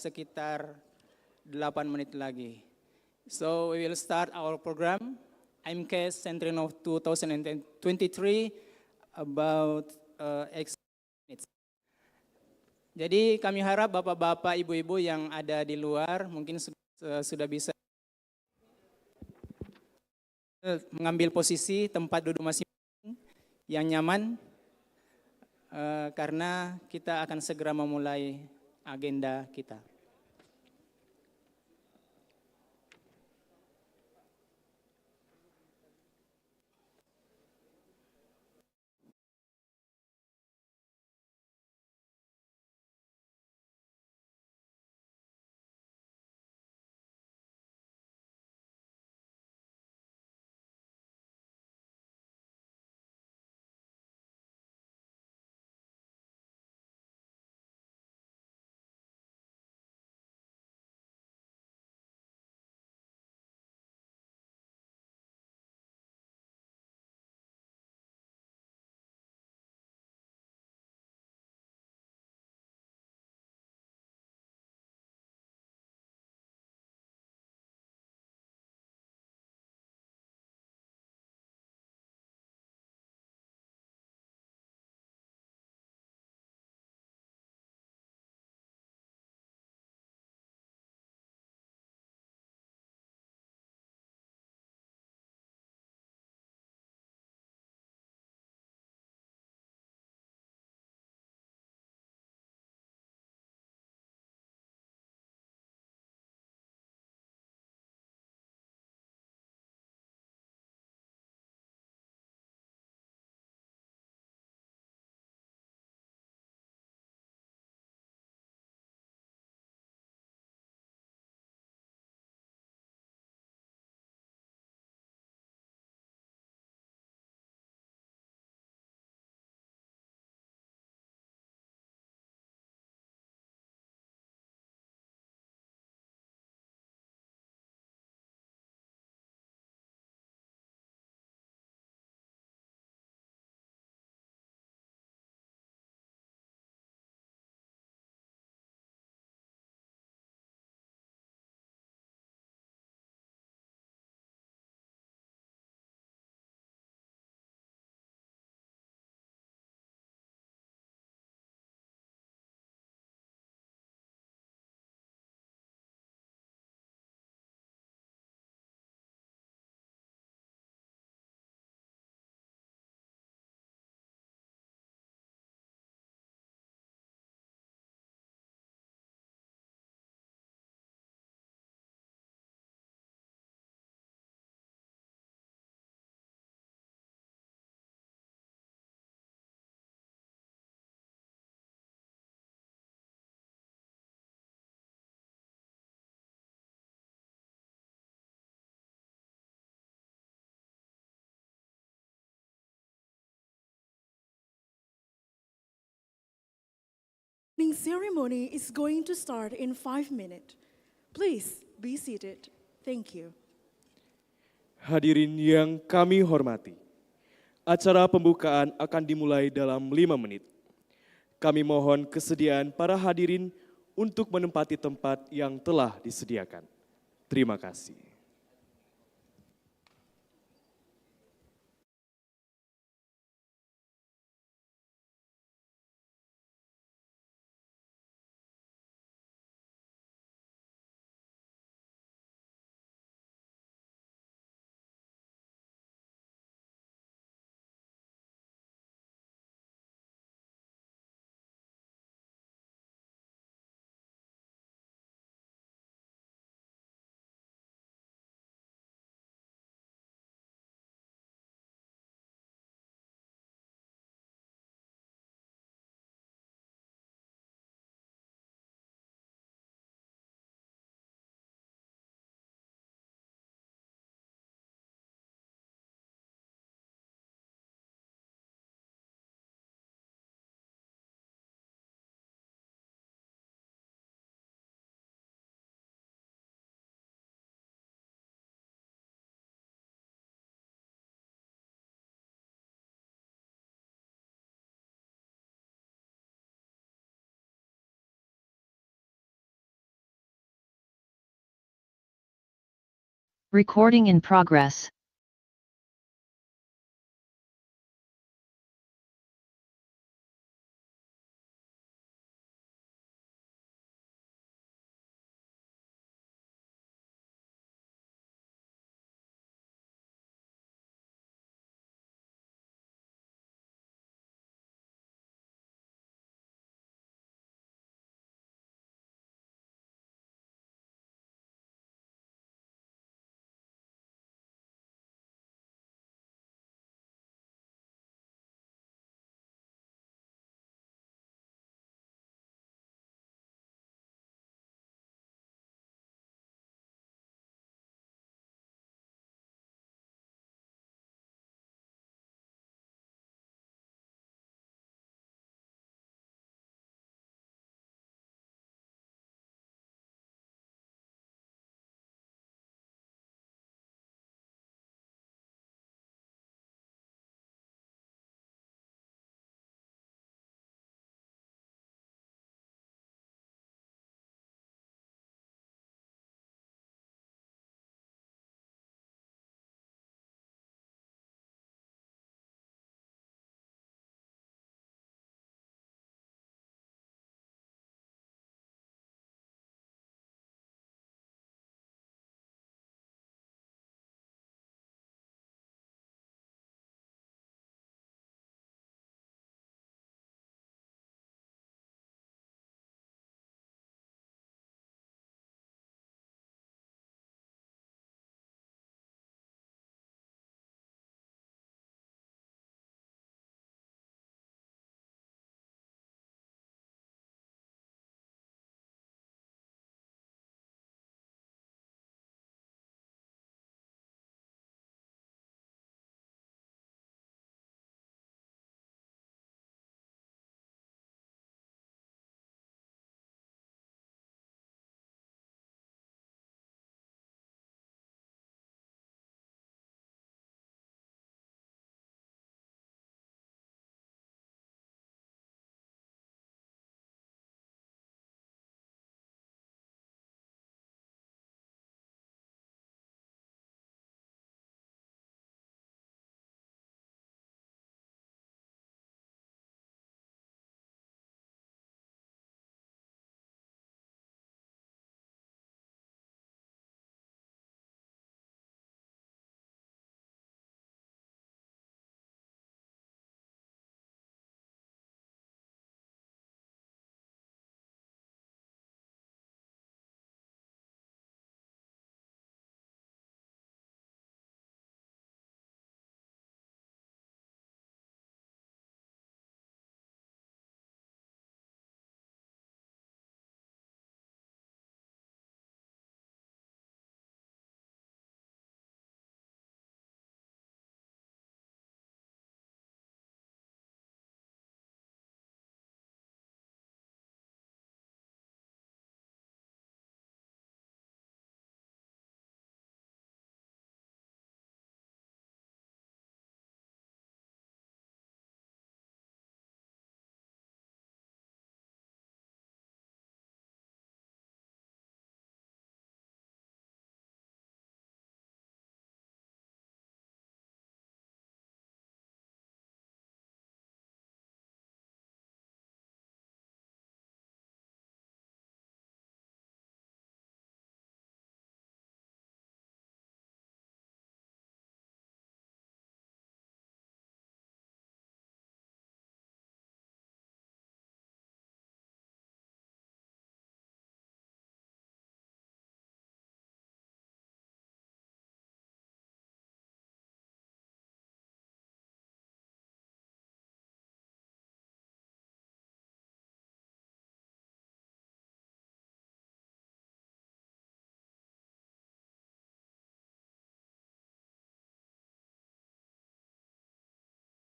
sekitar 8 menit lagi. So we will start our program, Imcas Sentrinov 2023, about X minutes. Jadi kami harap bapak-bapak, ibu-ibu yang ada di luar mungkin sudah bisa mengambil posisi tempat duduk masing-masing yang nyaman, karena kita akan segera memulai agenda kita. The ceremony is going to start in 5 minutes. Please be seated. Thank you. Hadirin yang kami hormati, acara pembukaan akan dimulai dalam 5 menit. Kami mohon kesediaan para hadirin untuk menempati tempat yang telah disediakan. Terima kasih. Recording in progress.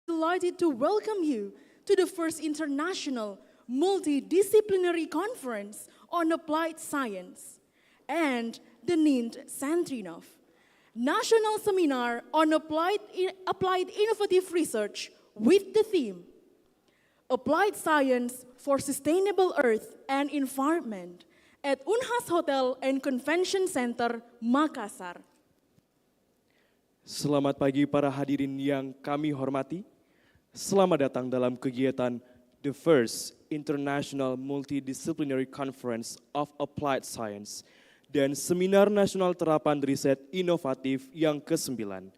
Delighted to welcome you to the first international multidisciplinary conference on applied science and the named Sentrinov National Seminar on Applied Innovative Research with the theme Applied Science for Sustainable Earth and Environment at Unhas Hotel and Convention Center, Makassar. Selamat pagi para hadirin yang kami hormati. Selamat datang dalam kegiatan The First International Multidisciplinary Conference of Applied Science dan Seminar Nasional Terapan Riset Inovatif yang ke-9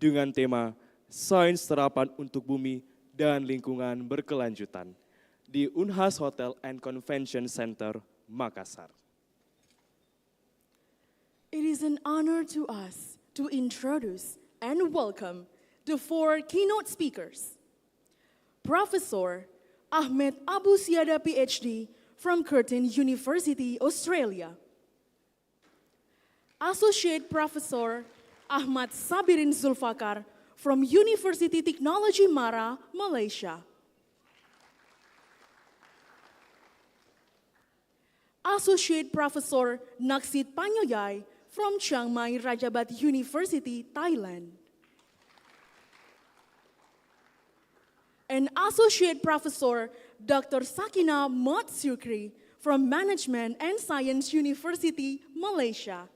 dengan tema Sains Terapan untuk Bumi dan Lingkungan Berkelanjutan di Unhas Hotel and Convention Center, Makassar. It is an honor to us to introduce and welcome the four keynote speakers. Professor Ahmed Abu Siada PhD from Curtin University, Australia. Associate Professor Ahmad Sabirin Zulfakar from University Technology Mara, Malaysia. Associate Professor Naksit Panyoyai from Chiang Mai Rajabat University, Thailand. And Associate Professor Dr. Sakina Motsukri from Management and Science University, Malaysia.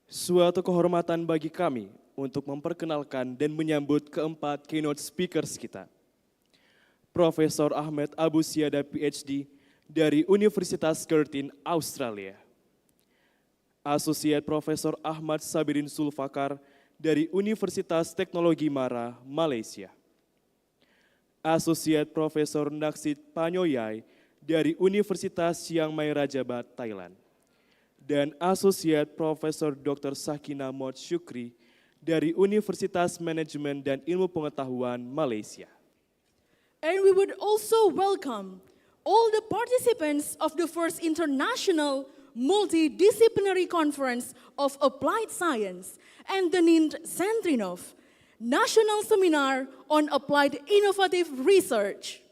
Suatu kehormatan bagi kami untuk memperkenalkan dan menyambut keempat keynote speakers kita. Profesor Ahmed Abu Siada PhD dari Universitas Curtin, Australia. Associate Profesor Ahmad Sabirin Zulfakar dari Universitas Teknologi Mara, Malaysia. Associate Profesor Naksit Panyoyai dari Universitas Chiang Mai Rajabat, Thailand. Dan Associate Profesor Dr. Sakina Motsukri dari Universitas Manajemen dan Ilmu Pengetahuan, Malaysia. And we would also welcome all the participants of the first international multidisciplinary conference of applied science and the named Sentrinov, National Seminar on Applied Innovative Research.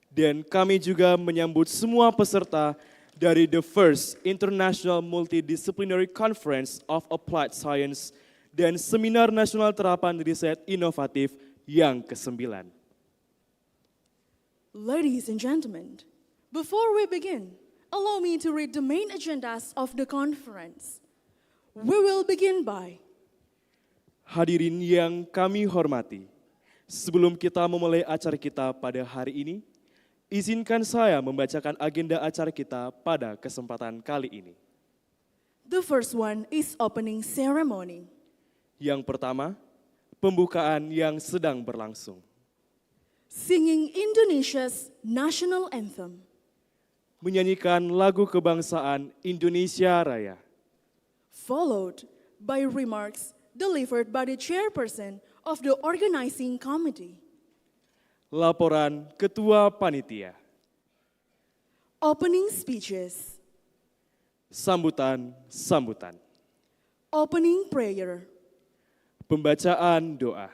Dan kami juga menyambut semua peserta dari the first International Multidisciplinary Conference of Applied Science dan Seminar Nasional Terapan Riset Inovatif yang ke-9. Ladies and gentlemen, before we begin, allow me to read the main agendas of the conference. We will begin by Hadirin yang kami hormati, sebelum kita memulai acara kita pada hari ini, izinkan saya membacakan agenda acara kita pada kesempatan kali ini. the first one is opening ceremony. Yang pertama, pembukaan yang sedang berlangsung. Singing Indonesia's national anthem. Menyanyikan lagu kebangsaan Indonesia Raya. Followed by remarks delivered by the chairperson of the organizing committee. Laporan Ketua Panitia. Opening speeches. Sambutan. Opening prayer. Pembacaan doa.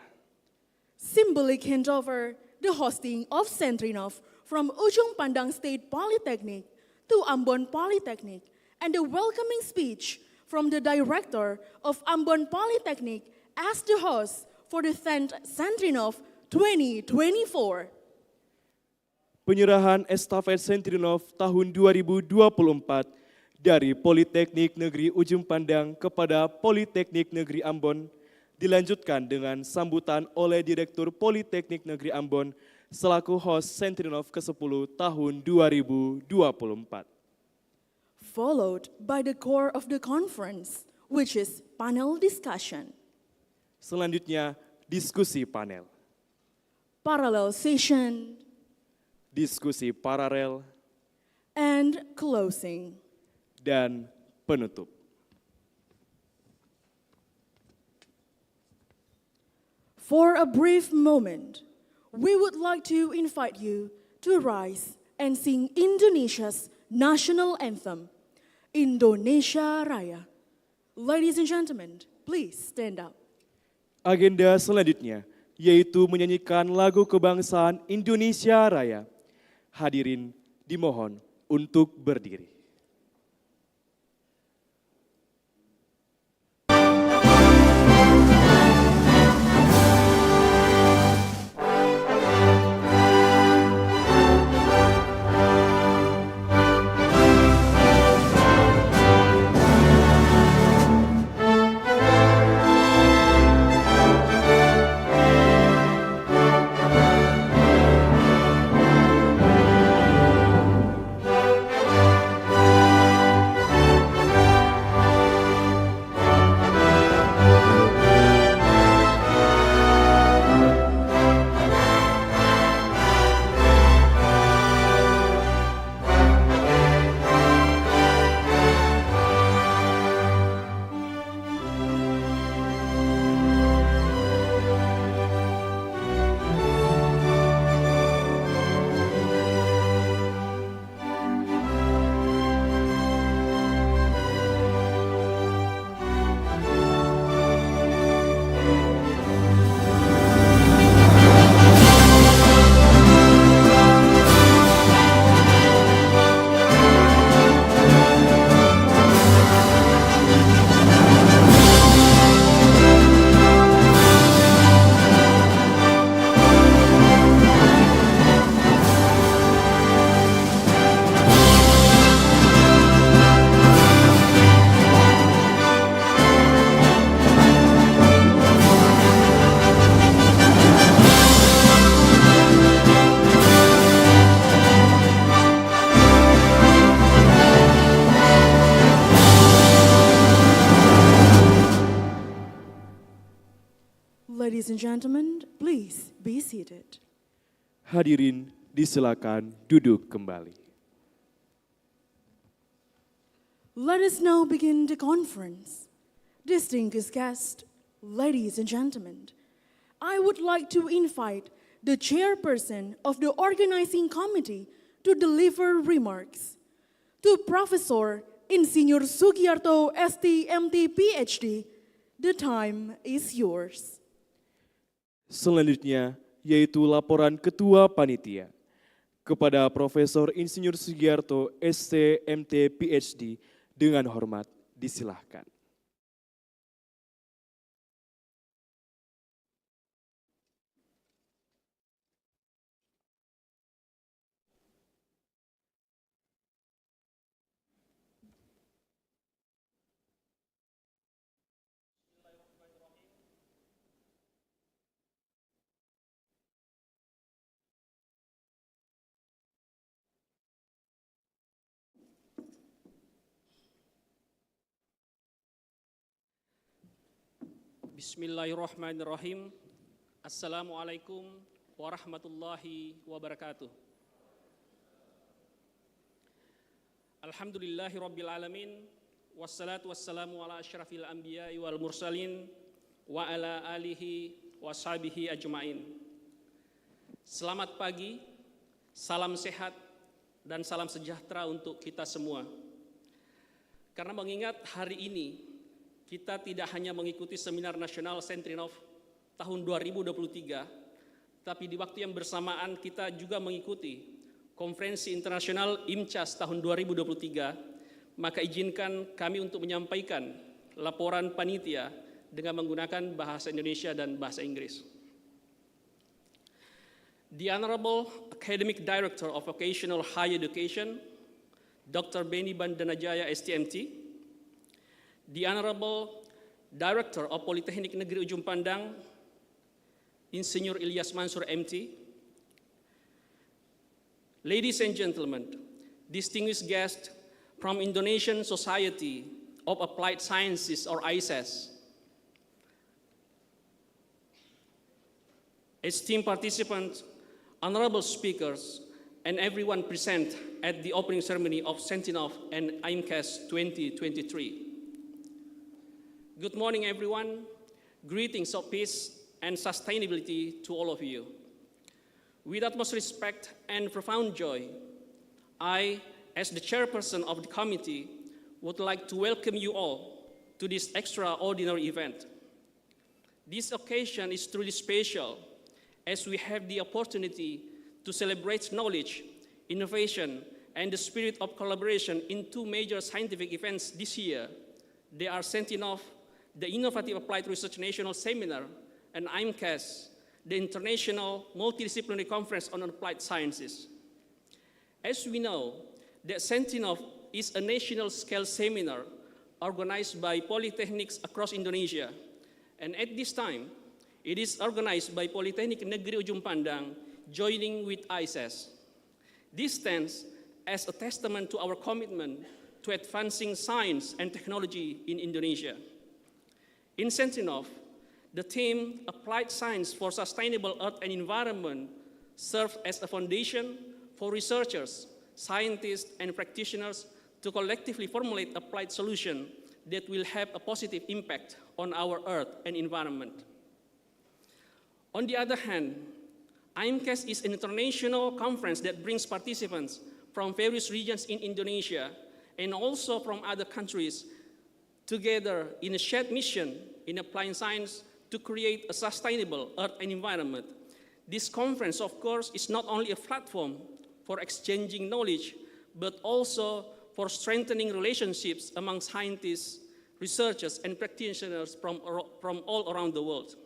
Symbolic handover the hosting of Sentrinov from Ujung Pandang State Polytechnic to Ambon Polytechnic and the welcoming speech from the director of Ambon Polytechnic as the host for the 10th Sentrinov 2024. Penyerahan estafet Sentrinov tahun 2024 dari Politeknik Negeri Ujung Pandang kepada Politeknik Negeri Ambon dilanjutkan dengan sambutan oleh Direktur Politeknik Negeri Ambon selaku host Sentrinov ke-10 tahun 2024. Followed by the core of the conference, which is panel discussion. Selanjutnya, diskusi panel. Parallel session, Diskusi paralel, and closing. dan penutup. For a brief moment, we would like to invite you to rise and sing Indonesia's national anthem, Indonesia Raya. Ladies and gentlemen, please stand up. Agenda selanjutnya yaitu menyanyikan lagu kebangsaan Indonesia Raya. Hadirin dimohon untuk berdiri. Ladies and gentlemen, please be seated. Hadirin disilakan duduk kembali. Let us now begin the conference. Distinguished guests, ladies and gentlemen, I would like to invite the chairperson of the organizing committee to deliver remarks. To Professor Insinyur Sugiarto ST.MT PhD, the time is yours. Selanjutnya yaitu laporan Ketua Panitia. Kepada Profesor Insinyur Sugiarto ST.MT PhD dengan hormat disilahkan. Bismillahirrahmanirrahim. Assalamualaikum warahmatullahi wabarakatuh. Alhamdulillahi rabbil alamin. Wassalatu wassalamu ala asyrafil anbiya'i wal mursalin wa ala alihi wa sahbihi ajma'in. Selamat pagi, salam sehat dan salam sejahtera untuk kita semua. Karena mengingat hari ini kita tidak hanya mengikuti seminar nasional Sentrinov tahun 2023, tapi di waktu yang bersamaan kita juga mengikuti konferensi internasional Imcas tahun 2023, maka izinkan kami untuk menyampaikan laporan panitia dengan menggunakan bahasa Indonesia dan bahasa Inggris. The Honorable Academic Director of Vocational Higher Education, Dr. Beni Bandanajaya STMT, the Honorable Director of Politeknik Negeri Ujung Pandang, Insinyur Ilyas Mansur MT, ladies and gentlemen, distinguished guests from Indonesian Society of Applied Sciences or ISAS, esteemed participants, honorable speakers, and everyone present at the opening ceremony of Sentrinov and Imcas 2023. Good morning, everyone. Greetings of peace and sustainability to all of you. With utmost respect and profound joy, I, as the chairperson of the committee, would like to welcome you all to this extraordinary event. This occasion is truly special as we have the opportunity to celebrate knowledge, innovation, and the spirit of collaboration in two major scientific events this year. They are Sentrinov, the Inovatif Applied Research National Seminar, and Imcas, the International Multidisciplinary Conference on Applied Sciences. As we know, that Sentrinov is a national scale seminar organized by polytechnics across Indonesia, and at this time, it is organized by Politeknik Negeri Ujung Pandang, joining with ISAS. This stands as a testament to our commitment to advancing science and technology in Indonesia. In Sentrinov, the theme Applied Science for Sustainable Earth and Environment serves as a foundation for researchers, scientists, and practitioners to collectively formulate applied solutions that will have a positive impact on our Earth and environment. On the other hand, Imcas is an international conference that brings participants from various regions in Indonesia and also from other countries together in a shared mission in applying science to create a sustainable earth and environment. This conference, of course, is not only a platform for exchanging knowledge, but also for strengthening relationships among scientists, researchers, and practitioners from all around the world.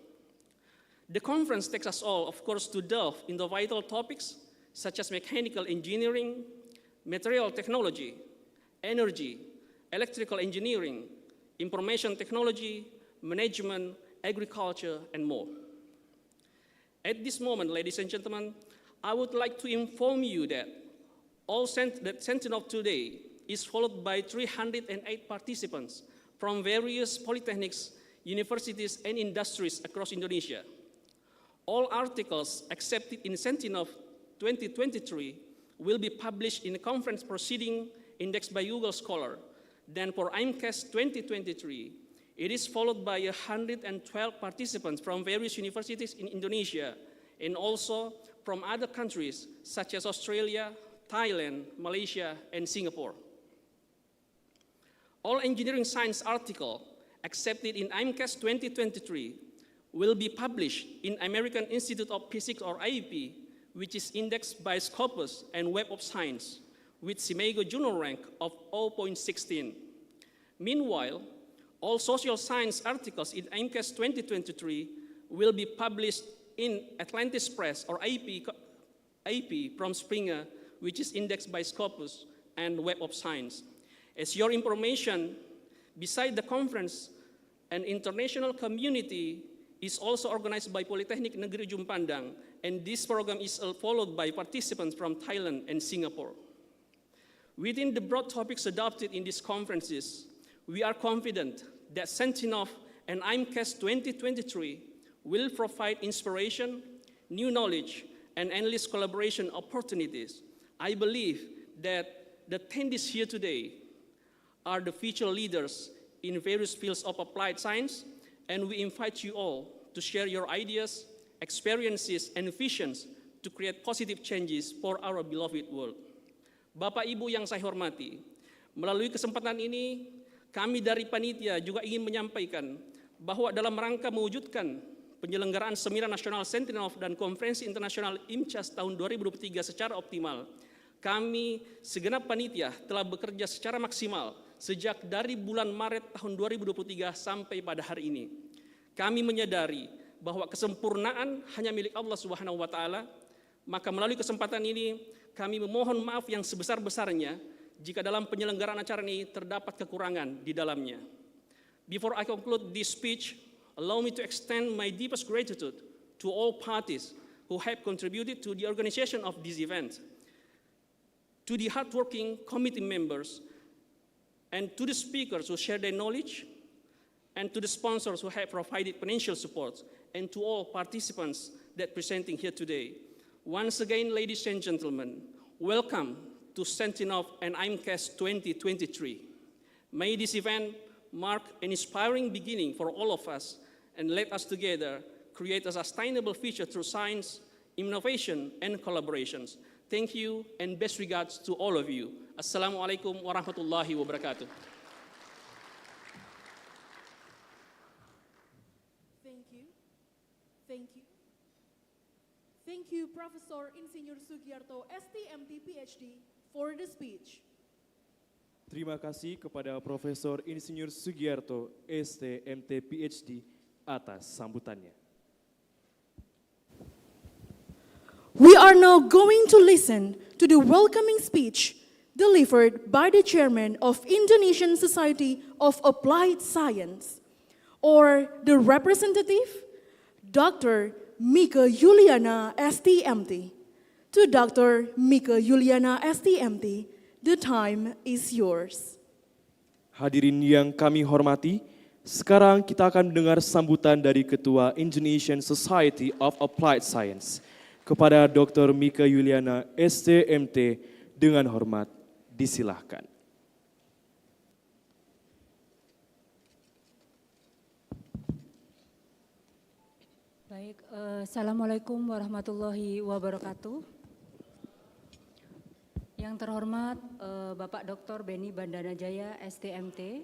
The conference takes us all, of course, to delve into vital topics such as mechanical engineering, material technology, energy, electrical engineering, information technology, management, agriculture, and more. At this moment, ladies and gentlemen, I would like to inform you that Sentrinov today is followed by 308 participants from various polytechnics universities, and industries across Indonesia. All articles accepted in Sentrinov 2023 will be published in a conference proceeding indexed by Google Scholar. Then for Imcas 2023, it is followed by 112 participants from various universities in Indonesia and also from other countries such as Australia, Thailand, Malaysia, and Singapore. All engineering science articles accepted in Imcas 2023 will be published in American Institute of Physics or IEP, which is indexed by Scopus and Web of Science, with CIMAGO journal rank of 0.16. Meanwhile, all social science articles in Imcas 2023 will be published in Atlantis Press or IEP from Springer, which is indexed by Scopus and Web of Science. As your information, beside the conference, an international community is also organized by Polytechnic Negeri Ujung Pandang, and this program is followed by participants from Thailand and Singapore. Within the broad topics adopted in these conferences, we are confident that Sentrinov and Imcas 2023 will provide inspiration, new knowledge, and endless collaboration opportunities. I believe that the attendees here today are the future leaders in various fields of applied science, and we invite you all to share your ideas, experiences, and visions to create positive changes for our beloved world. Bapak Ibu yang saya hormati, melalui kesempatan ini, kami dari panitia juga ingin menyampaikan bahwa dalam rangka mewujudkan penyelenggaraan Seminar Nasional Sentrinov dan Konferensi Internasional Imcas tahun 2023 secara optimal, kami segenap panitia telah bekerja secara maksimal sejak dari bulan Maret tahun 2023 sampai pada hari ini. Kami menyadari bahwa kesempurnaan hanya milik Allah Subhanahu wa Ta'ala, maka melalui kesempatan ini kami memohon maaf yang sebesar-besarnya jika dalam penyelenggaraan acara ini terdapat kekurangan di dalamnya. Before I conclude this speech, allow me to extend my deepest gratitude to all parties who have contributed to the organization of this event, to the hardworking committee members, and to the speakers who share their knowledge, and to the sponsors who have provided financial support, and to all participants that presenting here today. Once again, ladies and gentlemen, welcome to Sentrinov and Imcas 2023. May this event mark an inspiring beginning for all of us, and let us together create a sustainable future through science, innovation, and collaborations. Thank you, and best regards to all of you. Assalamualaikum warahmatullahi wabarakatuh. Thank you, Professor Insinyur Sugiarto, STMT PhD, for the speech. Terima kasih kepada Profesor Insinyur Sugiarto, STMT PhD, atas sambutannya. We are now going to listen to the welcoming speech delivered by the Chairman of Indonesian Society of Applied Science, or the representative, Dr. Mika Yuliana STMT. To Dr. Mika Yuliana STMT, the time is yours. Hadirin yang kami hormati, sekarang kita akan mendengar sambutan dari Ketua Indonesian Society of Applied Science kepada Dr. Mika Yuliana STMT. Dengan hormat, disilahkan. Baik, Assalamualaikum warahmatullahi wabarakatuh. Yang terhormat Bapak Dr. Benny Bandanajaya STMT,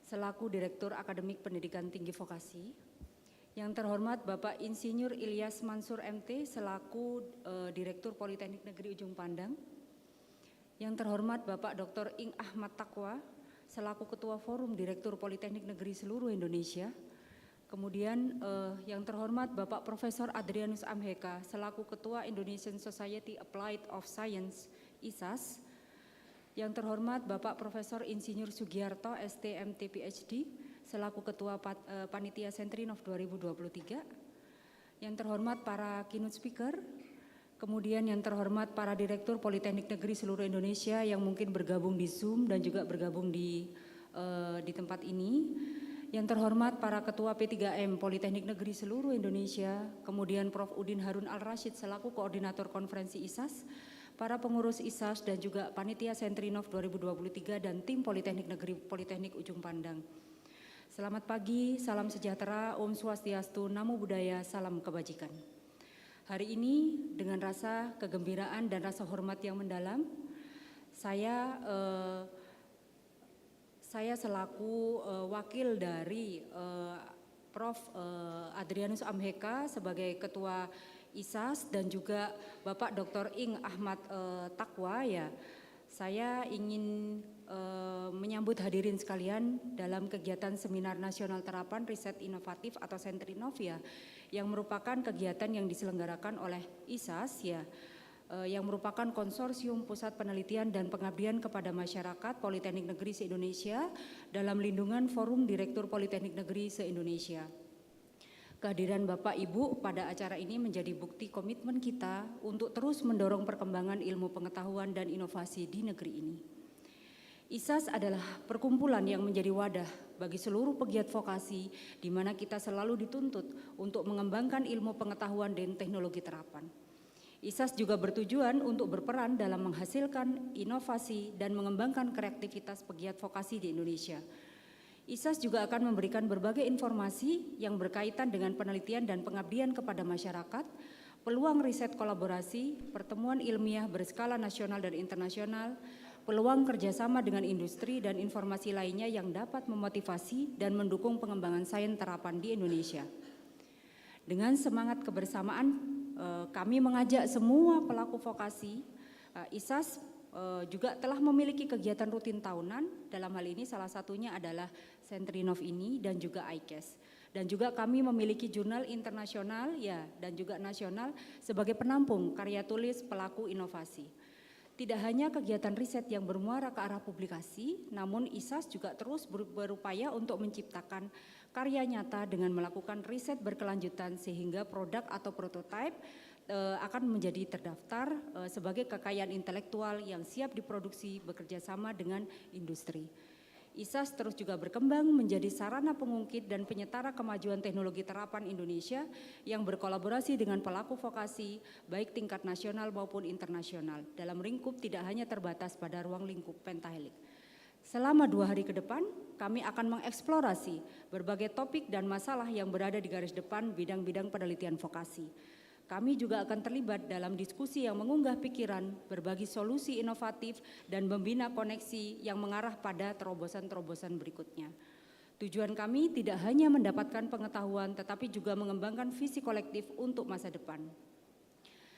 selaku Direktur Akademik Pendidikan Tinggi Vokasi. Yang terhormat Bapak Insinyur Ilyas Mansur MT, selaku Direktur Politeknik Negeri Ujung Pandang. Yang terhormat Bapak Dr. Ing Ahmad Takwa, selaku Ketua Forum Direktur Politeknik Negeri seluruh Indonesia. Kemudian yang terhormat Bapak Profesor Adrianus Amheka, selaku Ketua Indonesian Society Applied of Science, ISAS. Yang terhormat Bapak Profesor Insinyur Sugiarto, STMT PhD, selaku Ketua Panitia Sentrinov 2023. Yang terhormat para keynote speaker, kemudian yang terhormat para Direktur Politeknik Negeri seluruh Indonesia yang mungkin bergabung di Zoom dan juga bergabung di tempat ini. Yang terhormat para Ketua P3M Politeknik Negeri seluruh Indonesia, kemudian Prof. Udin Harun Al-Rashid selaku Koordinator Konferensi ISAS, para pengurus ISAS dan juga Panitia Sentrinov 2023 dan tim Politeknik Negeri Politeknik Ujung Pandang. Selamat pagi, salam sejahtera, Om Swastiastu, Namo Buddhaya, salam kebajikan. Hari ini dengan rasa kegembiraan dan rasa hormat yang mendalam, saya selaku wakil dari Prof. Adrianus Amheka sebagai Ketua ISAS dan juga Bapak Dr. Ing Ahmad Takwa, ya, saya ingin menyambut hadirin sekalian dalam kegiatan Seminar Nasional Terapan Riset Inovatif atau Sentrinov, ya, yang merupakan kegiatan yang diselenggarakan oleh ISAS, ya, yang merupakan konsorsium pusat penelitian dan pengabdian kepada masyarakat Politeknik Negeri se-Indonesia dalam lindungan Forum Direktur Politeknik Negeri se-Indonesia. Kehadiran Bapak Ibu pada acara ini menjadi bukti komitmen kita untuk terus mendorong perkembangan ilmu pengetahuan dan inovasi di negeri ini. ISAS adalah perkumpulan yang menjadi wadah bagi seluruh pegiat vokasi di mana kita selalu dituntut untuk mengembangkan ilmu pengetahuan dan teknologi terapan. ISAS juga bertujuan untuk berperan dalam menghasilkan inovasi dan mengembangkan kreativitas pegiat vokasi di Indonesia. ISAS juga akan memberikan berbagai informasi yang berkaitan dengan penelitian dan pengabdian kepada masyarakat, peluang riset kolaborasi, pertemuan ilmiah berskala nasional dan internasional, peluang kerjasama dengan industri dan informasi lainnya yang dapat memotivasi dan mendukung pengembangan sains terapan di Indonesia. Dengan semangat kebersamaan, kami mengajak semua pelaku vokasi. ISAS juga telah memiliki kegiatan rutin tahunan, dalam hal ini salah satunya adalah Sentrinov ini dan juga Imcas. Dan juga kami memiliki jurnal internasional, ya, dan juga nasional sebagai penampung karya tulis pelaku inovasi. Tidak hanya kegiatan riset yang bermuara ke arah publikasi, namun ISAS juga terus berupaya untuk menciptakan karya nyata dengan melakukan riset berkelanjutan sehingga produk atau prototipe akan menjadi terdaftar sebagai kekayaan intelektual yang siap diproduksi bekerja sama dengan industri. ISAS terus juga berkembang menjadi sarana pengungkit dan penyetara kemajuan teknologi terapan Indonesia yang berkolaborasi dengan pelaku vokasi baik tingkat nasional maupun internasional dalam lingkup tidak hanya terbatas pada ruang lingkup pentahelik. Selama 2 hari ke depan, kami akan mengeksplorasi berbagai topik dan masalah yang berada di garis depan bidang-bidang penelitian vokasi. Kami juga akan terlibat dalam diskusi yang mengunggah pikiran, berbagi solusi inovatif, dan membina koneksi yang mengarah pada terobosan-terobosan berikutnya. Tujuan kami tidak hanya mendapatkan pengetahuan, tetapi juga mengembangkan visi kolektif untuk masa depan.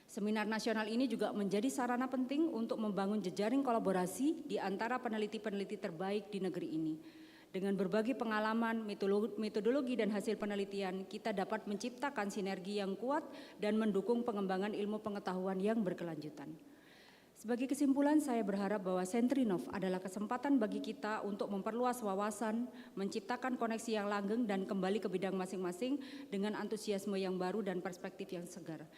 Seminar nasional ini juga menjadi sarana penting untuk membangun jejaring kolaborasi di antara peneliti-peneliti terbaik di negeri ini. Dengan berbagi pengalaman, metodologi dan hasil penelitian, kita dapat menciptakan sinergi yang kuat dan mendukung pengembangan ilmu pengetahuan yang berkelanjutan. Sebagai kesimpulan, saya berharap bahwa Sentrinov adalah kesempatan bagi kita untuk memperluas wawasan, menciptakan koneksi yang langgeng dan kembali ke bidang masing-masing dengan antusiasme yang baru dan perspektif yang segar.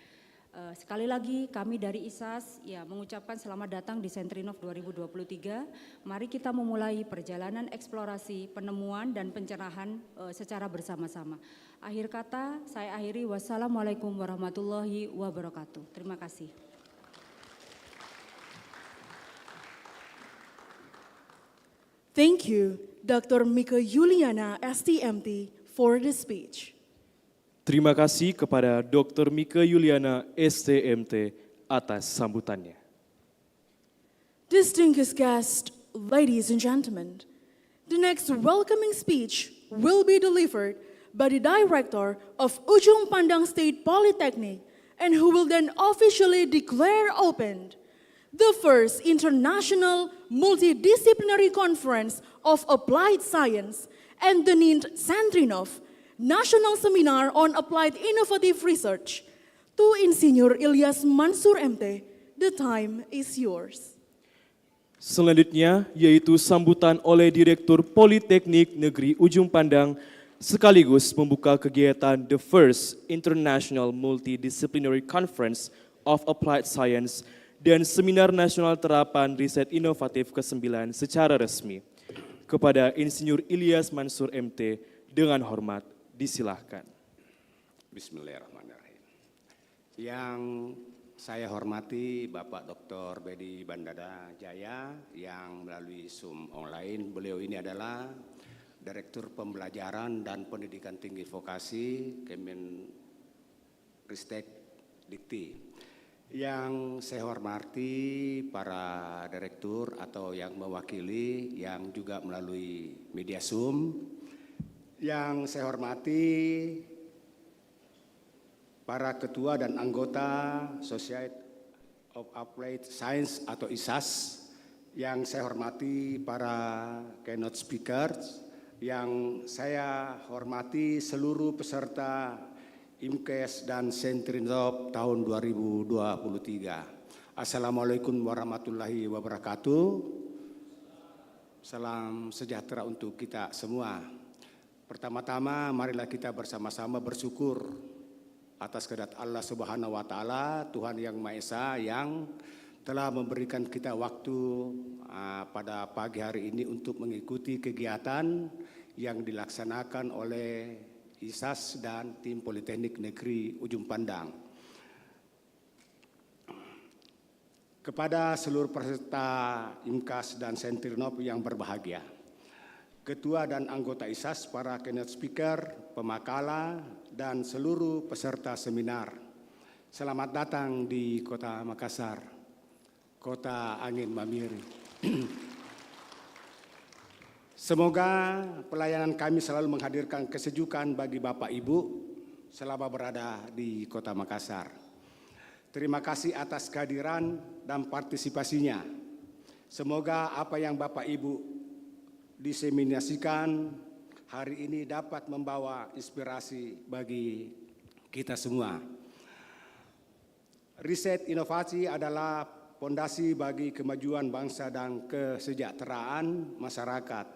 Sekali lagi kami dari ISAS mengucapkan selamat datang di Sentrinov 2023. Mari kita memulai perjalanan eksplorasi, penemuan dan pencerahan secara bersama-sama. Akhir kata saya akhiri, wassalamualaikum warahmatullahi wabarakatuh. Terima kasih. Thank you, Dr. Mika Yuliana, STMT, for the speech. Terima kasih kepada Dr. Mika Yuliana, STMT, atas sambutannya. Distinguished guests, ladies and gentlemen, the next welcoming speech will be delivered by the Director of Ujung Pandang State Polytechnic and who will then officially declare opened the first International Multidisciplinary Conference of Applied Science and the named Sentrinov National Seminar on Applied Innovative Research. To Insinyur Ilyas Mansur MT, the time is yours. Selanjutnya yaitu sambutan oleh Direktur Politeknik Negeri Ujung Pandang sekaligus membuka kegiatan The First International Multidisciplinary Conference of Applied Science dan Seminar Nasional Terapan Riset Inovatif ke-9 secara resmi. Kepada Insinyur Ilyas Mansur MT, Dengan hormat, disilahkan. Bismillahirrahmanirrahim. Yang saya hormati Bapak Dr. Beni Bandana Jaya yang melalui Zoom online. Beliau ini adalah Direktur Pembelajaran dan Pendidikan Tinggi Vokasi Kemenristek Dikti. Yang saya hormati para direktur atau yang mewakili yang juga melalui media Zoom. Yang saya hormati para ketua dan anggota Society of Applied Science atau ISAS, yang saya hormati para keynote speakers, yang saya hormati seluruh peserta Imcas dan Sentrinov tahun 2023. Assalamualaikum warahmatullahi wabarakatuh. Salam sejahtera untuk kita semua. Pertama-tama marilah kita bersama-sama bersyukur atas kehendak Allah Subhanahu wa Ta'ala, Tuhan yang Maha Esa, yang telah memberikan kita waktu pada pagi hari ini untuk mengikuti kegiatan yang dilaksanakan oleh ISAS dan tim Politeknik Negeri Ujung Pandang. Kepada seluruh peserta Imcas dan Sentrinov yang berbahagia, Ketua dan anggota ISAS, para keynote speaker, pemakala, dan seluruh peserta seminar. Selamat datang di Kota Makassar, Kota Angin Mamiri. Semoga pelayanan kami selalu menghadirkan kesejukan bagi Bapak Ibu selama berada di Kota Makassar. Terima kasih atas kehadiran dan partisipasinya. Semoga apa yang Bapak Ibu diseminasikan hari ini dapat membawa inspirasi bagi kita semua. Riset inovasi adalah fondasi bagi kemajuan bangsa dan kesejahteraan masyarakat.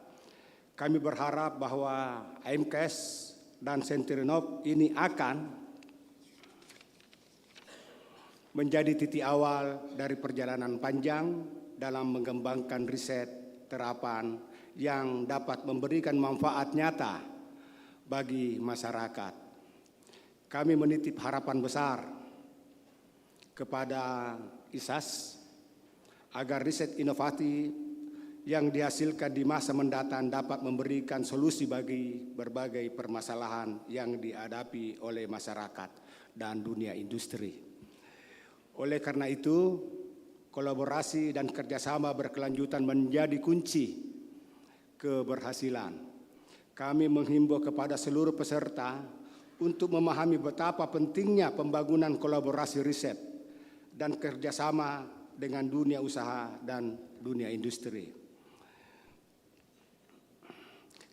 Kami berharap bahwa Imcas dan Sentrinov ini akan menjadi titik awal dari perjalanan panjang dalam mengembangkan riset terapan yang dapat memberikan manfaat nyata bagi masyarakat. Kami menitip harapan besar kepada ISAS agar riset inovatif yang dihasilkan di masa mendatang dapat memberikan solusi bagi berbagai permasalahan yang dihadapi oleh masyarakat dan dunia industri. Oleh karena itu, kolaborasi dan kerjasama berkelanjutan menjadi kunci keberhasilan. Kami menghimbau kepada seluruh peserta untuk memahami betapa pentingnya pembangunan kolaborasi riset dan kerjasama dengan dunia usaha dan dunia industri.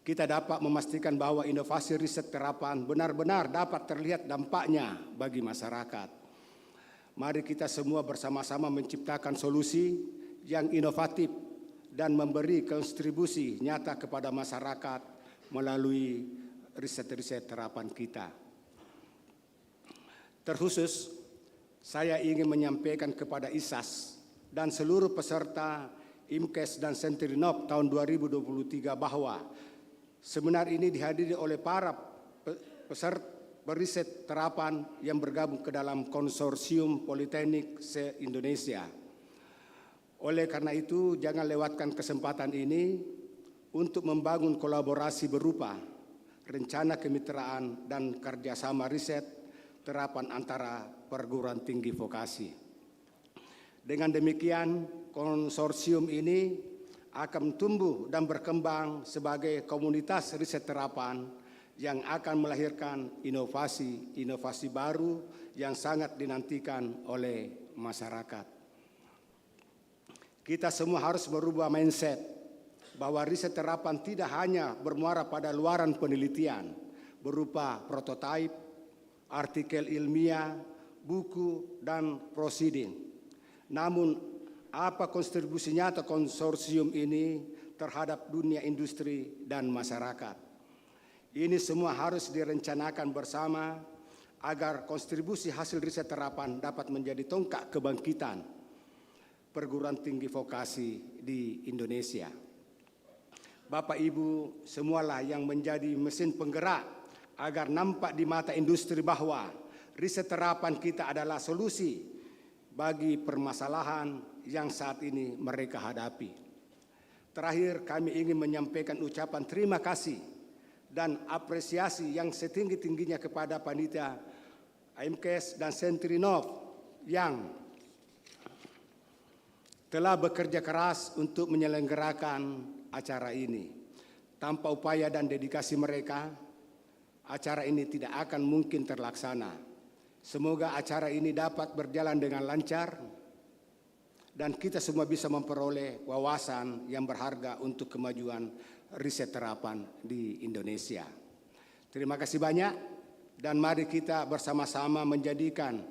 Kita dapat memastikan bahwa inovasi riset terapan benar-benar dapat terlihat dampaknya bagi masyarakat. Mari kita semua bersama-sama menciptakan solusi yang inovatif dan memberi kontribusi nyata kepada masyarakat melalui riset-riset terapan kita. Terkhusus, saya ingin menyampaikan kepada ISAS dan seluruh peserta Imcas dan Sentrinov tahun 2023 bahwa seminar ini dihadiri oleh para peserta riset terapan yang bergabung ke dalam konsorsium Politeknik se-Indonesia. Oleh karena itu, jangan lewatkan kesempatan ini untuk membangun kolaborasi berupa rencana kemitraan dan kerjasama riset terapan antara perguruan tinggi vokasi. Dengan demikian, konsorsium ini akan tumbuh dan berkembang sebagai komunitas riset terapan yang akan melahirkan inovasi baru yang sangat dinantikan oleh masyarakat. Kita semua harus merubah mindset bahwa riset terapan tidak hanya bermuara pada luaran penelitian berupa prototipe, artikel ilmiah, buku, dan proceeding. Namun, apa kontribusi nyata konsorsium ini terhadap dunia industri dan masyarakat? Ini semua harus direncanakan bersama agar kontribusi hasil riset terapan dapat menjadi tonggak kebangkitan perguruan tinggi vokasi di Indonesia. Bapak Ibu semualah yang menjadi mesin penggerak agar nampak di mata industri bahwa riset terapan kita adalah solusi bagi permasalahan yang saat ini mereka hadapi. Terakhir, kami ingin menyampaikan ucapan terima kasih dan apresiasi yang setinggi-tingginya kepada panitia Imcas dan Sentrinov yang telah bekerja keras untuk menyelenggarakan acara ini. Tanpa upaya dan dedikasi mereka, acara ini tidak akan mungkin terlaksana. Semoga acara ini dapat berjalan dengan lancar dan kita semua bisa memperoleh wawasan yang berharga untuk kemajuan riset terapan di Indonesia. Terima kasih banyak dan mari kita bersama-sama menjadikan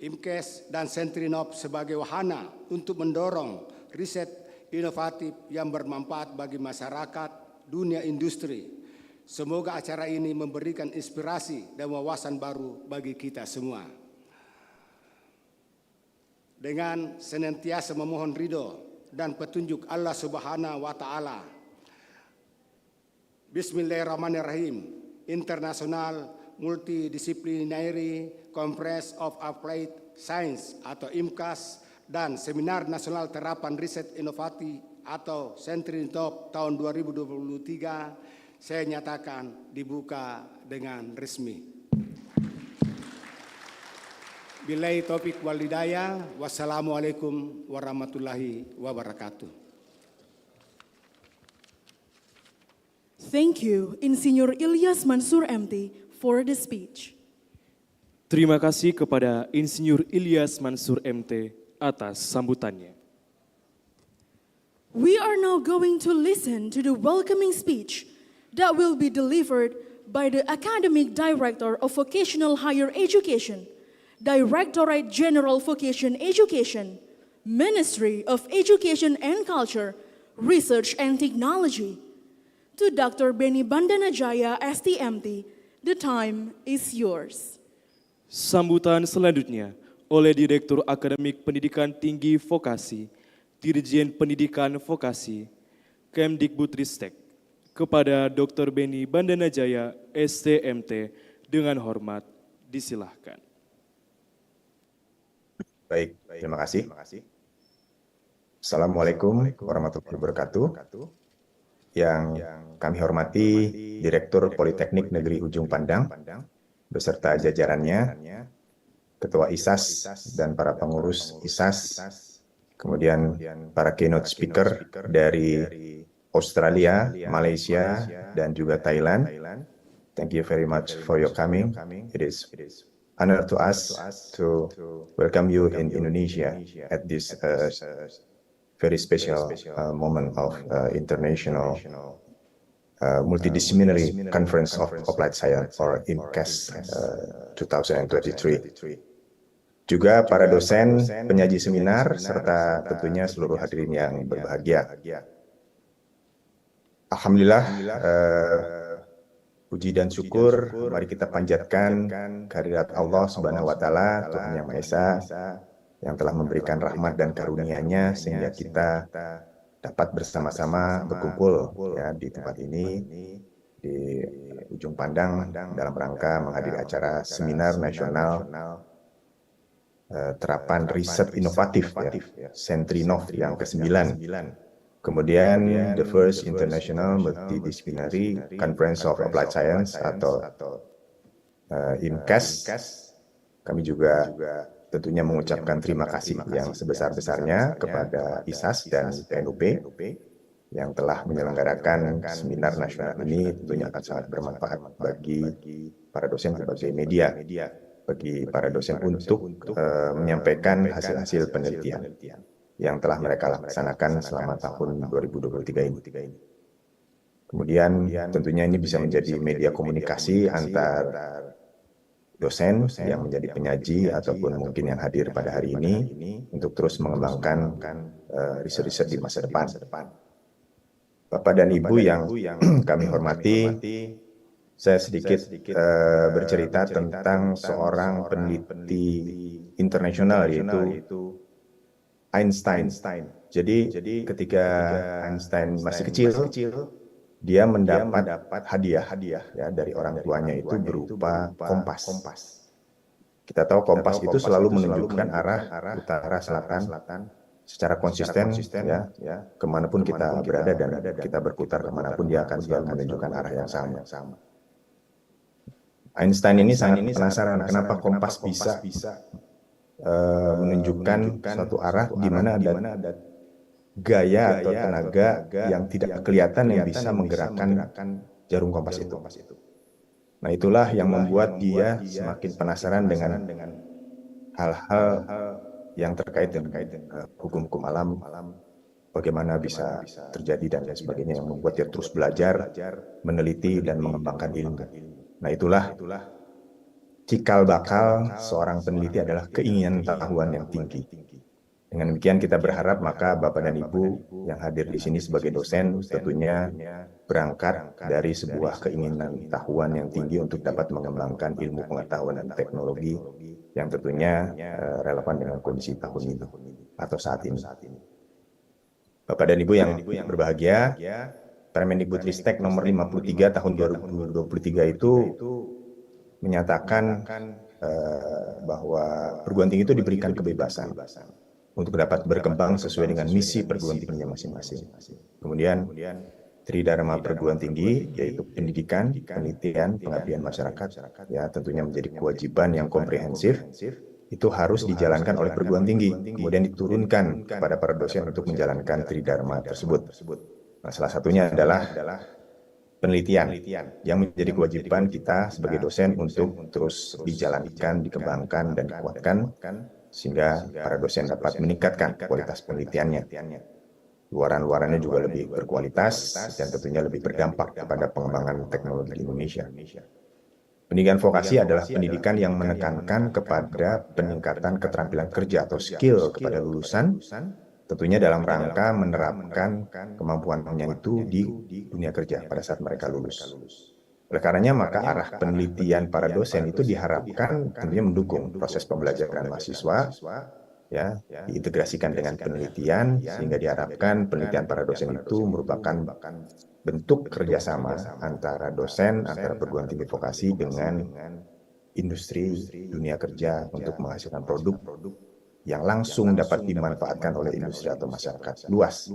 Imcas dan Sentrinov sebagai wahana untuk mendorong riset inovatif yang bermanfaat bagi masyarakat, dunia industri. Semoga acara ini memberikan inspirasi dan wawasan baru bagi kita semua. Dengan senantiasa memohon ridho dan petunjuk Allah Subhanahu wa Ta'ala. Bismillahirrahmanirrahim. International Multidisciplinary Conference of Applied Science atau Imcas dan Seminar Nasional Terapan Riset Inovatif atau Sentrinov tahun 2023 saya nyatakan dibuka dengan resmi. Billahi taufiq wal hidayah. Wassalamualaikum warahmatullahi wabarakatuh. Thank you, Insinyur Ilyas Mansur MT, for the speech. Terima kasih kepada Insinyur Ilyas Mansur MT atas sambutannya. We are now going to listen to the welcoming speech that will be delivered by the Academic Director of Vocational Higher Education, Directorate General Vocation Education, Ministry of Education and Culture, Research and Technology. To Dr. Benny Bandanajaya, STMT, the time is yours. Sambutan selanjutnya oleh Direktur Akademik Pendidikan Tinggi Vokasi, Dirjen Pendidikan Vokasi, Kemdikbudristek, kepada Dr. Benny Bandanajaya, STMT, dengan hormat disilahkan. Baik, terima kasih. Assalamualaikum warahmatullahi wabarakatuh. Yang kami hormati Direktur Politeknik Negeri Ujung Pandang, beserta jajarannya, Ketua ISAS dan para pengurus ISAS, kemudian para keynote speaker dari Australia, Malaysia, dan juga Thailand. Thank you very much for your coming. It is honor to us to welcome you in Indonesia at this very special moment of International Multidisciplinary Conference of Applied Science or Imcas 2023. Juga para dosen, penyaji seminar, serta tentunya seluruh hadirin yang berbahagia. Alhamdulillah, puji dan syukur mari kita panjatkan kehadirat Allah Subhanahu wa Ta'ala, Tuhan Yang Maha Esa, yang telah memberikan rahmat dan karunia-Nya sehingga kita dapat bersama-sama berkumpul ya di tempat ini di Ujung Pandang dalam rangka menghadiri acara Seminar Nasional Terapan Riset Inovatif ya, Sentrinov yang ke-9. Kemudian the first International Multidisciplinary Conference of Applied Science atau Imcas. Kami juga tentunya mengucapkan terima kasih yang sebesar-besarnya kepada ISAS dan PNUP yang telah menyelenggarakan seminar nasional ini. Tentunya akan sangat bermanfaat bagi para dosen sebagai media, bagi para dosen untuk menyampaikan hasil-hasil penelitian yang telah mereka laksanakan selama tahun 2023 ini. Kemudian tentunya ini bisa menjadi media komunikasi antar dosen yang menjadi penyaji ataupun mungkin yang hadir pada hari ini untuk terus mengembangkan riset-riset di masa depan. Bapak dan Ibu yang kami hormati, saya sedikit bercerita tentang seorang peneliti internasional yaitu Einstein. Jadi ketika Einstein masih kecil, dia mendapat hadiah ya dari orang tuanya itu berupa kompas. Kita tahu kompas itu selalu menunjukkan arah utara selatan secara konsisten ya kemanapun kita berada dan kita berputar kemanapun dia akan selalu menunjukkan arah yang sama. Einstein ini sangat penasaran kenapa kompas bisa menunjukkan suatu arah di mana ada gaya atau tenaga yang tidak kelihatan yang bisa menggerakkan jarum kompas itu. Nah, itulah yang membuat dia semakin penasaran dengan hal-hal yang terkait dengan hukum-hukum alam, bagaimana bisa terjadi dan lain sebagainya, yang membuat dia terus belajar, meneliti dan mengembangkan ilmu. Nah, itulah cikal bakal seorang peneliti adalah keinginan pengetahuan yang tinggi. Dengan demikian kita berharap maka Bapak dan Ibu yang hadir di sini sebagai dosen tentunya berangkat dari sebuah keinginan pengetahuan yang tinggi untuk dapat mengembangkan ilmu pengetahuan dan teknologi yang tentunya relevan dengan kondisi tahun ini atau saat ini. Bapak dan Ibu yang berbahagia, Permendikbudristek nomor 53 tahun 2023 itu menyatakan bahwa perguruan tinggi itu diberikan kebebasan untuk dapat berkembang sesuai dengan misi perguruan tingginya masing-masing. Kemudian tridharma perguruan tinggi yaitu pendidikan, penelitian, pengabdian masyarakat ya tentunya menjadi kewajiban yang komprehensif itu harus dijalankan oleh perguruan tinggi, kemudian diturunkan kepada para dosen untuk menjalankan tridharma tersebut. Nah, salah satunya adalah penelitian yang menjadi kewajiban kita sebagai dosen untuk terus dijalankan, dikembangkan dan dikuatkan sehingga para dosen dapat meningkatkan kualitas penelitiannya. Luaran-luarannya juga lebih berkualitas dan tentunya lebih berdampak kepada pengembangan teknologi di Indonesia. Pendidikan vokasi adalah pendidikan yang menekankan kepada peningkatan keterampilan kerja atau skill kepada lulusan, tentunya dalam rangka menerapkan kemampuannya itu di dunia kerja pada saat mereka lulus. Oleh karenanya maka arah penelitian para dosen itu diharapkan tentunya mendukung proses pembelajaran mahasiswa, ya diintegrasikan dengan penelitian sehingga diharapkan penelitian para dosen itu merupakan bentuk kerjasama antara dosen, antara perguruan tinggi vokasi dengan industri dunia kerja untuk menghasilkan produk yang langsung dapat dimanfaatkan oleh industri atau masyarakat luas.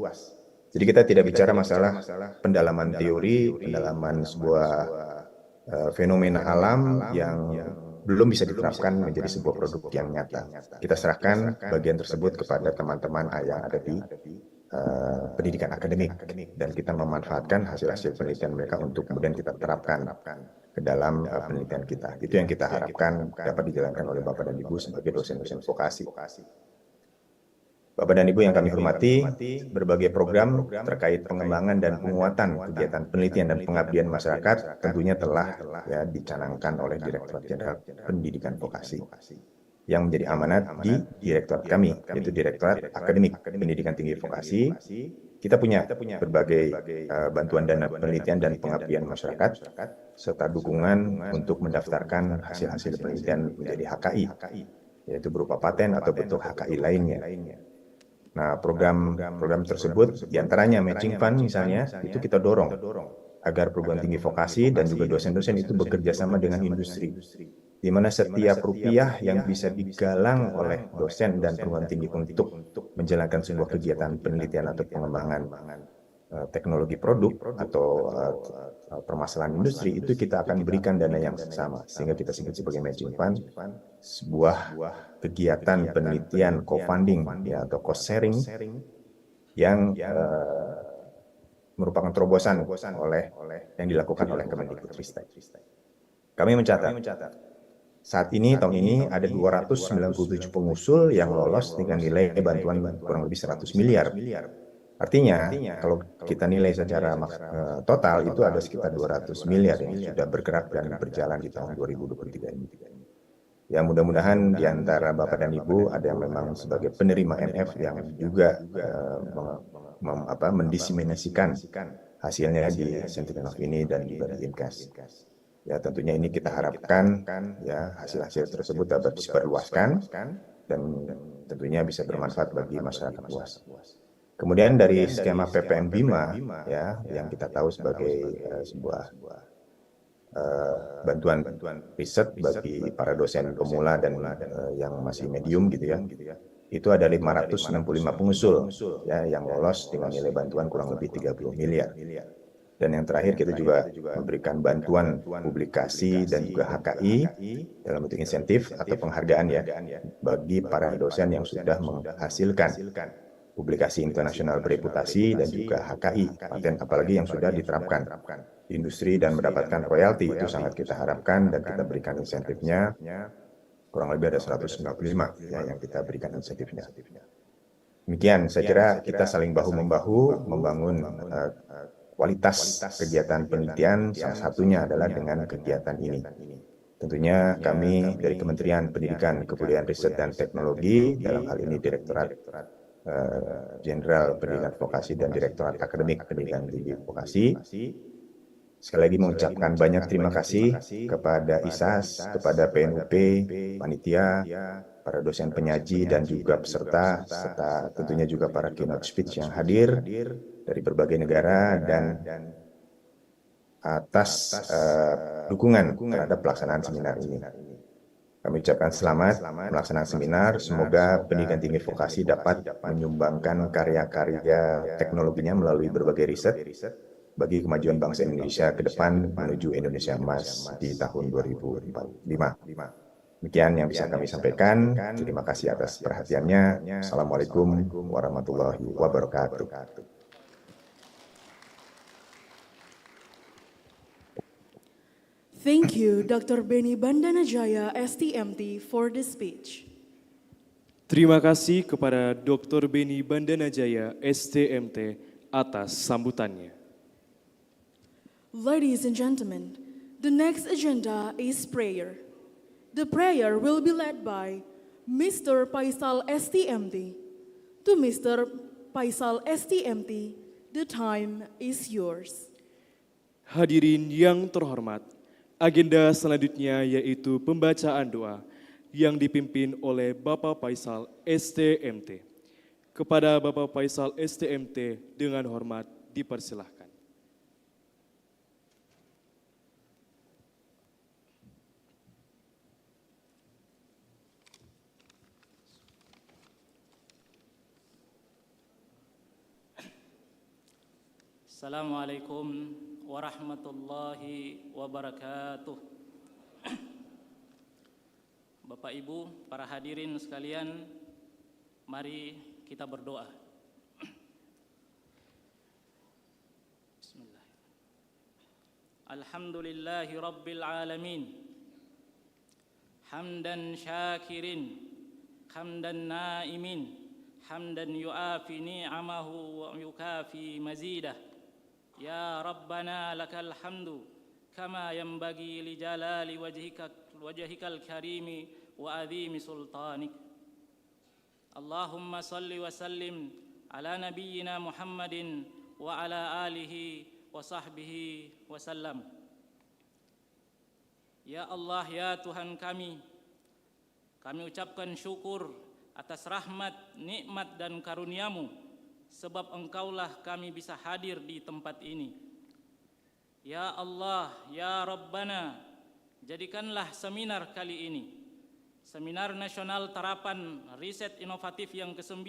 Jadi kita tidak bicara masalah pendalaman teori, pendalaman sebuah fenomena alam yang belum bisa diterapkan menjadi sebuah produk yang nyata. Kita serahkan bagian tersebut kepada teman-teman yang ada di pendidikan akademik dan kita memanfaatkan hasil-hasil penelitian mereka untuk kemudian kita terapkan ke dalam penelitian kita. Itu yang kita harapkan dapat dijalankan oleh Bapak dan Ibu sebagai dosen-dosen vokasi. Bapak dan Ibu yang kami hormati, berbagai program terkait pengembangan dan penguatan kegiatan penelitian dan pengabdian masyarakat tentunya telah ya dicanangkan oleh Direktorat Jenderal Pendidikan Vokasi yang menjadi amanat di direktorat kami, yaitu Direktorat Akademik Pendidikan Tinggi Vokasi. Kita punya berbagai bantuan dana penelitian dan pengabdian masyarakat serta dukungan untuk mendaftarkan hasil-hasil penelitian menjadi HKI, yaitu berupa paten atau bentuk HKI lainnya. Nah, program tersebut diantaranya matching fund misalnya, itu kita dorong agar perguruan tinggi vokasi dan juga dosen-dosen itu bekerja sama dengan industri, di mana setiap rupiah yang bisa digalang oleh dosen dan perguruan tinggi untuk menjalankan sebuah kegiatan penelitian atau pengembangan teknologi produk atau permasalahan industri itu kita akan berikan dana yang sama sehingga kita sebut sebagai matching fund, sebuah kegiatan penelitian co-funding ya atau cost sharing yang merupakan terobosan yang dilakukan oleh Kemendikbudristek. Kami mencatat saat ini tahun ini ada 297 pengusul yang lolos dengan nilai bantuan kurang lebih 100 miliar. Artinya, kalau kita nilai secara total itu ada sekitar 200 miliar yang sudah bergerak dan berjalan di tahun 2023 ini. Ya mudah-mudahan di antara Bapak dan Ibu ada yang memang sebagai penerima NF yang juga mendiseminasikan hasilnya di Sentrinov ini dan juga di Imcas. Ya tentunya ini kita harapkan ya hasil-hasil tersebut dapat disebarluaskan dan tentunya bisa bermanfaat bagi masyarakat luas. Kemudian dari skema PPM Bima ya, yang kita tahu sebagai sebuah bantuan riset bagi para dosen pemula dan yang masih medium gitu ya. Itu ada 565 pengusul ya yang lolos dengan nilai bantuan kurang lebih 30 miliar. Dan yang terakhir kita juga memberikan bantuan publikasi dan juga HKI dalam bentuk insentif atau penghargaan ya bagi para dosen yang sudah menghasilkan publikasi internasional bereputasi dan juga HKI, paten apalagi yang sudah diterapkan di industri dan mendapatkan royalti. Itu sangat kita harapkan dan kita berikan insentifnya, kurang lebih ada 195 ya yang kita berikan insentifnya. Demikian, saya kira kita saling bahu-membahu membangun kualitas kegiatan penelitian, salah satunya adalah dengan kegiatan ini. Tentunya kami dari Kementerian Pendidikan, Kebudayaan, Riset, dan Teknologi, dalam hal ini Direktorat Jenderal Pendidikan Vokasi dan Direktorat Akademik Pendidikan Tinggi Vokasi, sekali lagi mengucapkan banyak terima kasih kepada ISAS, kepada PNUP, panitia, para dosen penyaji dan juga peserta, serta tentunya juga para keynote speech yang hadir dari berbagai negara dan atas dukungan terhadap pelaksanaan seminar ini. Kami ucapkan selamat melaksanakan seminar, semoga pendidikan tinggi vokasi dapat menyumbangkan karya-karya teknologinya melalui berbagai riset bagi kemajuan bangsa Indonesia ke depan menuju Indonesia Emas di tahun 2045. Demikian yang bisa kami sampaikan. Terima kasih atas perhatiannya. Assalamualaikum warahmatullahi wabarakatuh. Thank you, Dr. Beni Bandanajaya, STMT, for the speech. Terima kasih kepada Dr. Beni Bandanajaya, STMT, atas sambutannya. Ladies and gentlemen, the next agenda is prayer. The prayer will be led by Mr. Paisal STMT. To Mr. Paisal STMT, the time is yours. Hadirin yang terhormat, agenda selanjutnya yaitu pembacaan doa yang dipimpin oleh Bapak Paisal STMT. Kepada Bapak Paisal STMT dengan hormat dipersilahkan. Assalamualaikum warahmatullahi wabarakatuh. Bapak Ibu, para hadirin sekalian, mari kita berdoa. Bismillah. Alhamdulillahi rabbil alamin. Hamdan syakirin, hamdan naimin, hamdan yuafi ni'amahu wa yukafi mazidah. Ya Rabbana lakal hamdu kama yanbaghi li jalali wajhikal karimi wa azimi sultanik. Allahumma salli wa sallim ala nabiyyina Muhammadin wa ala alihi wa sahbihi wa sallam. Ya Allah, ya Tuhan kami ucapkan syukur atas rahmat, nikmat dan karunia-Mu, sebab Engkaulah kami bisa hadir di tempat ini. Ya Allah, ya Rabbana, jadikanlah seminar kali ini Seminar Nasional Terapan Riset Inovatif yang ke-9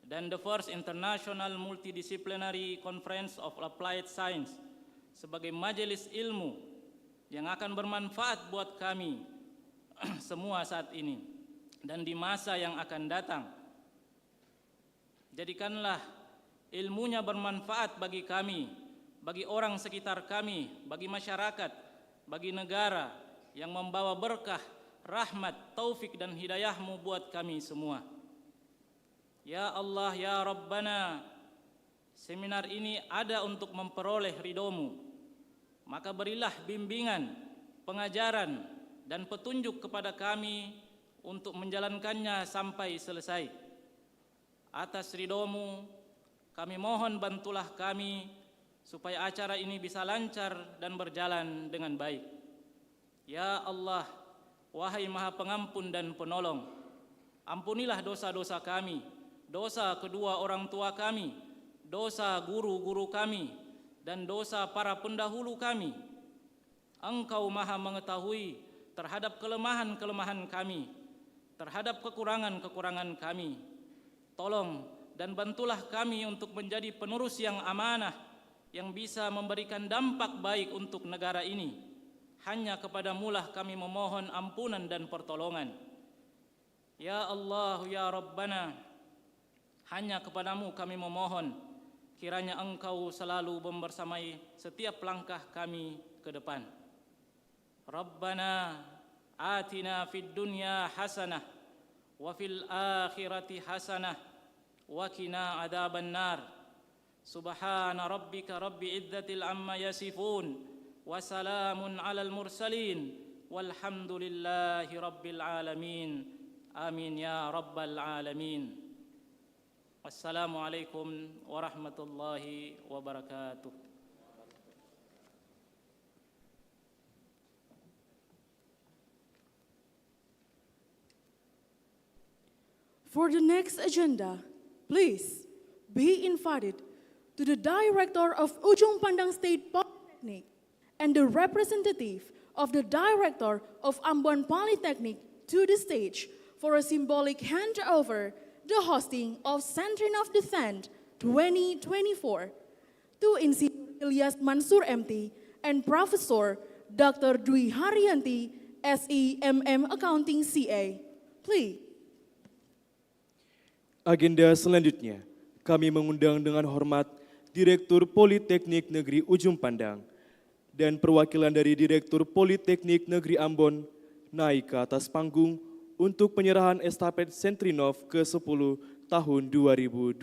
dan the first International Multidisciplinary Conference of Applied Science sebagai majelis ilmu yang akan bermanfaat buat kami semua saat ini dan di masa yang akan datang. Jadikanlah ilmunya bermanfaat bagi kami, bagi orang sekitar kami, bagi masyarakat, bagi negara yang membawa berkah, rahmat, taufik dan hidayah-Mu buat kami semua. Ya Allah, ya Rabbana, seminar ini ada untuk memperoleh ridho-Mu. Maka berilah bimbingan, pengajaran, dan petunjuk kepada kami untuk menjalankannya sampai selesai. Atas ridho-Mu, kami mohon bantulah kami supaya acara ini bisa lancar dan berjalan dengan baik. Ya Allah, wahai Maha Pengampun dan Penolong, ampunilah dosa-dosa kami, dosa kedua orang tua kami, dosa guru-guru kami, dan dosa para pendahulu kami. Engkau Maha mengetahui terhadap kelemahan-kelemahan kami, terhadap kekurangan-kekurangan kami. Tolong dan bantulah kami untuk menjadi penerus yang amanah, yang bisa memberikan dampak baik untuk negara ini. Hanya kepadamulah kami memohon ampunan dan pertolongan. Ya Allah, ya Rabbana, hanya kepadamu kami memohon, kiranya Engkau selalu membersamai setiap langkah kami ke depan. Rabbana atina fid dunya hasanah wa fil akhirati hasanah wa qina adzaban nar. Subhana rabbika rabbil izzatil amma yasifun wa salamun alal mursalin walhamdulillahi rabbil alamin. Amin ya rabbal alamin. Wassalamualaikum warahmatullahi wabarakatuh. For the next agenda, please be invited to the Director of Ujung Pandang State Polytechnic and the representative of the Director of Ambon Polytechnic to the stage for a symbolic handover the hosting of Sentrinov Descent 2024 to Insinyur Ilyas Mansur MT and Professor Dr. Dwi Haryanti, SEMM Accounting CA. Please. Agenda selanjutnya, kami mengundang dengan hormat Direktur Politeknik Negeri Ujung Pandang dan perwakilan dari Direktur Politeknik Negeri Ambon naik ke atas panggung untuk penyerahan estafet Sentrinov ke-10 tahun 2024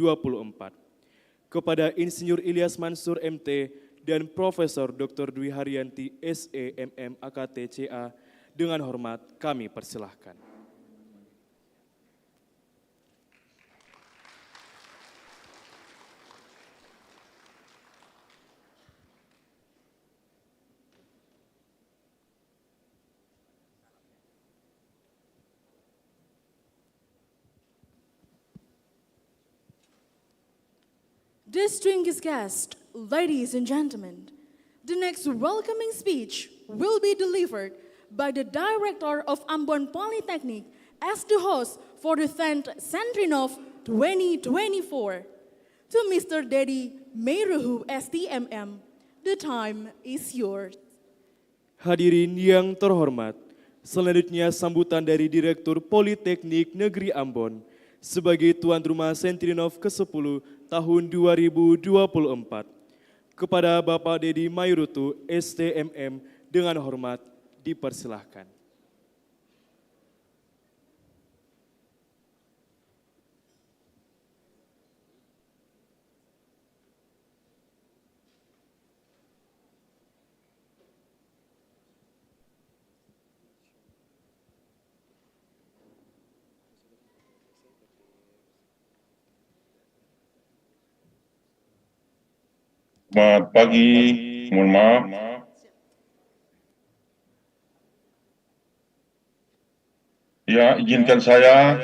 kepada Insinyur Ilyas Mansur MT dan Profesor Dr. Dwi Haryanti SEMM AKT-CA. Dengan hormat kami persilahkan. Distinguished guests, ladies and gentlemen, the next welcoming speech will be delivered by the Director of Ambon Polytechnic as the host for the 10th Sentrinov 2024. To Mr. Dedi Meiruhu STMM, the time is yours. Hadirin yang terhormat, selanjutnya sambutan dari Direktur Politeknik Negeri Ambon sebagai tuan rumah Sentrinov ke-10 tahun 2024 kepada Bapak Dedi Meiruhu STMM dengan hormat dipersilahkan. Selamat pagi, mohon maaf. Ya, izinkan saya,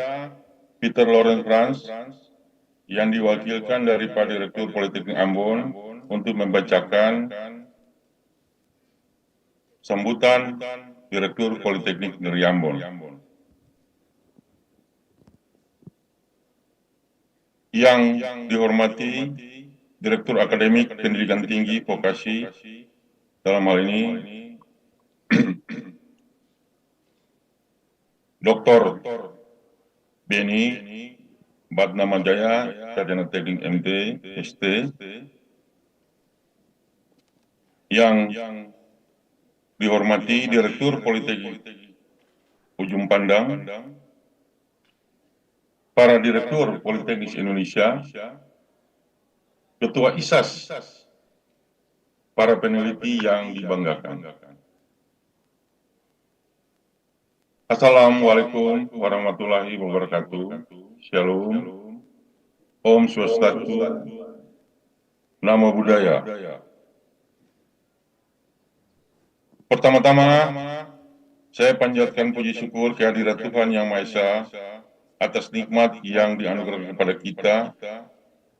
Peter Lawrence Franz, yang diwakilkan dari Pak Direktur Politeknik Ambon untuk membacakan sambutan Direktur Politeknik Negeri Ambon. Yang dihormati Direktur Akademik Pendidikan Tinggi Vokasi, dalam hal ini Dr. Beni Bandana Jaya, Sarjana Teknik MT, ST, yang dihormati Direktur Politeknik Ujung Pandang, para Direktur Politeknik Indonesia, Ketua ISAS, para peneliti yang dibanggakan. Assalamualaikum warahmatullahi wabarakatuh. Shalom. Om Swastiastu. Namo Buddhaya. Pertama-tama, saya panjatkan puji syukur kehadirat Tuhan Yang Maha Esa atas nikmat yang dianugerahkan kepada kita,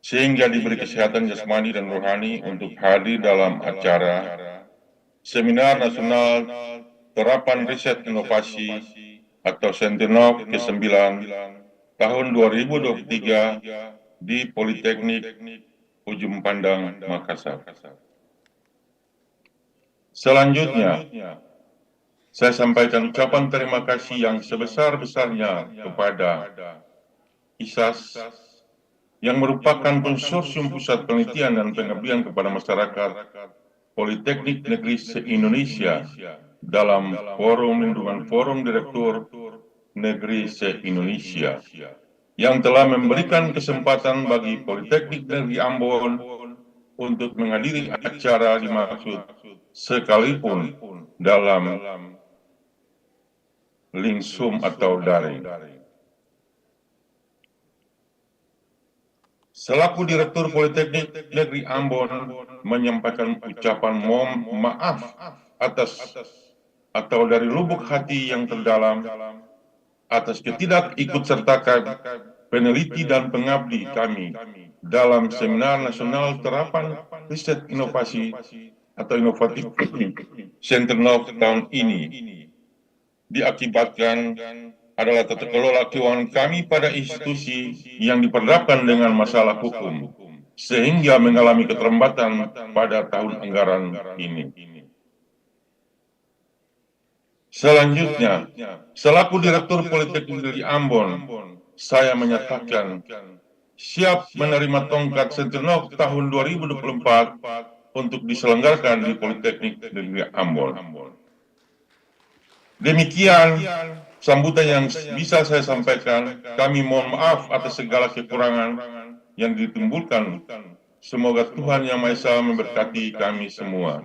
sehingga diberi kesehatan jasmani dan rohani untuk hadir dalam acara Seminar Nasional Terapan Riset Inovasi atau Sentrinov ke-9 tahun 2023 di Politeknik Ujung Pandang, Makassar. Selanjutnya, saya sampaikan ucapan terima kasih yang sebesar-besarnya kepada ISAS yang merupakan konsorsium pusat penelitian dan pengabdian kepada masyarakat Politeknik Negeri se-Indonesia dalam Forum Lingkungan Forum Direktur Negeri se-Indonesia yang telah memberikan kesempatan bagi Politeknik Negeri Ambon untuk menghadiri acara dimaksud sekalipun dalam link Zoom atau daring. Selaku Direktur Politeknik Negeri Ambon menyampaikan ucapan mohon maaf atas atau dari lubuk hati yang terdalam atas ketidakikutsertakan peneliti dan pengabdi kami dalam Seminar Nasional Terapan Riset Inovasi atau Inovatif Sentrinov tahun ini diakibatkan adalah tata kelola keuangan kami pada institusi yang diperhadapkan dengan masalah hukum, sehingga mengalami keterlambatan pada tahun anggaran ini. Selanjutnya, selaku Direktur Politeknik Negeri Ambon, saya menyatakan siap menerima tongkat Sentrinov tahun 2024 untuk diselenggarakan di Politeknik Negeri Ambon. Demikian sambutan yang bisa saya sampaikan. Kami mohon maaf atas segala kekurangan yang ditimbulkan. Semoga Tuhan Yang Maha Esa memberkati kami semua.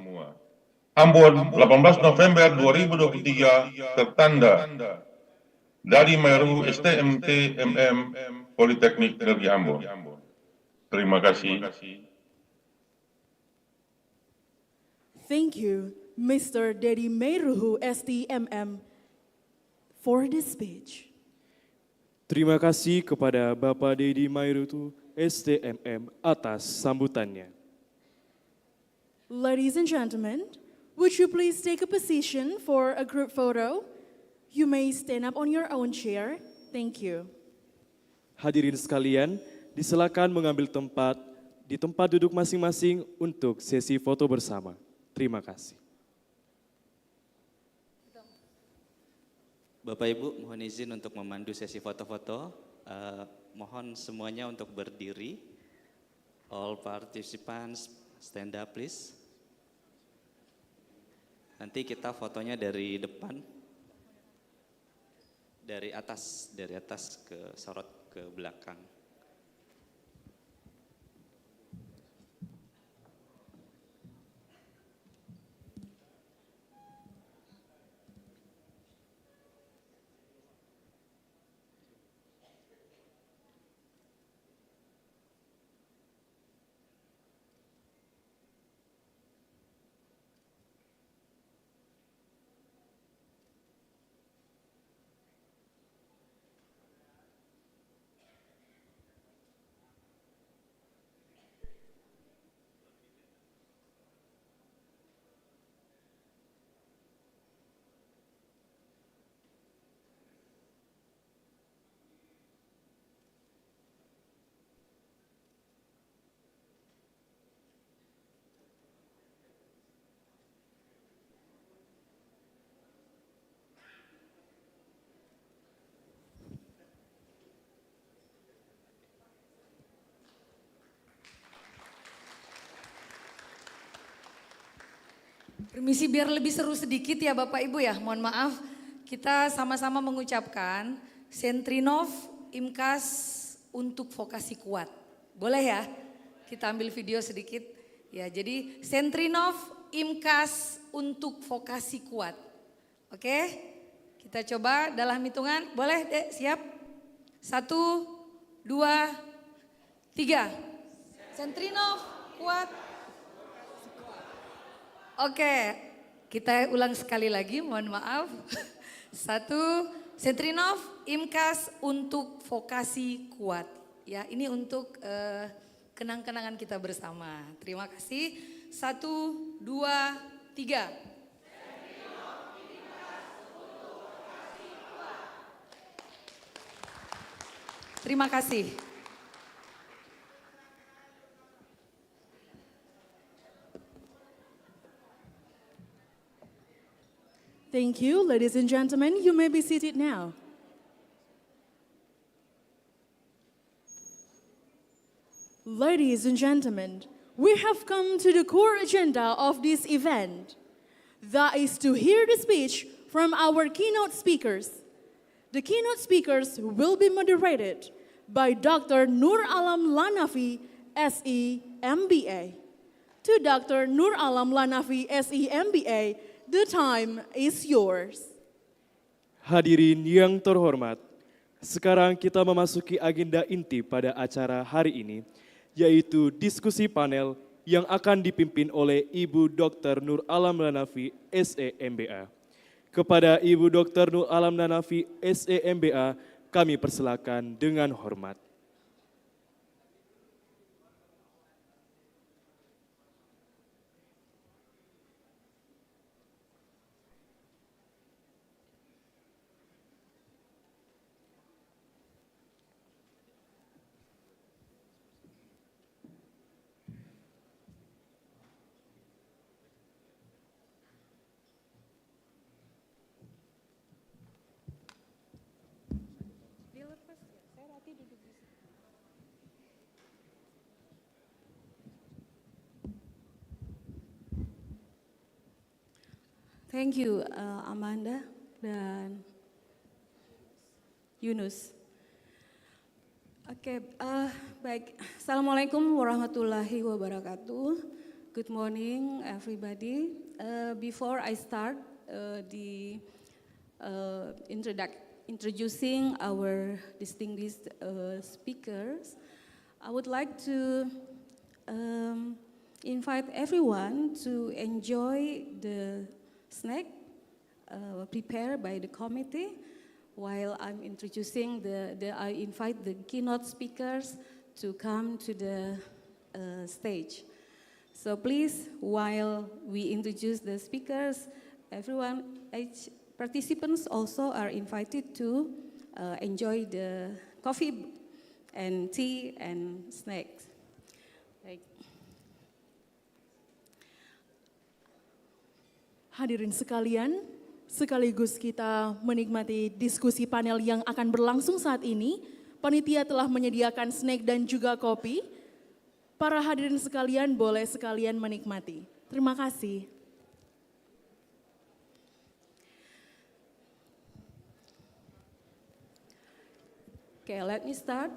Ambon, 18 November 2023, tertanda dari Meru STMT MM Politeknik Negeri Ambon. Terima kasih. Thank you, Mr. Dedi Meruhu, STMM, for the speech. Terima kasih kepada Bapak Dedi Mairutu, STMM, atas sambutannya. Ladies and gentlemen, would you please take a position for a group photo? You may stand up on your own chair. Thank you. Hadirin sekalian, disilakan mengambil tempat di tempat duduk masing-masing untuk sesi foto bersama. Terima kasih. Bapak Ibu, mohon izin untuk memandu sesi foto-foto. Mohon semuanya untuk berdiri. All participants stand up please. Nanti kita fotonya dari depan, dari atas ke sorot ke belakang. Permisi biar lebih seru sedikit ya Bapak Ibu ya, mohon maaf. Kita sama-sama mengucapkan Sentrinov, Imcas untuk vokasi kuat. Boleh ya? Kita ambil video sedikit. Ya, jadi Sentrinov, Imcas untuk vokasi kuat. Oke? Kita coba dalam hitungan. Boleh Dek, siap? 1, 2, 3. Sentrinov, kuat. Oke, kita ulang sekali lagi, mohon maaf. 1, Sentrinov, Imcas untuk vokasi kuat. Ya, ini untuk kenang-kenangan kita bersama. Terima kasih. 1, 2, 3. Terima kasih. Thank you, ladies and gentlemen. You may be seated now. Ladies and gentlemen, we have come to the core agenda of this event. That is to hear the speech from our keynote speakers. The keynote speakers will be moderated by Dr. Nur Alam Lanafi, SE, MBA. To Dr. Nur Alam Lanafi, SE, MBA, the time is yours. Hadirin yang terhormat, sekarang kita memasuki agenda inti pada acara hari ini, yaitu diskusi panel yang akan dipimpin oleh Ibu Dr. Nur Alam Lanafi, SE, MBA. Kepada Ibu Dr. Nur Alam Lanafi, SE, MBA, kami persilakan dengan hormat. Thank you, Amanda dan Yunus. Oke, baik. Assalamualaikum warahmatullahi wabarakatuh. Good morning, everybody. Before I start introducing our distinguished speakers, I would like to invite everyone to enjoy the snack prepared by the committee. While I'm introducing I invite the keynote speakers to come to the stage. So please, while we introduce the speakers, each participants also are invited to enjoy the coffee and tea and snacks. Hadirin sekalian, sekaligus kita menikmati diskusi panel yang akan berlangsung saat ini. Panitia telah menyediakan snack dan juga kopi. Para hadirin sekalian boleh sekalian menikmati. Terima kasih. Okay, let me start.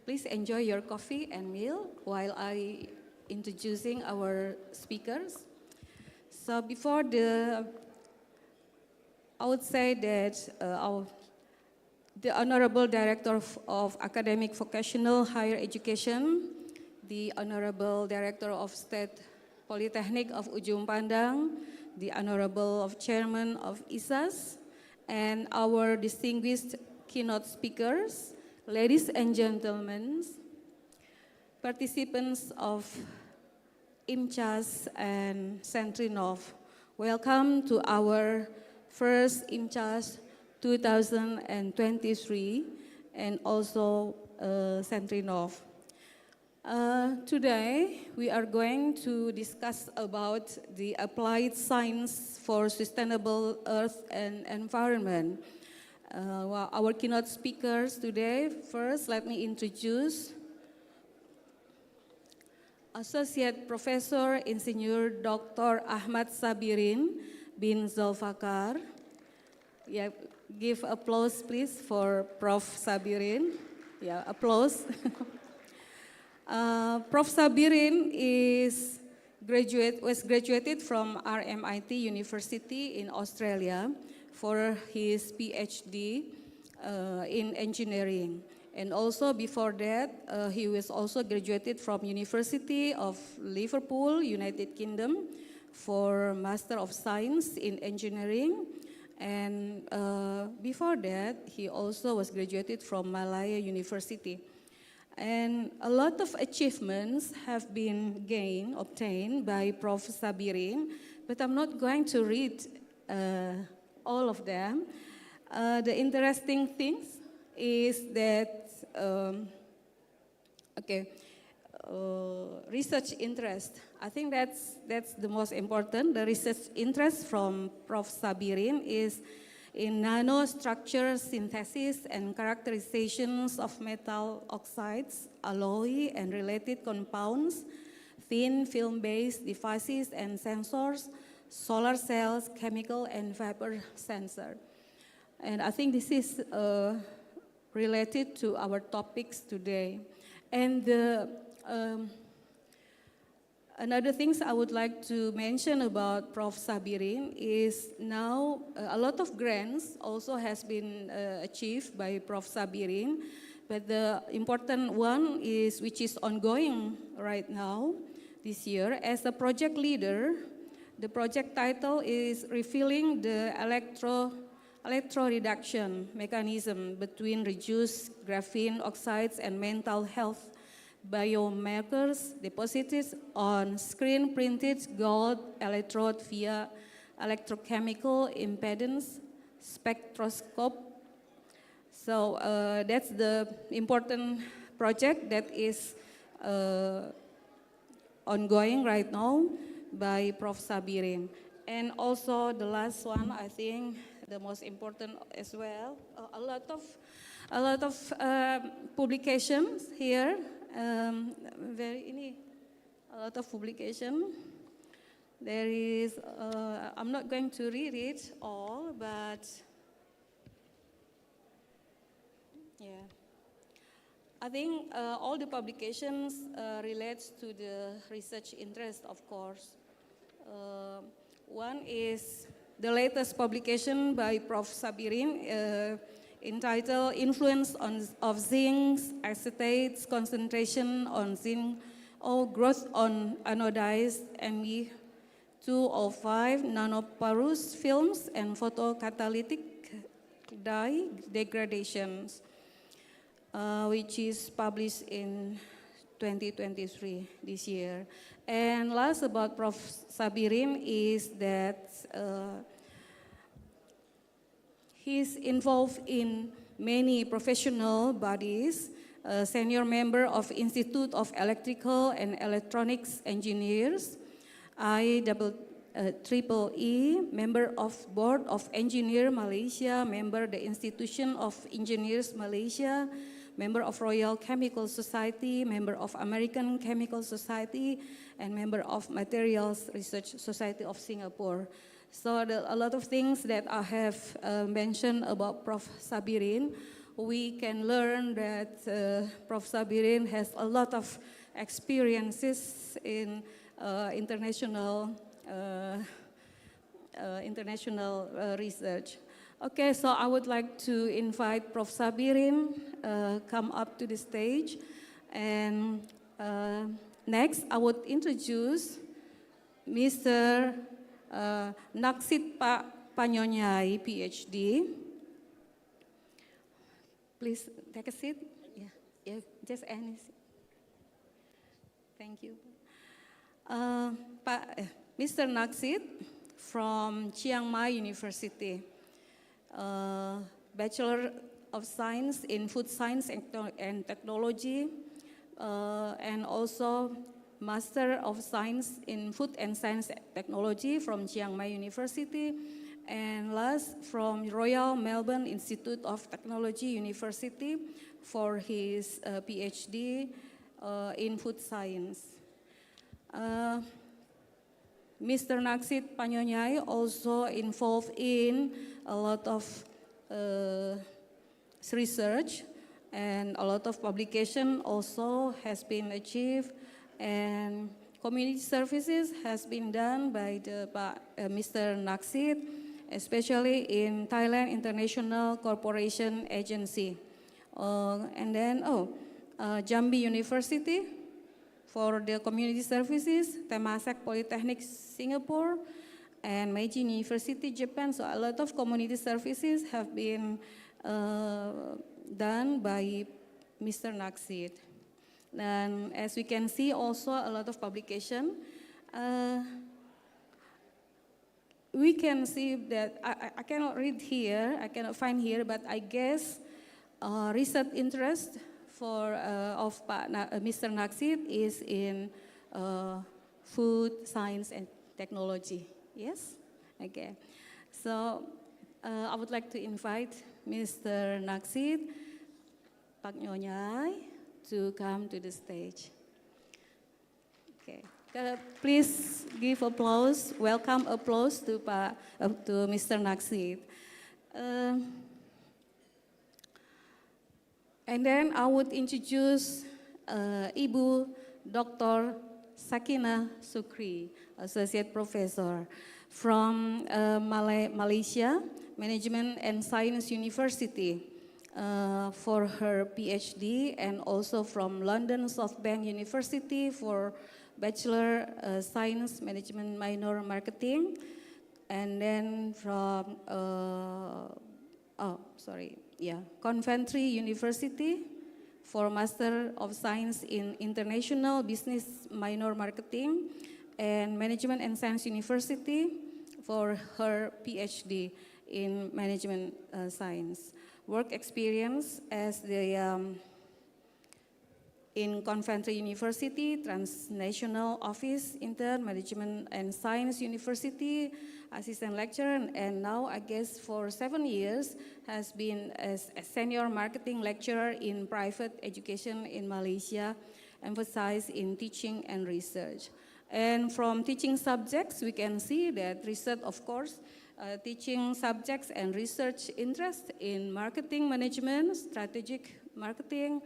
Please enjoy your coffee and meal while I introducing our speakers. So before I would say that the Honorable Director of Academic Vocational Higher Education, the Honorable Director of State Polytechnic of Ujung Pandang, the Honorable Chairman of ISAS, and our distinguished keynote speakers, ladies and gentlemen, participants of Imcas and Sentrinov, welcome to our first Imcas 2023 and also Sentrinov. Today we are going to discuss about the applied science for sustainable earth and environment. Our keynote speakers today, first let me introduce Associate Professor Insinyur Dr. Ahmad Sabirin bin Zulfakar. Yeah, give applause please for Prof. Sabirin. Yeah, applause. Prof. Sabirin was graduated from RMIT University in Australia for his PhD in engineering. And also before that, he was also graduated from University of Liverpool, United Kingdom, for Master of Science in Engineering. And before that, he also was graduated from Malaya University. And a lot of achievements have been obtained by Prof. Sabirin, but I'm not going to read all of them. The interesting things is that, research interest. I think that's the most important. The research interest from Prof. Sabirin is in nanostructure synthesis and characterizations of metal oxides, alloy, and related compounds, thin film-based devices and sensors, solar cells, chemical and vapor sensor. And I think this is related to our topics today. And another things I would like to mention about Prof. Sabirin is now a lot of grants also has been achieved by Prof. Sabirin, but the important one is which is ongoing right now this year as a project leader. The project title is Revealing the Electro Reduction Mechanism between Reduced Graphene Oxides and Mental Health Biomarkers deposited on screen-printed gold electrode via electrochemical impedance spectroscope. So that's the important project that is ongoing right now by Prof. Sabirin. And also the last one, I think the most important as well, a lot of publications here. A lot of publication. There is, I'm not going to read it all, but yeah. I think all the publications relates to the research interest, of course. One is the latest publication by Prof. Sabirin, entitled Influence of Zinc Acetate's Concentration on Zinc or Growth on Anodized Me205 Nanoporous Films and Photocatalytic Dye Degradations, which is published in 2023 this year. And last about Prof. Sabirin is that he's involved in many professional bodies, senior member of Institute of Electrical and Electronics Engineers, IEEE, member of Board of Engineer Malaysia, member the Institution of Engineers Malaysia, member of Royal Chemical Society, member of American Chemical Society, and member of Materials Research Society of Singapore. So a lot of things that I have mentioned about Prof. Sabirin, we can learn that Prof. Sabirin has a lot of experiences in international research. Okay, so I would like to invite Prof. Sabirin come up to the stage. And next, I would introduce Mr. Naksit Panyonyai, PhD. Please take a seat. Yeah, just any seat. Thank you. Mr. Naksit from Chiang Mai University, Bachelor of Science in Food Science and Technology, and also Master of Science in Food and Science Technology from Chiang Mai University, and last from Royal Melbourne Institute of Technology University for his PhD in food science. Mr. Naksit Panyonyai also involved in a lot of research, and a lot of publication also has been achieved, and community services has been done by Mr. Naksit, especially in Thailand International Corporation Agency. And then, Jambi University for the community services, Temasek Polytechnic Singapore, and Meiji University, Japan. So a lot of community services have been done by Mr. Naksit. And as we can see also a lot of publication. We can see that, I cannot read here, I cannot find here, but I guess research interest of Mr. Naksit is in food, science, and technology. Yes? Okay. So I would like to invite Mr. Naksit Pak Nyonyai to come to the stage. Okay. Please give applause, welcome applause to Mr. Naksit. And then I would introduce Ibu Dr. Sakina Sukri, Associate Professor from Malaysia Management and Science University for her PhD, and also from London SoftBank University for Bachelor Science Management Minor Marketing, and then from Coventry University for Master of Science in International Business Minor Marketing, and Management and Science University for her PhD in Management Science. Work experience as in Coventry University, Transnational Office Intern, Management and Science University, Assistant Lecturer, and now I guess for 7 years has been as a Senior Marketing Lecturer in Private Education in Malaysia, emphasized in teaching and research. And from teaching subjects, we can see that research, of course, teaching subjects and research interest in marketing management, strategic marketing,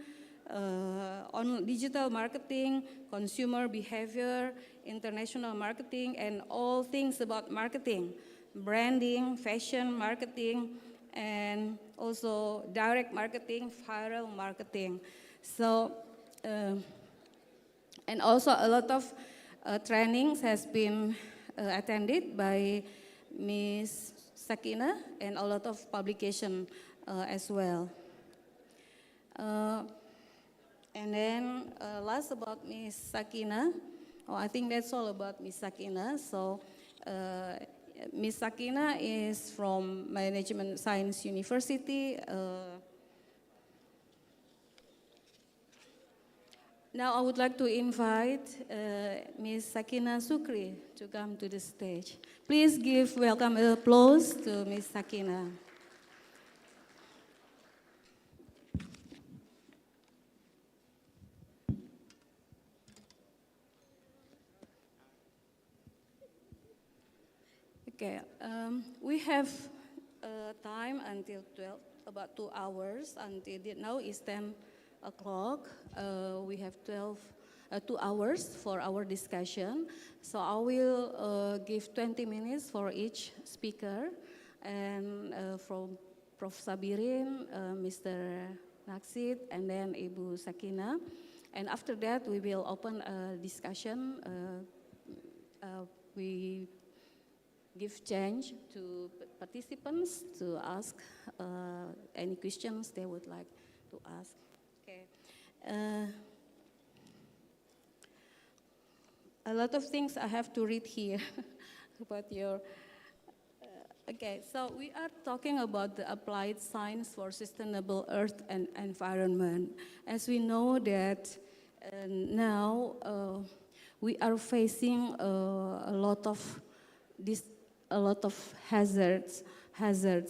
on digital marketing, consumer behavior, international marketing, and all things about marketing, branding, fashion marketing, and also direct marketing, viral marketing. So, and also a lot of trainings has been attended by Ms. Sakina, and a lot of publication as well. And then last about Ms. Sakina, I think that's all about Ms. Sakina. So Ms. Sakina is from Management Science University. Now I would like to invite Ms. Sakina Sukri to come to the stage. Please give welcome applause to Ms. Sakina. Okay, we have time until 12, about 2 hours, until now is 10 o'clock. We have 2 hours for our discussion. So I will give 20 minutes for each speaker, and from Prof. Sabirin, Mr. Naksit, and then Ibu Sakina. And after that, we will open a discussion. We give chance to participants to ask any questions they would like to ask. Okay. A lot of things I have to read here about your. Okay, so we are talking about the applied science for sustainable earth and environment. As we know that now we are facing a lot of hazards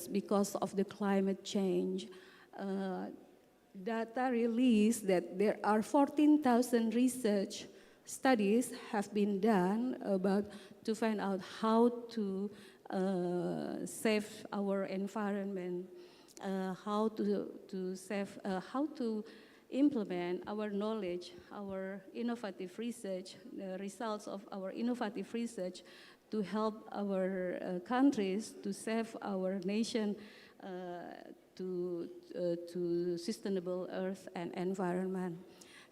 because of the climate change. Data released that there are 14,000 research studies have been done to find out how to save our environment, how to implement our knowledge, our innovative research, the results of our innovative research to help our countries to save our nation to sustainable earth and environment.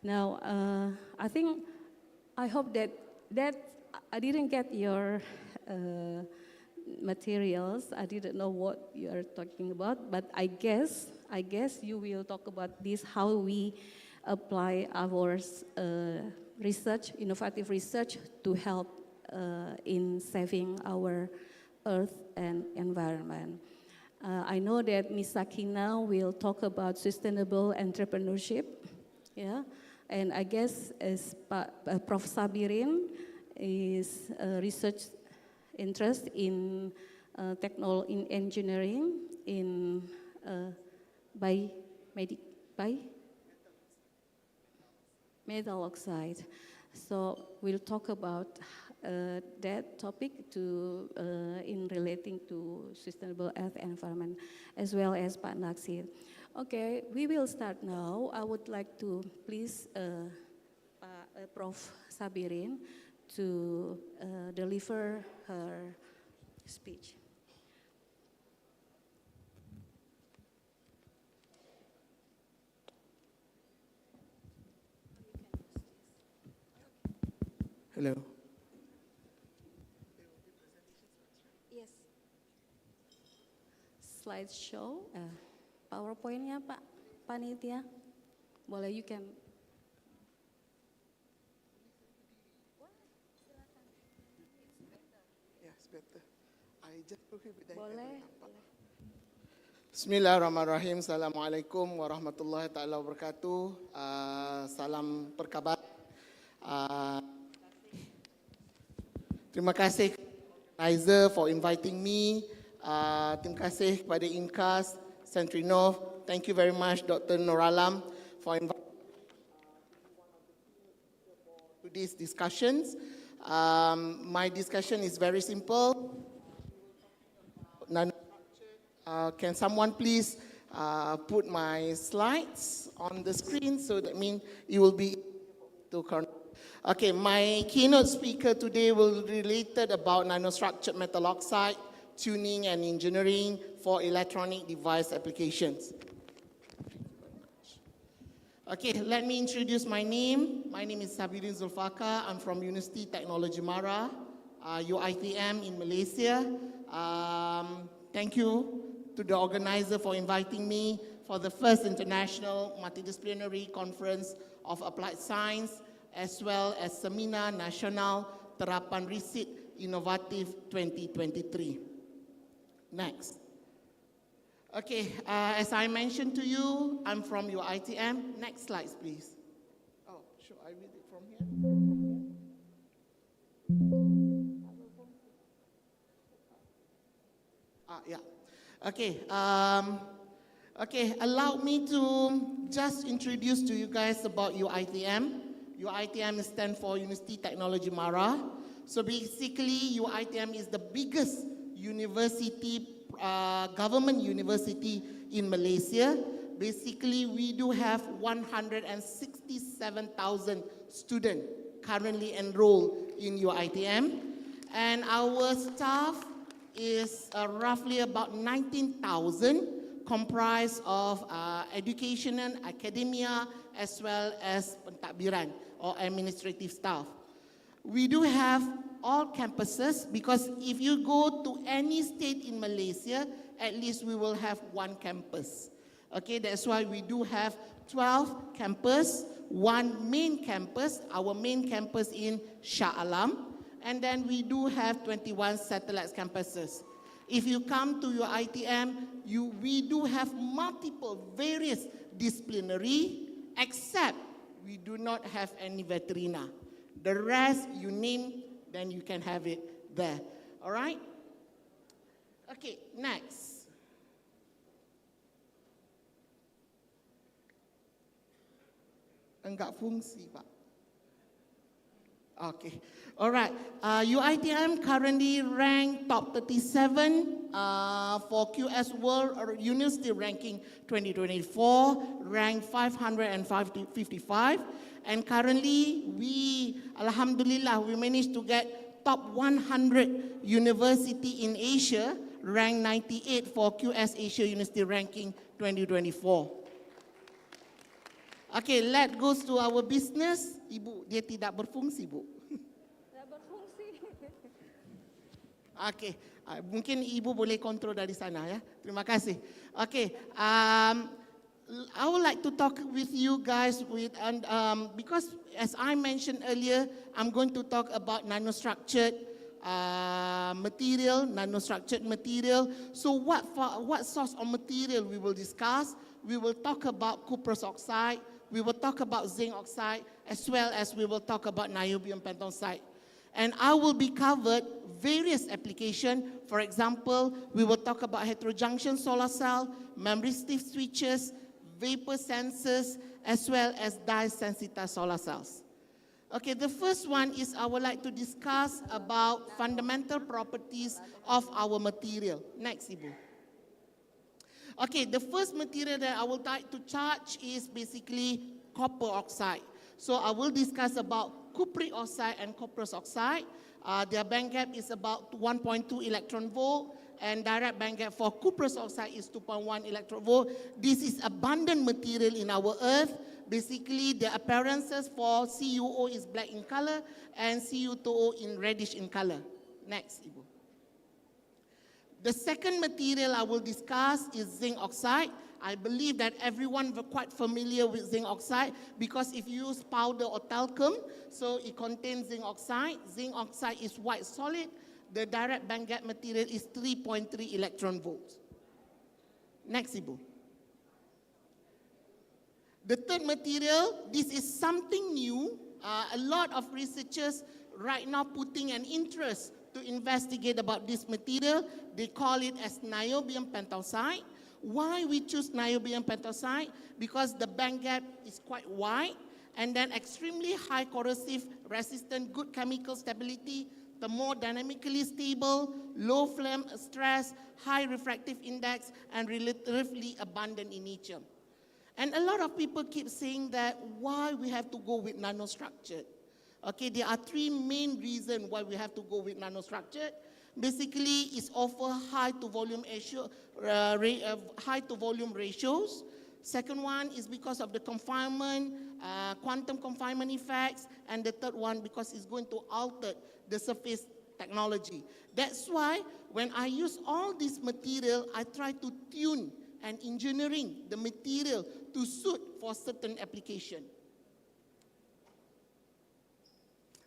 Now, I hope that I didn't get your materials. I didn't know what you are talking about, but I guess you will talk about this, how we apply our research, innovative research to help in saving our earth and environment. I know that Ms. Sakina will talk about sustainable entrepreneurship, yeah, and I guess as Prof. Sabirin is research interest in in engineering, in by metal oxide. So we'll talk about that topic to in relating to sustainable earth and environment, as well as Pak Naksir. Okay, we will start now. I would like to please Prof. Sabirin to deliver her speech. Hello. Yes. Slideshow, PowerPoint-nya Pak Panitia. Boleh, you can. Yes, better. I just prohibit that. Boleh. Bismillahirrahmanirrahim. Assalamualaikum warahmatullahi taala wabarakatuh. Salam perkabar. Terima kasih organizer for inviting me. Terima kasih kepada Imcas, Sentrinov. Thank you very much, Dr. Noralam, for inviting me to these discussions. My discussion is very simple. Can someone please put my slides on the screen so that means it will be to connect. Okay, my keynote speaker today will be related about nanostructured metal oxide, tuning and engineering for electronic device applications. Okay, let me introduce my name. My name is Sabirin Zulfaka. I'm from University Technology Mara, UITM in Malaysia. Thank you to the organizer for inviting me for the first international multidisciplinary conference of applied science, as well as seminar Nasional Terapan Riset Inovatif 2023. Next. Okay, as I mentioned to you, I'm from UITM. Next slides, please. Oh, should I read it from here? Yeah. Okay. Okay, allow me to just introduce to you guys about UITM. UITM stands for University Technology Mara. So basically, UITM is the biggest university, government university in Malaysia. Basically, we do have 167,000 students currently enrolled in UITM. And our staff is roughly about 19,000, comprised of educational, academia, as well as pentadbiran or administrative staff. We do have all campuses because if you go to any state in Malaysia, at least we will have one campus. Okay, that's why we do have 12 campus, one main campus, our main campus in Shah Alam, and then we do have 21 satellite campuses. If you come to your ITM, we do have multiple various disciplinary, except we do not have any veterina. The rest you name, then you can have it there. All right? Okay, next. Enggak fungsi, Pak. Okay, all right. UITM currently ranked top 37 for QS World University Ranking 2024, ranked 555. And currently, Alhamdulillah, we managed to get top 100 university in Asia, ranked 98 for QS Asia University Ranking 2024. Okay, let's go to our business. Ibu, dia tidak berfungsi, Bu. Tidak berfungsi. Okey, mungkin Ibu boleh kontrol dari sana ya. Terima kasih. Okey, I would like to talk with you guys because as I mentioned earlier, I'm going to talk about nanostructured material, nanostructured material. So what source of material we will discuss? We will talk about cuprous oxide, we will talk about zinc oxide, as well as we will talk about niobium pentoxide. And I will be covered various applications. For example, we will talk about heterojunction solar cell, memory stiff switches, vapor sensors, as well as dye-sensitized solar cells. Okay, the first one is I would like to discuss about fundamental properties of our material. Next, Ibu. Okay, the first material that I would like to touch is basically copper oxide. So I will discuss about cupric oxide and cuprous oxide. Their band gap is about 1.2 electron volt, and direct band gap for cuprous oxide is 2.1 electron volt. This is abundant material in our earth. Basically, the appearances for CuO is black in color and Cu2O in reddish in color. Next, Ibu. The second material I will discuss is zinc oxide. I believe that everyone is quite familiar with zinc oxide because if you use powder or talcum, so it contains zinc oxide. Zinc oxide is white solid. The direct band gap material is 3.3 electron volts. Next, Ibu. The third material, this is something new. A lot of researchers right now putting an interest to investigate about this material. They call it as niobium pentoxide. Why we choose niobium pentoxide? Because the band gap is quite wide and then extremely high corrosive resistant, good chemical stability, thermodynamically stable, low flame stress, high refractive index, and relatively abundant in nature. And a lot of people keep saying that why we have to go with nanostructured. Okay, there are three main reasons why we have to go with nanostructured. Basically, it's offer high to volume ratios. Second one is because of the confinement, quantum confinement effects, and the third one because it's going to alter the surface technology. That's why when I use all this material, I try to tune and engineering the material to suit for certain application.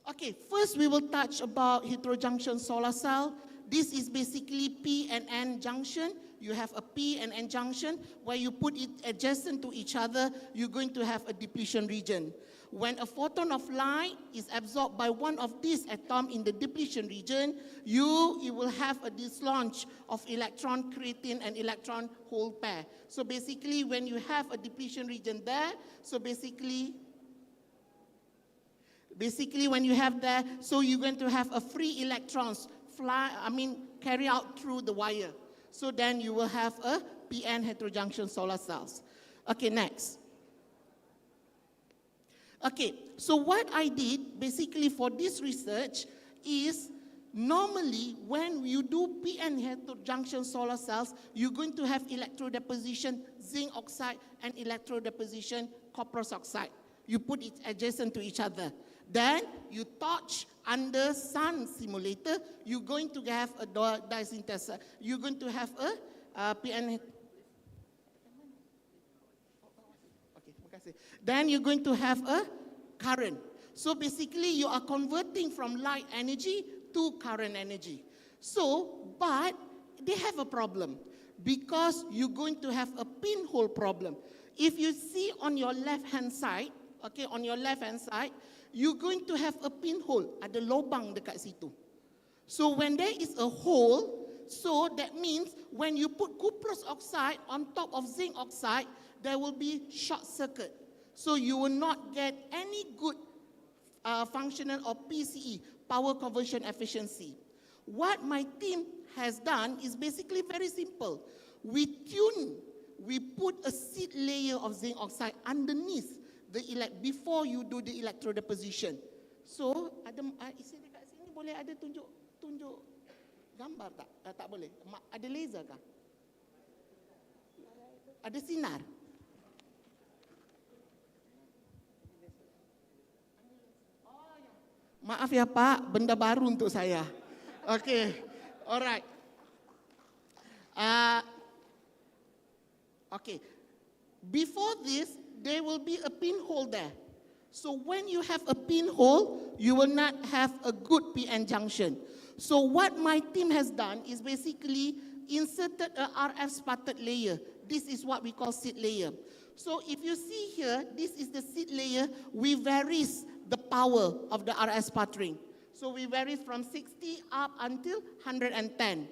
Okay, first we will touch about heterojunction solar cell. This is basically P and N junction. You have a P and N junction where you put it adjacent to each other, you're going to have a depletion region. When a photon of light is absorbed by one of these atoms in the depletion region, you will have a dislodge of electron, creating an electron hole pair. So basically, when you have a depletion region there, so basically when you have there, so you're going to have a free electrons carry out through the wire. So then you will have a PN heterojunction solar cells. Okay, next. Okay, so what I did basically for this research is normally when you do PN heterojunction solar cells, you're going to have electrodeposition zinc oxide and electrodeposition cuprous oxide. You put it adjacent to each other. Then you touch under sun simulator, you're going to have a dye-synthesis. You're going to have a PN. Then you're going to have a current. So basically you are converting from light energy to current energy. So, but they have a problem because you're going to have a pinhole problem. If you see on your left-hand side, okay, on your left-hand side, you're going to have a pinhole, ada lubang dekat situ. So when there is a hole, so that means when you put cuprous oxide on top of zinc oxide, there will be short circuit. So you will not get any good functional or PCE, power conversion efficiency. What my team has done is basically very simple. We put a seed layer of zinc oxide underneath before you do the electrodeposition. So ada isi dekat sini boleh ada tunjuk gambar tak? Tak boleh. Ada laser kah? Ada sinar. Maaf ya Pak, benda baru untuk saya. Okey. All right. Okay. Before this, there will be a pinhole there. So when you have a pinhole, you will not have a good PN junction. So what my team has done is basically inserted a RF sputtered layer. This is what we call seed layer. So if you see here, this is the seed layer. We varies the power of the RF sputtering. So we vary from 60 up until 110.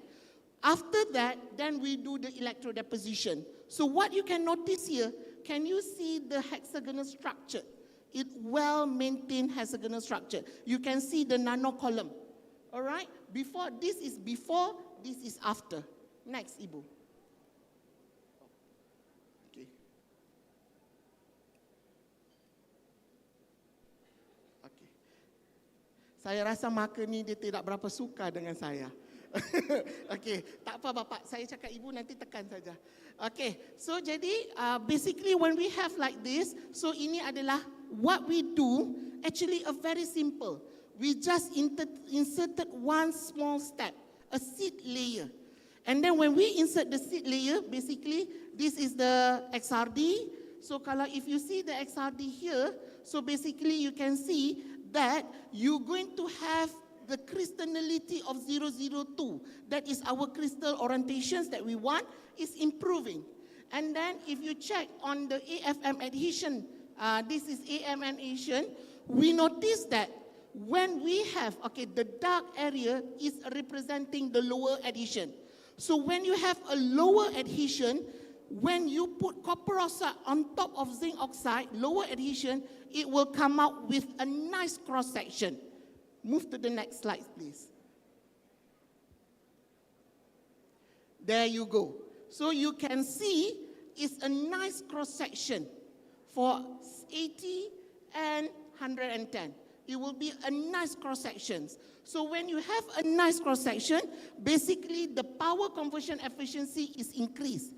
After that, then we do the electrodeposition. So what you can notice here, can you see the hexagonal structure? It well-maintained hexagonal structure. You can see the nano column. All right? Before, this is after. Next, Ibu. Okay. Okay. Saya rasa marker ni dia tidak berapa suka dengan saya. Okay, tak apa Bapak, saya cakap Ibu nanti tekan saja. Okay, so jadi basically when we have like this, so ini adalah what we do, actually a very simple. We just inserted one small step, a seed layer. And then when we insert the seed layer, basically this is the XRD. So kalau if you see the XRD here, so basically you can see that you're going to have the crystallinity of 002, that is our crystal orientations that we want, is improving. And then if you check on the AFM adhesion, this is AMN adhesion, we notice that when we have, okay, the dark area is representing the lower adhesion. So when you have a lower adhesion, when you put copper oxide on top of zinc oxide, lower adhesion, it will come out with a nice cross-section. Move to the next slide, please. There you go. So you can see it's a nice cross-section for 80 and 110. It will be a nice cross-section. So when you have a nice cross-section, basically the power conversion efficiency is increased.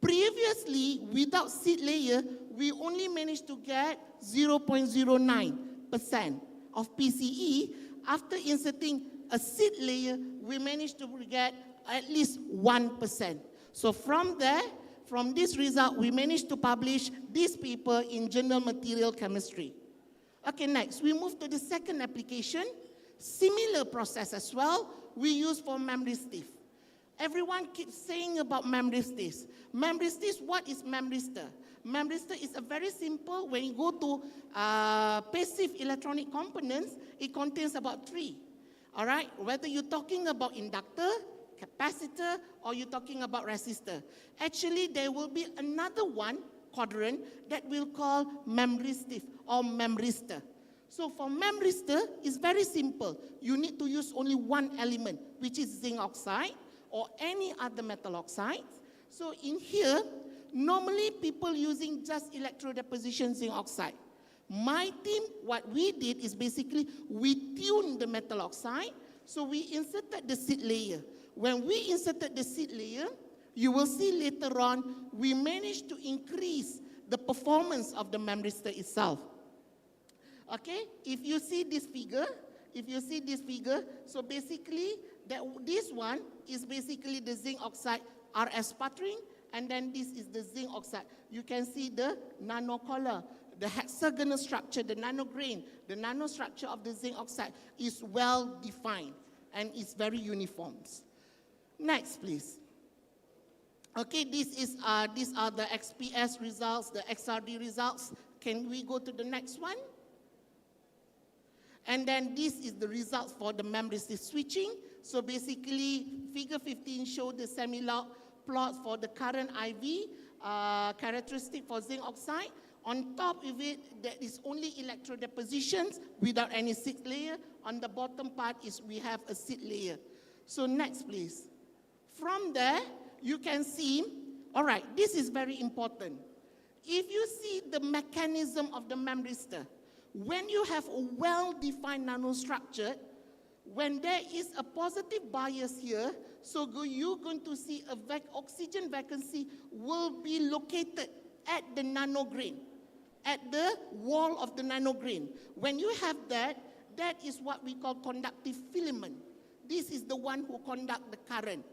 Previously, without seed layer, we only managed to get 0.09% of PCE. After inserting a seed layer, we managed to get at least 1%. So from there, from this result, we managed to publish this paper in Journal Material Chemistry. Okay, next, we move to the second application. Similar process as well, we use for memristive. Everyone keeps saying about memristive. Memristive, what is memristor? Memristor is a very simple, when you go to passive electronic components, it contains about 3. All right, whether you're talking about inductor, capacitor, or you're talking about resistor. Actually, there will be another one, quadrant, that we'll call memristive or memristor. So for memristor, it's very simple. You need to use only one element, which is zinc oxide or any other metal oxide. So in here, normally people using just electrodeposition zinc oxide. My team, what we did is basically we tuned the metal oxide, so we inserted the seed layer. When we inserted the seed layer, you will see later on, we managed to increase the performance of the memristor itself. Okay, if you see this figure, so basically this one is basically the zinc oxide RF sputtering, and then this is the zinc oxide. You can see the nano color, the hexagonal structure, the nanograin, the nanostructure of the zinc oxide is well defined and it's very uniform. Next, please. Okay, these are the XPS results, the XRD results. Can we go to the next one? And then this is the results for the memristive switching. So basically, figure 15 showed the semi-log plot for the current IV characteristic for zinc oxide. On top of it, there is only electrodepositions without any seed layer. On the bottom part is we have a seed layer. So next, please. From there, you can see, all right, this is very important. If you see the mechanism of the memristor, when you have a well-defined nanostructure, when there is a positive bias here, so you're going to see a oxygen vacancy will be located at the nanograin, at the wall of the nanograin. When you have that, that is what we call conductive filament. this is the one who conduct the current.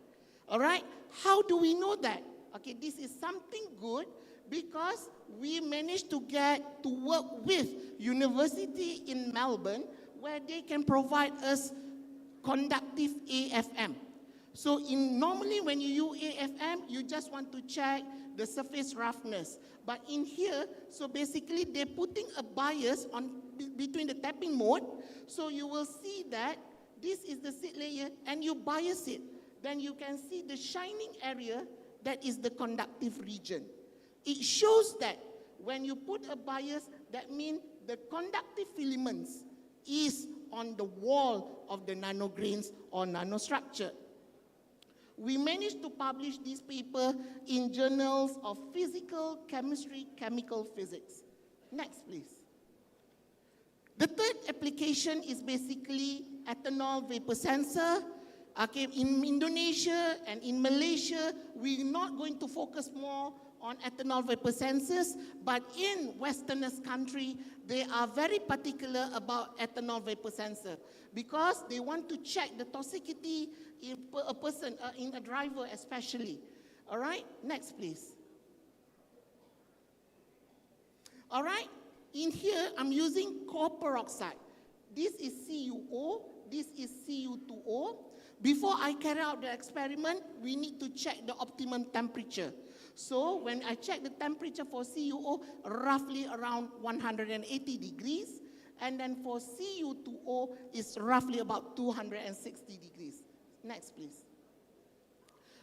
All right? How do we know that? Okay, this is something good because we managed to get to work with University in Melbourne where they can provide us conductive AFM. So normally when you use AFM, you just want to check the surface roughness. But in here, so basically they're putting a bias on between the tapping mode. So you will see that this is the seed layer and you bias it. Then you can see the shining area that is the conductive region. It shows that when you put a bias, that means the conductive filaments is on the wall of the nanograins or nanostructure. We managed to publish this paper in journals of physical, chemistry, chemical physics. Next, please. The third application is basically ethanol vapor sensor. Okay, in Indonesia and in Malaysia, we're not going to focus more on ethanol vapor sensors, but in Westerners country, they are very particular about ethanol vapor sensor because they want to check the toxicity in a person, in a driver especially. All right, next please. All right, in here I'm using copper oxide. This is CuO, this is Cu2O. Before I carry out the experiment, we need to check the optimum temperature. So when I check the temperature for CuO, roughly around 180 degrees. And then for Cu2O, it's roughly about 260 degrees. Next, please.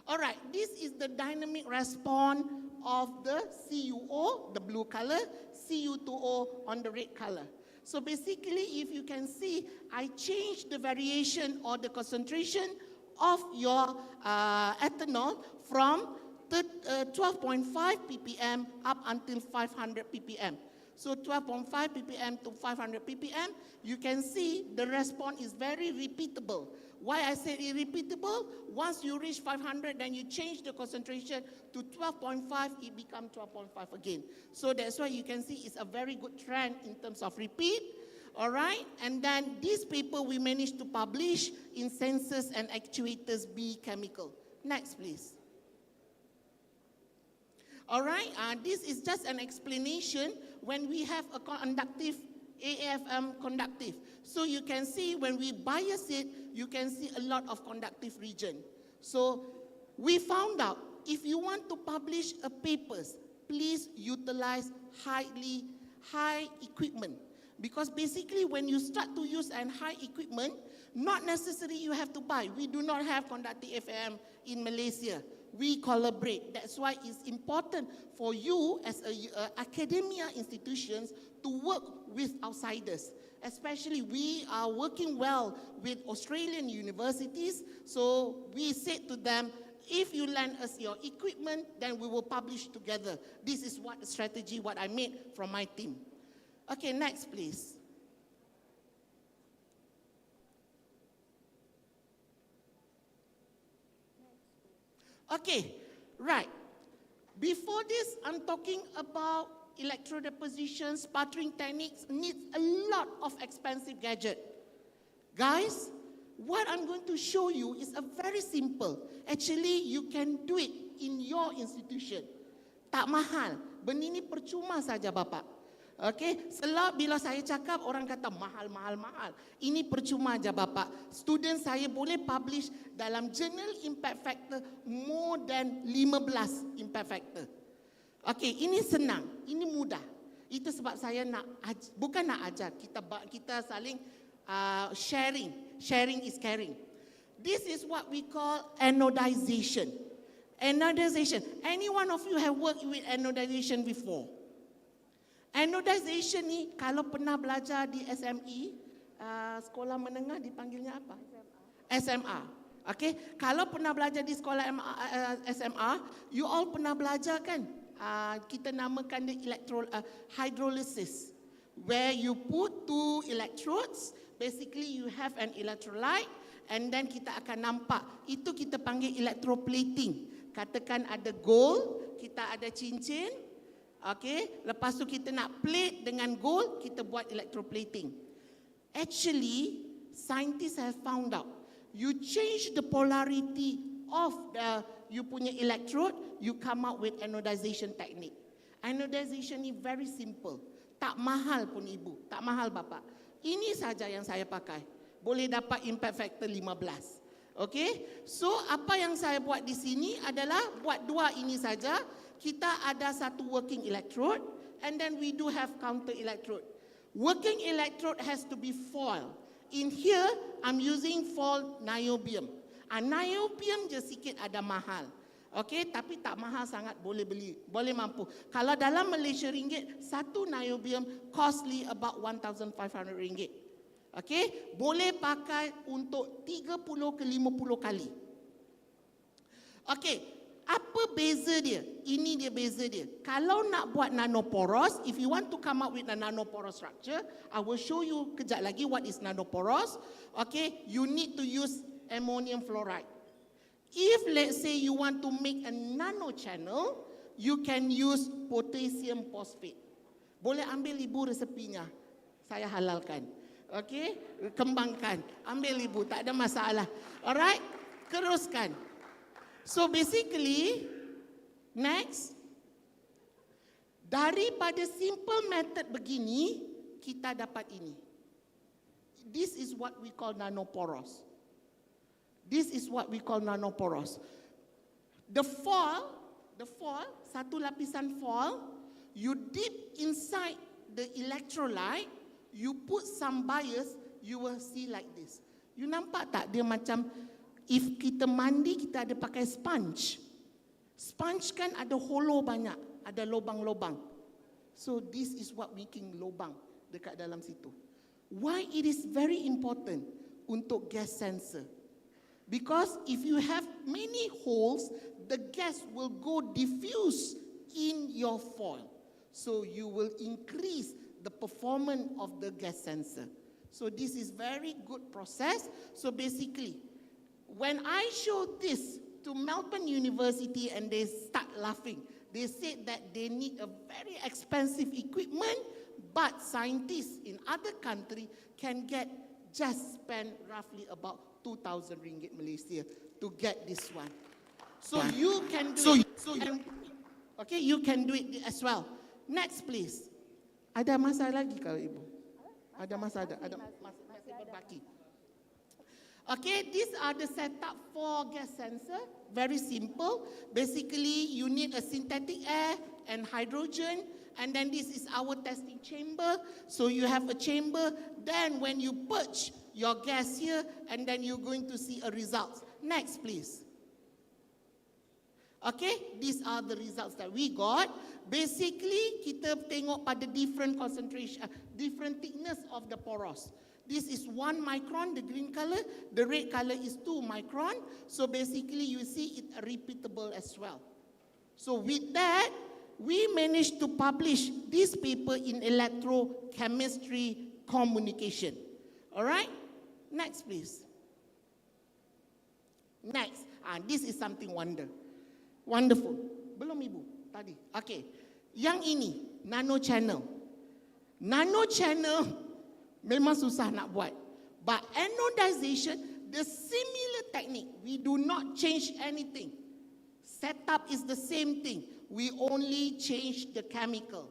All right, this is the dynamic response of the CuO, the blue color, Cu2O on the red color. So basically, if you can see, I changed the variation or the concentration of your ethanol from 12.5 ppm up until 500 ppm. So 12.5 ppm to 500 ppm, you can see the response is very repeatable. Why I say repeatable? Once you reach 500, then you change the concentration to 12.5, it becomes 12.5 again. So that's why you can see it's a very good trend in terms of repeat. All right, and then this paper we managed to publish in Sensors and Actuators B Chemical. Next, please. All right, this is just an explanation when we have a conductive AFM conductive. So you can see when we bias it, you can see a lot of conductive region. So we found out if you want to publish a papers, please utilize high equipment. Because basically when you start to use an high equipment, not necessarily you have to buy. We do not have conductive AFM in Malaysia. We collaborate. That's why it's important for you as academia institutions to work with outsiders. Especially we are working well with Australian universities. So we said to them, if you lend us your equipment, then we will publish together. This is what strategy, what I made from my team. Okay, next please. Okay, right. Before this, I'm talking about electrodeposition, sputtering techniques, needs a lot of expensive gadget. Guys, what I'm going to show you is a very simple. Actually, you can do it in your institution. Tak mahal. Benda ini percuma saja Bapak. Okay, selalu bila saya cakap orang kata mahal. Ini percuma aja Bapak. Student saya boleh publish dalam jurnal impact factor more than 15 impact factor. Okay, ini senang, ini mudah. Itu sebab saya bukan nak ajar, kita saling sharing. Sharing is caring. This is what we call anodization. Anodization. Any one of you have worked with anodization before? Anodization ni kalau pernah belajar di SME, sekolah menengah dipanggilnya apa? SMA. Okay, kalau pernah belajar di sekolah SMA, you all pernah belajar kan? Kita namakan dia hydrolysis, where you put two electrodes, basically you have an electrolyte, and then kita akan nampak, itu kita panggil electroplating. Katakan ada gold, kita ada cincin, okay, lepas tu kita nak plate dengan gold, kita buat electroplating. Actually, scientists have found out, you change the polarity of you punya electrode, you come out with anodization technique. Anodization ni very simple. Tak mahal pun ibu, tak mahal bapa. Ini saja yang saya pakai. Boleh dapat impact factor 15. Okay? So apa yang saya buat di sini adalah buat dua ini saja. Kita ada satu working electrode and then we do have counter electrode. Working electrode has to be foil. In here, I'm using foil niobium. Niobium je sikit ada mahal. Okay, tapi tak mahal sangat, boleh beli, boleh mampu. Kalau dalam Malaysia ringgit, satu niobium costly about 1,500 ringgit. Okay, boleh pakai untuk 30 ke 50 kali. Okay, apa beza dia? Ini dia beza dia. Kalau nak buat nanoporos, if you want to come up with a nanoporous structure, I will show you kejap lagi what is nanoporous. Okay, you need to use ammonium fluoride. If let's say you want to make a nano channel, you can use potassium phosphate. Boleh ambil ibu resepinya, saya halalkan. Okay, kembangkan, ambil ibu, tak ada masalah. Alright, teruskan. So basically, next, daripada simple method begini, kita dapat ini. This is what we call nanoporous. This is what we call nanoporous. The foil, satu lapisan foil, you dip inside the electrolyte, you put some bias, you will see like this. You nampak tak dia macam, if kita mandi, kita ada pakai sponge. Sponge kan ada holo banyak, ada lubang-lubang. So this is what making lubang dekat dalam situ. Why it is very important untuk gas sensor? Because if you have many holes, the gas will go diffuse in your foil. So you will increase the performance of the gas sensor. So this is very good process. So basically, when I showed this to Melbourne University and they start laughing, they said that they need a very expensive equipment, but scientists in other countries can get just spend roughly about 2,000 ringgit Malaysia to get this one. So you can do it. Okay, you can do it as well. Next please. Ada masalah lagi kalau ibu? Ada masalah, ada masih berbaki. Okay, these are the setup for gas sensor. Very simple. Basically, you need a synthetic air and hydrogen. And then this is our testing chamber. So you have a chamber. Then when you purge your gas here, and then you're going to see a result. Next, please. Okay, these are the results that we got. Basically, kita tengok pada different concentration, different thickness of the porous. This is 1 micron, the green color. The red color is 2 micron. So basically, you see it repeatable as well. So with that, we managed to publish this paper in electrochemistry communication. All right? Next, please. Next. This is something wonderful. Belum ibu tadi. Okay. Yang ini, nano channel. Nano channel memang susah nak buat. But anodization, the similar technique. We do not change anything. Setup is the same thing. We only change the chemical.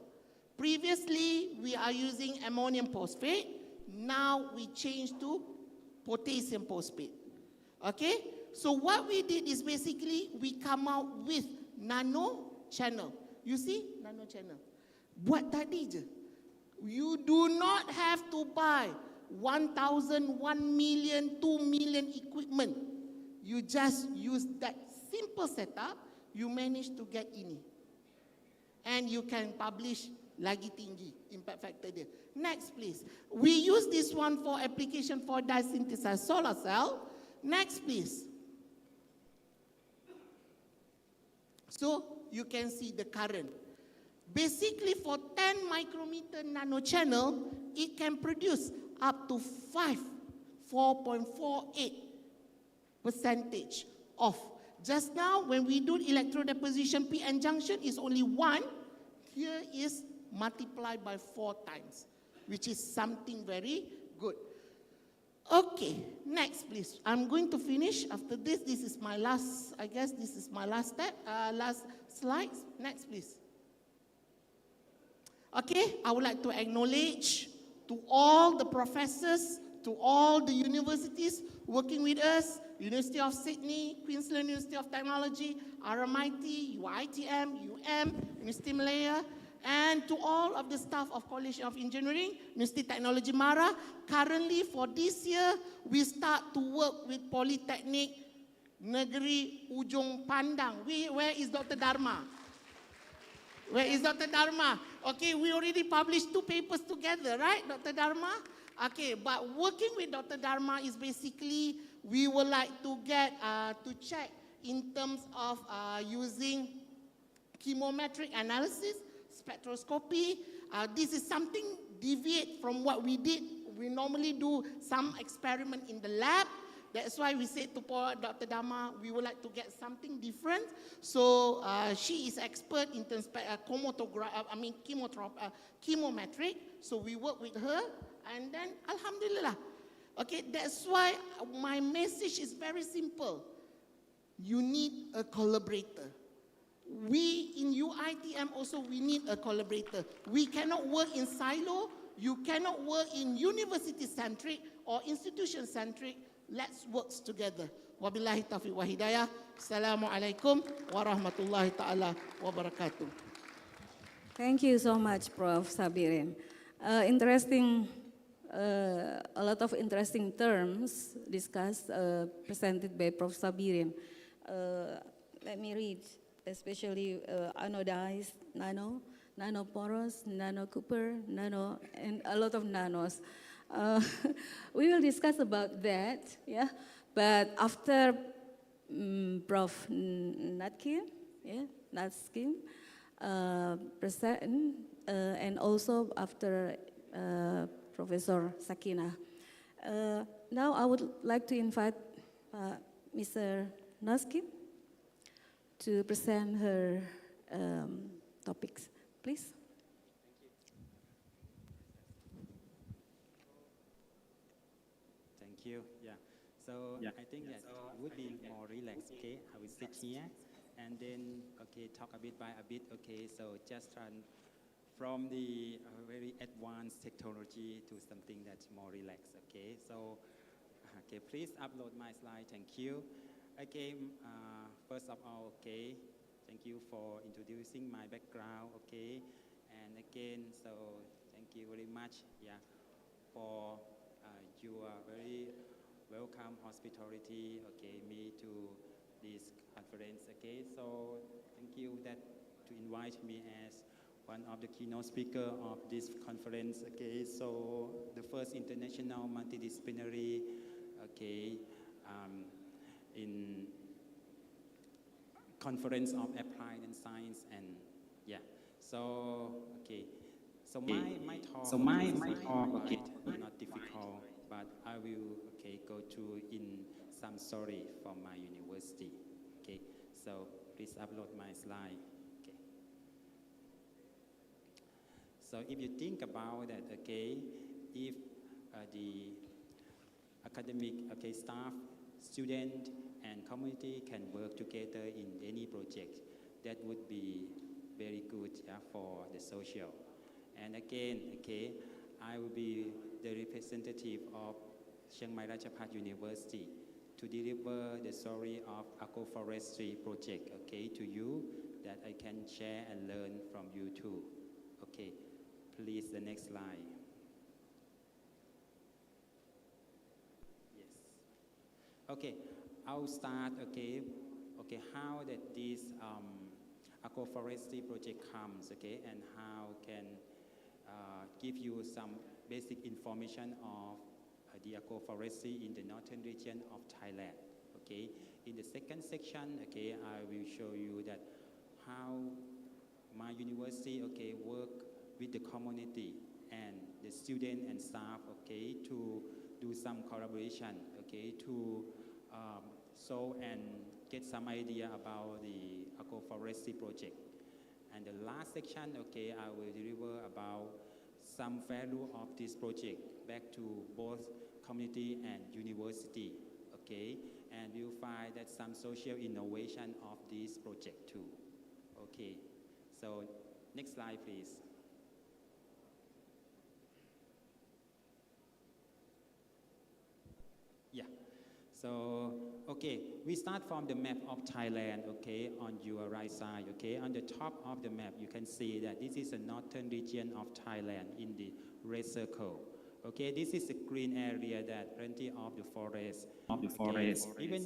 Previously, we are using ammonium phosphate. Now we change to potassium phosphate. Okay? So what we did is basically we come out with nano channel. You see? Nano channel. Buat tadi je. You do not have to buy 1,000, 1 million, 2 million equipment. You just use that simple setup, you manage to get ini. And you can publish lagi tinggi impact factor dia. Next please. We use this one for application for dye-synthesized solar cell. Next please. So you can see the current. Basically for 10 micrometer nanochannel, it can produce up to 4.48% of. Just now when we do electrodeposition PN junction is only 1, here is multiplied by 4 times, which is something very good. Okay, next please. I'm going to finish after this. This is my last, I guess this is my last step, last slide. Next please. Okay, I would like to acknowledge to all the professors, to all the universities working with us, University of Sydney, Queensland University of Technology, RMIT, UITM, University Malaya, and to all of the staff of College of Engineering, University Technology Mara. Currently, for this year, we start to work with Polytechnic Negeri Ujung Pandang. Where is Dr. Dharma? Where is Dr. Dharma? Okay, we already published 2 papers together, right, Dr. Dharma? Okay, but working with Dr. Dharma is basically, we would like to get, to check in terms of using chemometric analysis, spectroscopy. This is something deviate from what we did. We normally do some experiment in the lab. That's why we said to Dr. Dharma, we would like to get something different. So she is expert in terms of chemometric. So we work with her, and then alhamdulillah. Okay, that's why my message is very simple. You need a collaborator. We in UITM also, we need a collaborator. We cannot work in silo. You cannot work in university-centric or institution-centric. Let's work together. Wabillahi taufiq wa hidayah. Assalamualaikum warahmatullahi ta'ala wabarakatuh. Thank you so much, Prof. Sabirin. Interesting, a lot of interesting terms discussed, presented by Prof. Sabirin. Let me read, especially anodized nano, nanoporous, nano Cooper, nano, and a lot of nanos. We will discuss about that, yeah. But after Prof. Natkin, present, and also after Professor Sakina. Now I would like to invite Mr. Naskin to present her topics, please. Thank you. Yeah. So I think that would be more relaxed. Okay, I will sit here and then talk a bit by a bit. Okay, so just run from the very advanced technology to something that's more relaxed. Okay, so please upload my slide. Thank you. Okay, first of all, thank you for introducing my background. Okay, and again, so thank you very much. Yeah, for your very welcome hospitality, me to this conference. Okay, so thank you that to invite me as one of the keynote speaker of this conference. Okay, so the first international multidisciplinary, in conference of applied and science, and so so my talk, not difficult, but I will go to in some story from my university. Okay, so please upload my slide. Okay. So if you think about that, if the academic staff, student, and community can work together in any project, that would be very good for the social. And again, I will be the representative of Chiang Mai Ratchapat University to deliver the story of agroforestry project, to you, that I can share and learn from you too. Okay, please, the next slide. Yes. Okay, I'll start, how that this agroforestry project comes, and how can give you some basic information of the agroforestry in the northern region of Thailand. In the second section, I will show you that how my university, work with the community and the student and staff, to do some collaboration, to show and get some idea about the agroforestry project. And the last section, I will deliver about some value of this project back to both community and university, okay? And we'll find that some social innovation of this project too, okay? So next slide, please. Yeah. So, okay, we start from the map of Thailand, okay, on your right side, okay. On the top of the map, you can see that this is the northern region of Thailand in the red circle. Okay, this is a green area that plenty of the forest. Okay. Even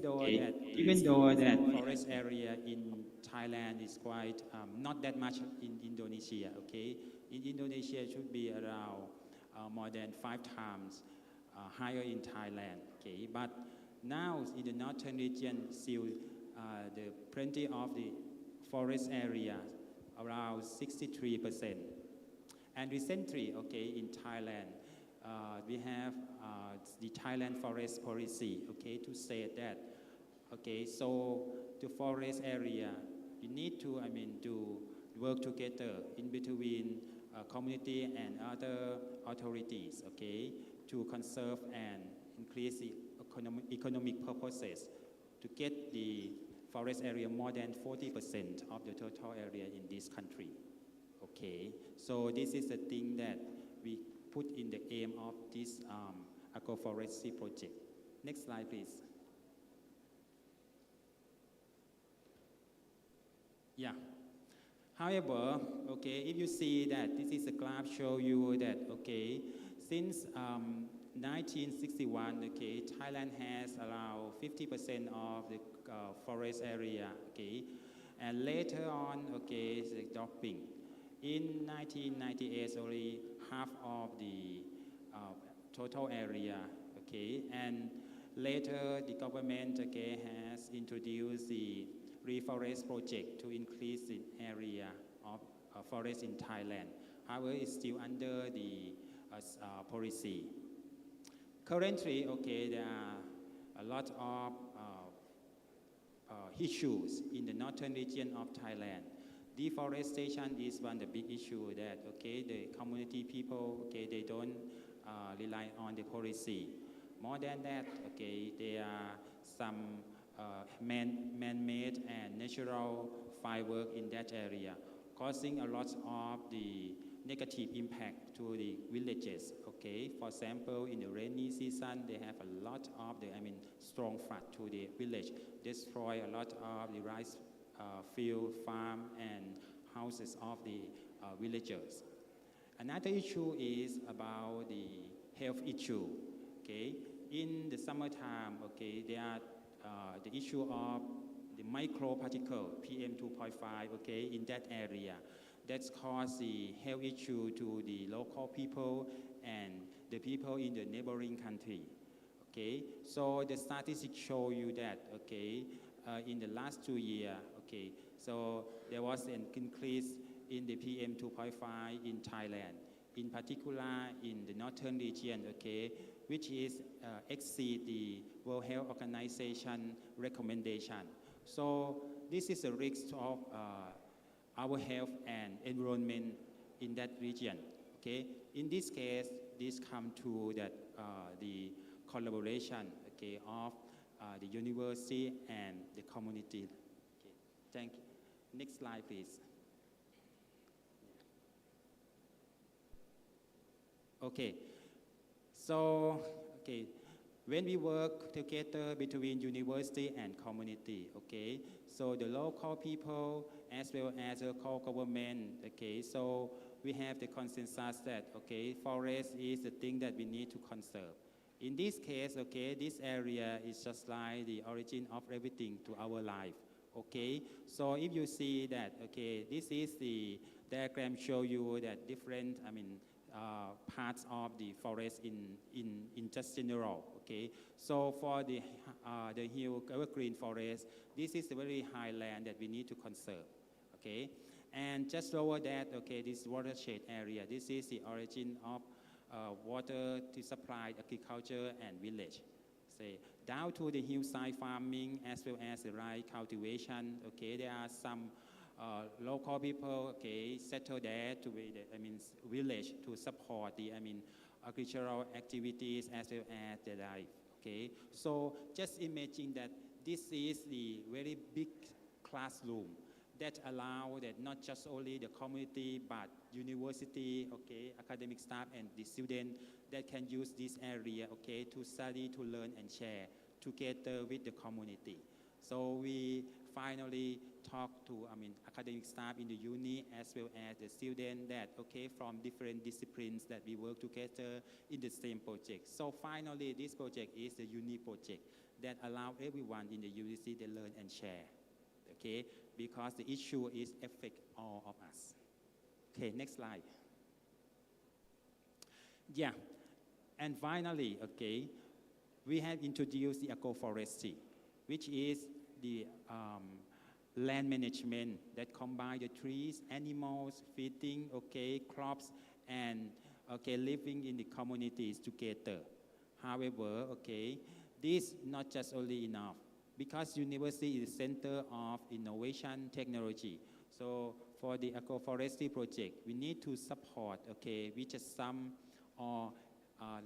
though that forest area in Thailand is quite not that much in Indonesia. Okay, in Indonesia it should be around more than 5 times higher in Thailand. Okay, but now in the northern region, still the plenty of the forest area around 63%. And recently, okay, in Thailand, we have the Thailand forest policy, okay, to say that, okay, so the forest area, you need to, to work together in between community and other authorities, okay, to conserve and increase the economic purposes to get the forest area more than 40% of the total area in this country, okay. So this is the thing that we put in the aim of this agroforestry project. Next slide, please. Yeah. However, okay, if you see that this is a graph show you that, okay, since 1961, okay, Thailand has around 50% of the forest area, okay, and later on, okay, it's dropping. In 1998, only half of the total area, okay, and later the government, okay, has introduced the reforest project to increase the area of forest in Thailand. However, it's still under the policy. Currently, okay, there are a lot of issues in the northern region of Thailand. Deforestation is one of the big issue that, okay, the community people, okay, they don't rely on the policy. More than that, okay, there are some man-made and natural firework in that area, causing a lot of the negative impact to the villages, okay. For example, in the rainy season, they have a lot of the, strong flood to the village, destroy a lot of the rice field, farm, and houses of the villagers. Another issue is about the health issue, okay. In the summertime, okay, there are the issue of the microparticle, PM2.5, okay, in that area. That's caused the health issue to the local people and the people in the neighboring country, okay. So the statistics show you that, okay, in the last 2 years, okay, so there was an increase in the PM2.5 in Thailand, in particular in the northern region, okay, which is exceed the World Health Organization recommendation. So this is a risk of our health and environment in that region, okay. In this case, this come to that the collaboration, okay, of the university and the community. Okay. Thank you. Next slide, please. Okay. So, okay, when we work together between university and community, okay, so the local people as well as the local government, okay, so we have the consensus that, okay, forest is the thing that we need to conserve. In this case, okay, this area is just like the origin of everything to our life, okay. So if you see that, okay, this is the diagram show you that different, parts of the forest in just general, okay. So for the hill evergreen forest, this is a very high land that we need to conserve, okay. And just lower that, okay, this watershed area, this is the origin of water to supply agriculture and village. Say, down to the hillside farming as well as the rice cultivation, okay, there are some local people, okay, settle there to be the, village to support the, agricultural activities as well as their life. Okay, so just imagine that this is the very big classroom that allow that not just only the community but university, okay, academic staff and the student that can use this area, okay, to study, to learn and share together with the community. So we finally talk to, academic staff in the uni as well as the student that, okay, from different disciplines that we work together in the same project. So finally, this project is a unique project that allow everyone in the university to learn and share, okay, because the issue is affect all of us. Okay, next slide. Yeah, and finally, okay, we have introduced the agroforestry, which is the land management that combine the trees, animals, feeding, okay, crops, and okay, living in the communities together. However, okay, this not just only enough, because university is the center of innovation technology. So for the agroforestry project, we need to support, okay, with just some or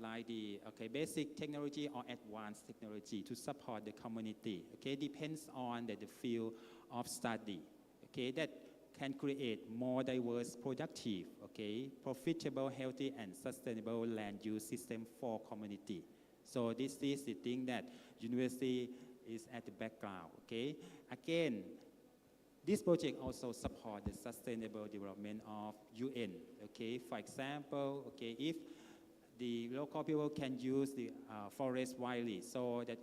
like the basic technology or advanced technology to support the community. Okay, depends on the field of study. Okay, that can create more diverse, productive, okay, profitable, healthy, and sustainable land use system for community. So this is the thing that university is at the background. Okay, again, this project also supports the sustainable development of UN. Okay, for example, okay, if the local people can use the forest wisely so that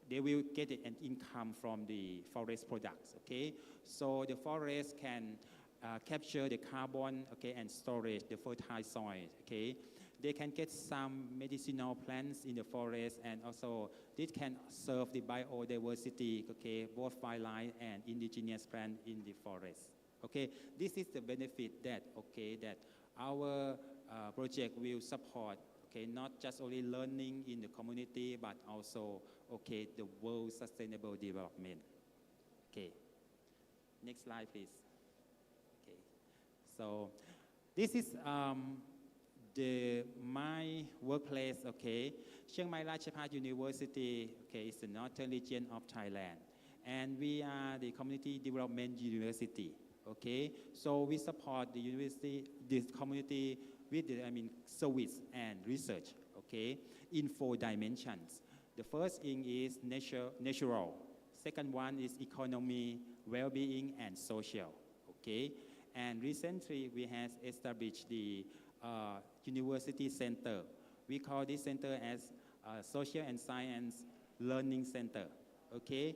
they will get an income from the forest products, okay? So the forest can capture the carbon, okay, and storage the fertile soil, okay? They can get some medicinal plants in the forest, and also this can serve the biodiversity, okay, both wildlife and indigenous plant in the forest, okay? This is the benefit that, okay, that our project will support. Okay, not just only learning in the community, but also, okay, the world sustainable development. Okay, next slide, please. Okay, so this is my workplace. Okay, Chiang Mai Ratchapat University. Okay, is the northern region of Thailand, and we are the community development university. Okay, so we support the university, this community with the, service and research, okay, in 4 dimensions. The first thing is natural. Second one is economy, well-being, and social, okay. And recently, we have established the university center. We call this center as Social and Science Learning Center, okay.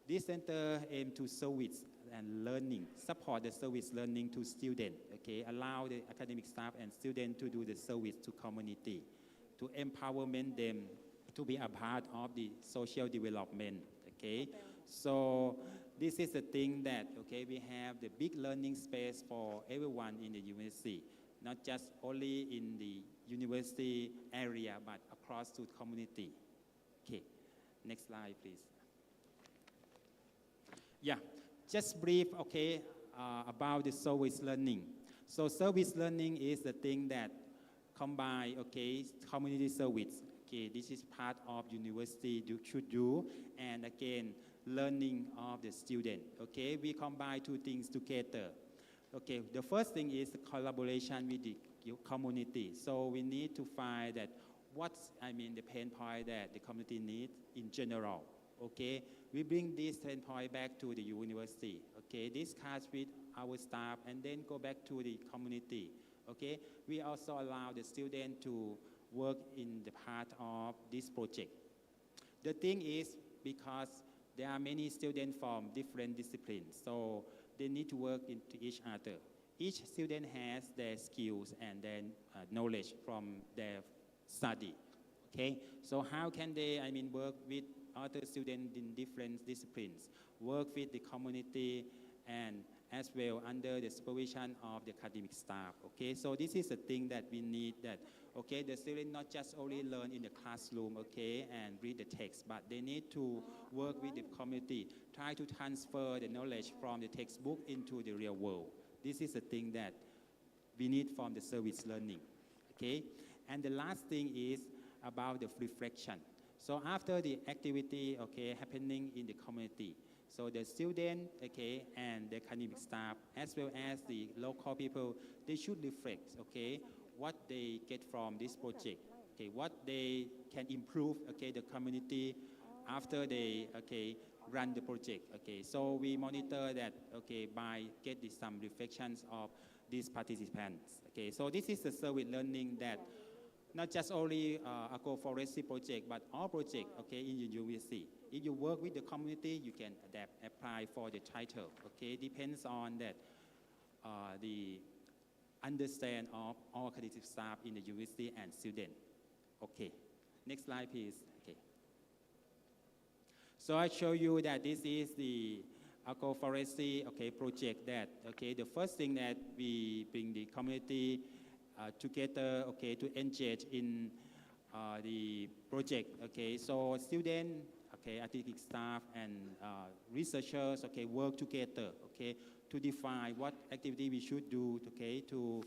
This center aims to service and learning, support the service learning to students, okay, allow the academic staff and students to do the service to community, to empowerment them to be a part of the social development, okay. So this is the thing that, okay, we have the big learning space for everyone in the university, not just only in the university area, but across to the community. Okay, next slide, please. Yeah. Just brief, okay, about the service learning. So service learning is the thing that combine, okay, community service. Okay, this is part of university should do, and again, learning of the student. Okay, we combine 2 things together. Okay, the first thing is the collaboration with the community. So we need to find that what's, the pain point that the community needs in general. Okay, we bring this 10 point back to the university. Okay, discuss with our staff and then go back to the community. Okay, we also allow the student to work in the part of this project. The thing is, because there are many students from different disciplines, so they need to work into each other. Each student has their skills and their knowledge from their study. Okay, so how can they, work with other students in different disciplines, work with the community, and as well under the supervision of the academic staff. Okay, so this is the thing that we need, that, okay, the students not just only learn in the classroom, okay, and read the text, but they need to work with the community, try to transfer the knowledge from the textbook into the real world. This is the thing that we need from the service learning. Okay, And the last thing is about the reflection. So after the activity, okay, happening in the community, so the student, okay, and the academic staff, as well as the local people, they should reflect, okay, what they get from this project, okay, what they can improve, okay, the community after they, okay, run the project, okay. So we monitor that, okay, by getting some reflections of these participants, okay. So this is the service learning that not just only agroforestry project, but all projects, okay, in your university. If you work with the community, you can apply for the title, okay. Depends on that, the understand of all academic staff in the university and student. Okay, next slide, please. Okay. So I show you that this is the agroforestry, okay, project that, okay, the first thing that we bring the community together, okay, to engage in the project, okay. So students, okay, academic staff and researchers, okay, work together, okay, to define what activity we should do, okay, to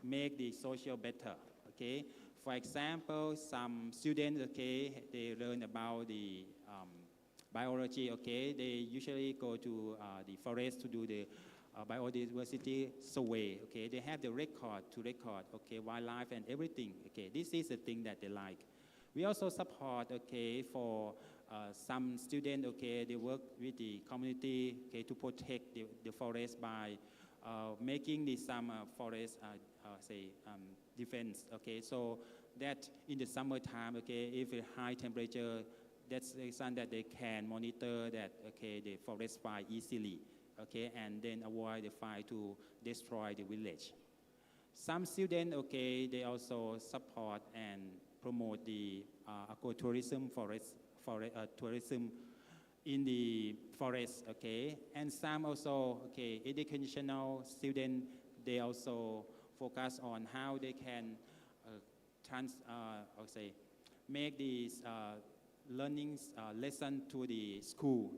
make the social better, okay. For example, some students, okay, they learn about the biology, okay. They usually go to the forest to do the biodiversity survey, okay. They have the record, okay, wildlife and everything, okay. This is the thing that they like. We also support, okay, for some students, okay, they work with the community, okay, to protect the forest by making some forest, defense, okay. So that in the summertime, okay, if a high temperature, that's the reason that they can monitor that, okay, the forest fire easily, okay, and then avoid the fire to destroy the village. Some students, okay, they also support and promote the ecotourism, tourism in the forest, okay, and some also, okay, educational students, they also focus on how they can make these learning lesson to the school,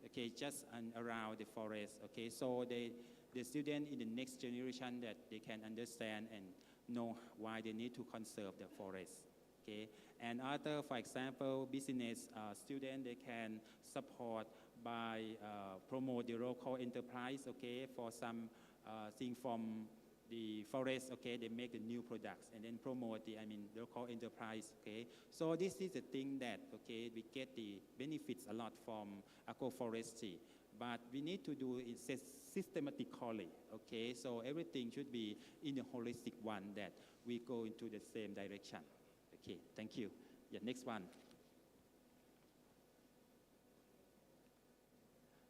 okay, just around the forest, okay. So the student in the next generation that they can understand and know why they need to conserve the forest, okay. And other, for example, business student, they can support by promote the local enterprise, okay, for some thing from the forest, okay, they make the new products and then promote the, local enterprise, okay. So this is the thing that, okay, we get the benefits a lot from agroforestry, but we need to do it systematically, okay. So everything should be in a holistic one that we go into the same direction. Okay, thank you. Yeah, next one.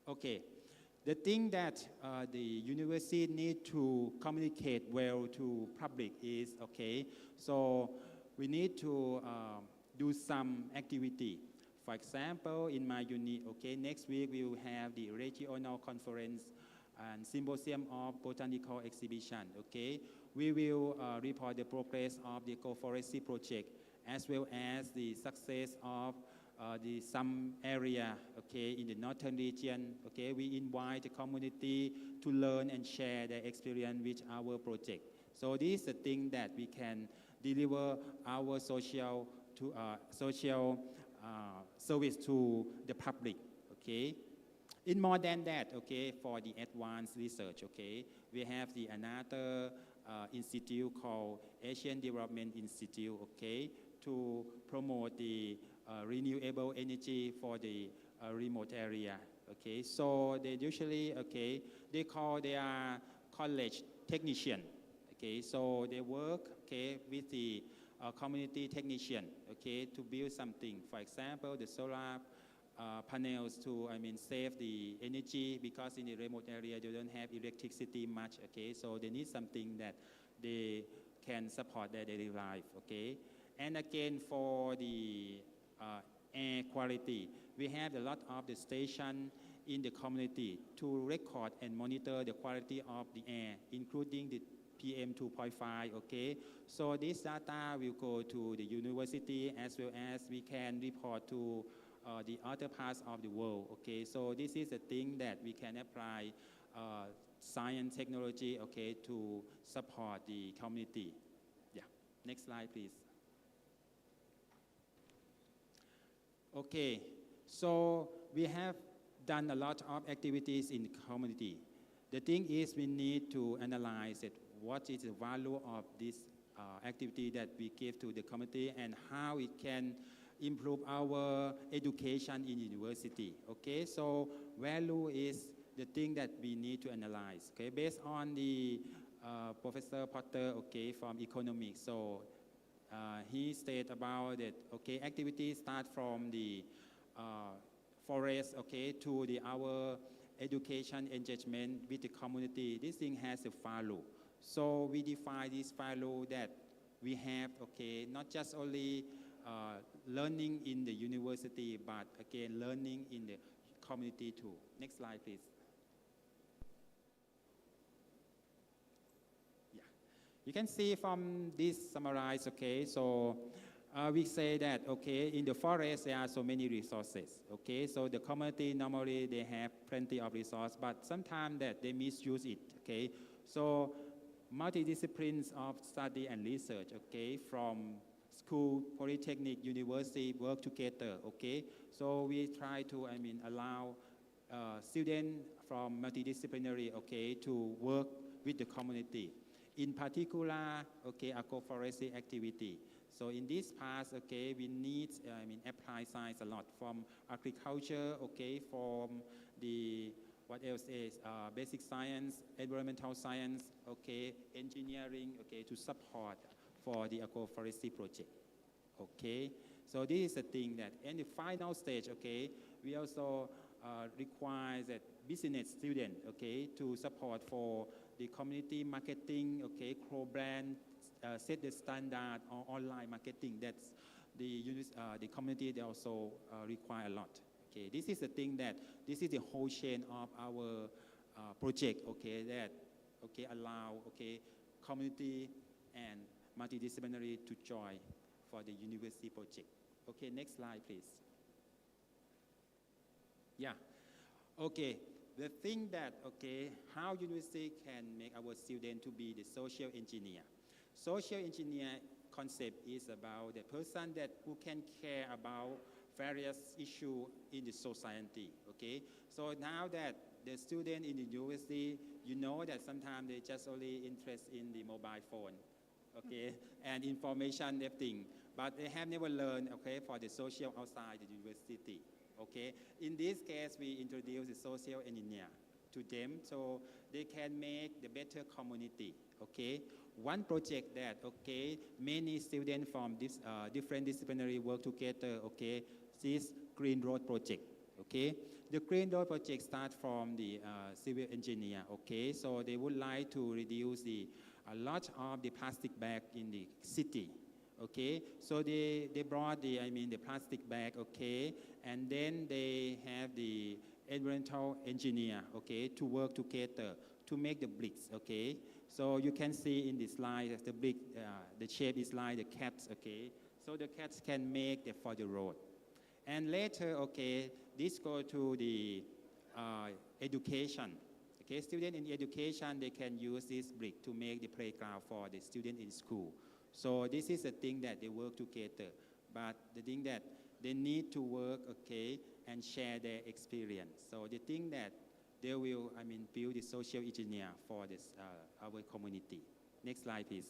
Okay. The thing that the university need to communicate well to public is, okay, so we need to do some activity. For example, in my unit, okay, next week we will have the regional conference and symposium of botanical exhibition, okay. We will report the progress of the agroforestry project as well as the success of some area, okay, in the northern region, okay. We invite the community to learn and share their experience with our project. So this is the thing that we can deliver our social service to the public, okay. In more than that, okay, for the advanced research, okay, we have another institute called Asian Development Institute, okay, to promote the renewable energy for the remote area, okay. So they usually, okay, they call their college technician, okay. So they work, okay, with the community technician, okay, to build something. For example, the solar panels to, save the energy because in the remote area they don't have electricity much, okay. So they need something that they can support their daily life, okay. And again, for the air quality, we have a lot of the station in the community to record and monitor the quality of the air, including the PM 2.5, okay. So this data will go to the university as well as we can report to the other parts of the world, okay. So this is a thing that we can apply science technology, okay, to support the community. Yeah. Next slide, please. Okay, so we have done a lot of activities in the community. The thing is we need to analyze it. What is the value of this activity that we give to the community and how it can improve our education in university. Okay, so value is the thing that we need to analyze. Okay, based on the Professor Potter, okay, from economics. So he stated about it. Okay, activities start from the forest, okay, to our education engagement with the community. This thing has a value. So we define this value that we have, okay, not just only learning in the university, but again, learning in the community too. Next slide, please. Yeah, you can see from this summarized, okay, so we say that, okay, in the forest, there are so many resources, okay, so the community, normally they have plenty of resources, but sometimes that they misuse it, okay, so multidisciplines of study and research, okay, from school, polytechnic, university work together, okay? So we try to, allow students from multidisciplinary, okay, to work with the community. In particular, okay, agroforestry activity. So in this part, okay, we need, applied science a lot from agriculture, okay, from the what else is basic science, environmental science, okay, engineering, okay, to support for the agroforestry project, okay. So this is the thing that, in the final stage, okay, we also require that business student, okay, to support for the community marketing, okay, co-brand, set the standard on online marketing. That's the community, they also require a lot. Okay, this is the thing that, this is the whole chain of our project, okay, that, okay, allow, okay, community and multidisciplinary to join for the university project. Okay, next slide, please. Yeah, okay, the thing that, okay, how university can make our student to be the social engineer. Social engineer concept is about the person that who can care about various issues in the society, okay? So now that the student in the university, you know that sometimes they just only interested in the mobile phone, okay, and information, everything, but they have never learned, okay, for the social outside the university, okay? In this case, we introduce the social engineer to them so they can make the better community, okay? One project that, okay, many students from this different disciplinary work together, okay, this Green Road project, okay? The Green Road project starts from the civil engineer, okay? So they would like to reduce a lot of the plastic bag in the city, okay? So they brought the plastic bag, okay? And then they have the environmental engineer, okay, to work together to make the bricks, okay? So you can see in this slide that the brick, the shape is like the cats, okay? So the cats can make for the road. And later, okay, this go to the education. Okay, students in education, they can use this brick to make the playground for the student in school. So this is the thing that they work together. But the thing that they need to work, okay, and share their experience. So the thing that they will, build the social engineer for this, our community. Next slide, please.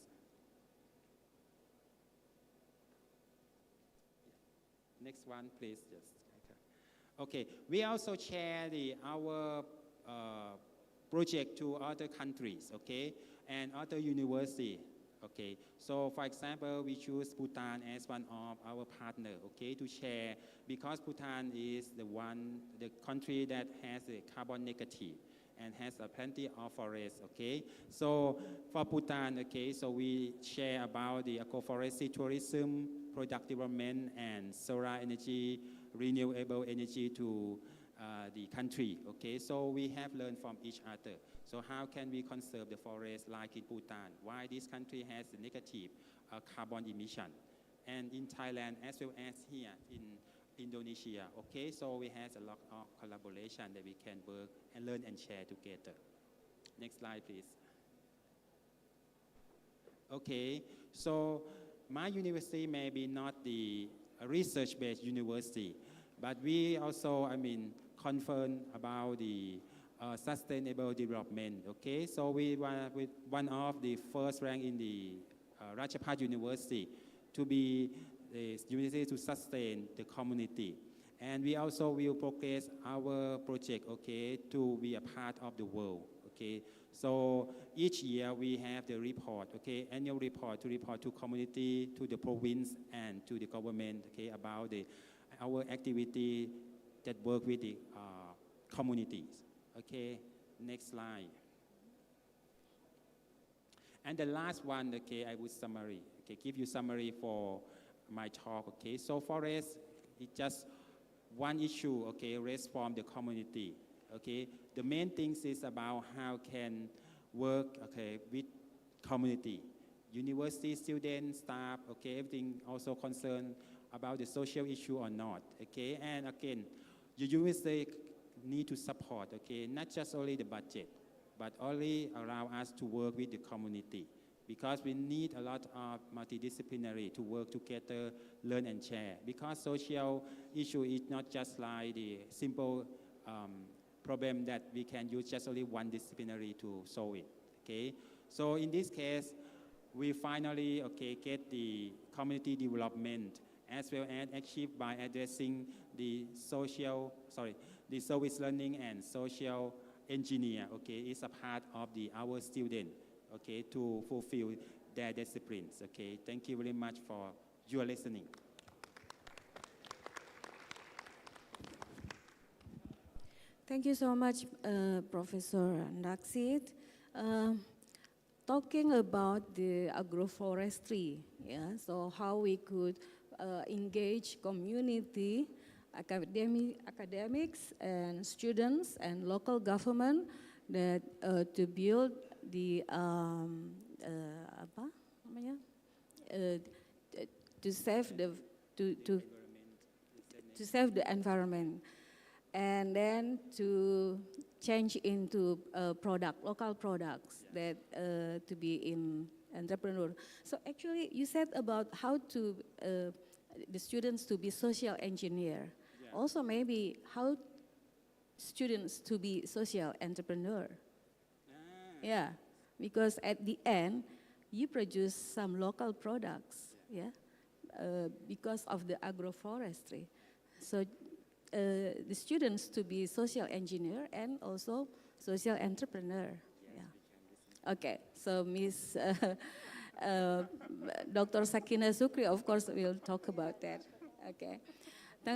Next one, please. Just okay. We also share our project to other countries, okay, and other universities, okay. So, for example, we choose Bhutan as one of our partners, okay, to share because Bhutan is the country that has a carbon negative and has plenty of forests, okay. So, for Bhutan, okay, so we share about the agroforestry tourism, product development, and solar energy, renewable energy to the country, okay? So we have learned from each other. So how can we conserve the forest like in Bhutan? Why this country has a negative carbon emission? And in Thailand as well as here in Indonesia, okay? So we have a lot of collaboration that we can work and learn and share together. Next slide, please. Okay, so my university may be not the research-based university, but we also, concerned about the sustainable development. Okay, so we were with one of the first rank in the Rajabhat University to be the university to sustain the community. And we also will progress our project, okay, to be a part of the world, okay. So each year we have the report, okay, annual report to community, to the province, and to the government, okay, about our activity that work with the communities. Okay, next slide. And the last one, okay, I would summary, okay, give you summary for my talk, okay. So forest is just one issue, okay, raised from the community, okay. The main things is about how can work, okay, with community, university students, staff, okay, everything also concerned about the social issue or not, okay. And again, the university need to support, okay, not just only the budget, but only allow us to work with the community, because we need a lot of multidisciplinary to work together, learn and share, because social issue is not just like the simple problem that we can use just only one disciplinary to solve it, okay. So in this case, we finally, okay, get the community development as well as achieved by addressing the the service learning and social engineer, okay, is a part of our student, okay, to fulfill their disciplines, okay. Thank you very much for your listening. Thank you so much, Professor Naksit. Talking about the agroforestry, yeah, so how we could engage community, academics and students and local government that to build the to save the environment, and then to change into local products that to be in entrepreneur. So actually, you said about how to the students to be social engineer. Yeah. Also, maybe how students to be social entrepreneur. Yeah, because at the end, you produce some local products. Yeah, because of the agroforestry. So the students to be social engineer and also social entrepreneur. Yeah. Okay, so Miss Dr. Sakina Sukri, of course, will talk about that. Okay,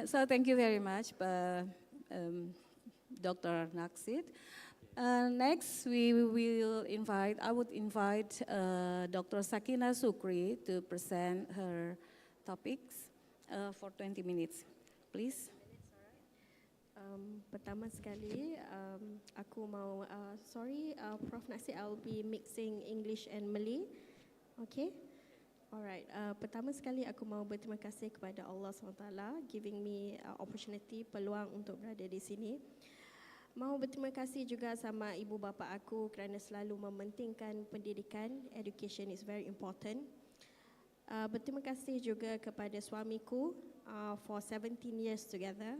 so thank you very much, Dr. Naksit. Next, I would invite Dr. Sakina Sukri to present her topics for 20 minutes, please. Pertama sekali, aku mau, Prof Naksit, I'll be mixing English and Malay. Okay? Alright, pertama sekali aku mau berterima kasih kepada Allah SWT giving me opportunity, peluang untuk berada di sini. Mau berterima kasih juga sama ibu bapa aku kerana selalu mementingkan pendidikan. Education is very important. Berterima kasih juga kepada suamiku for 17 years together.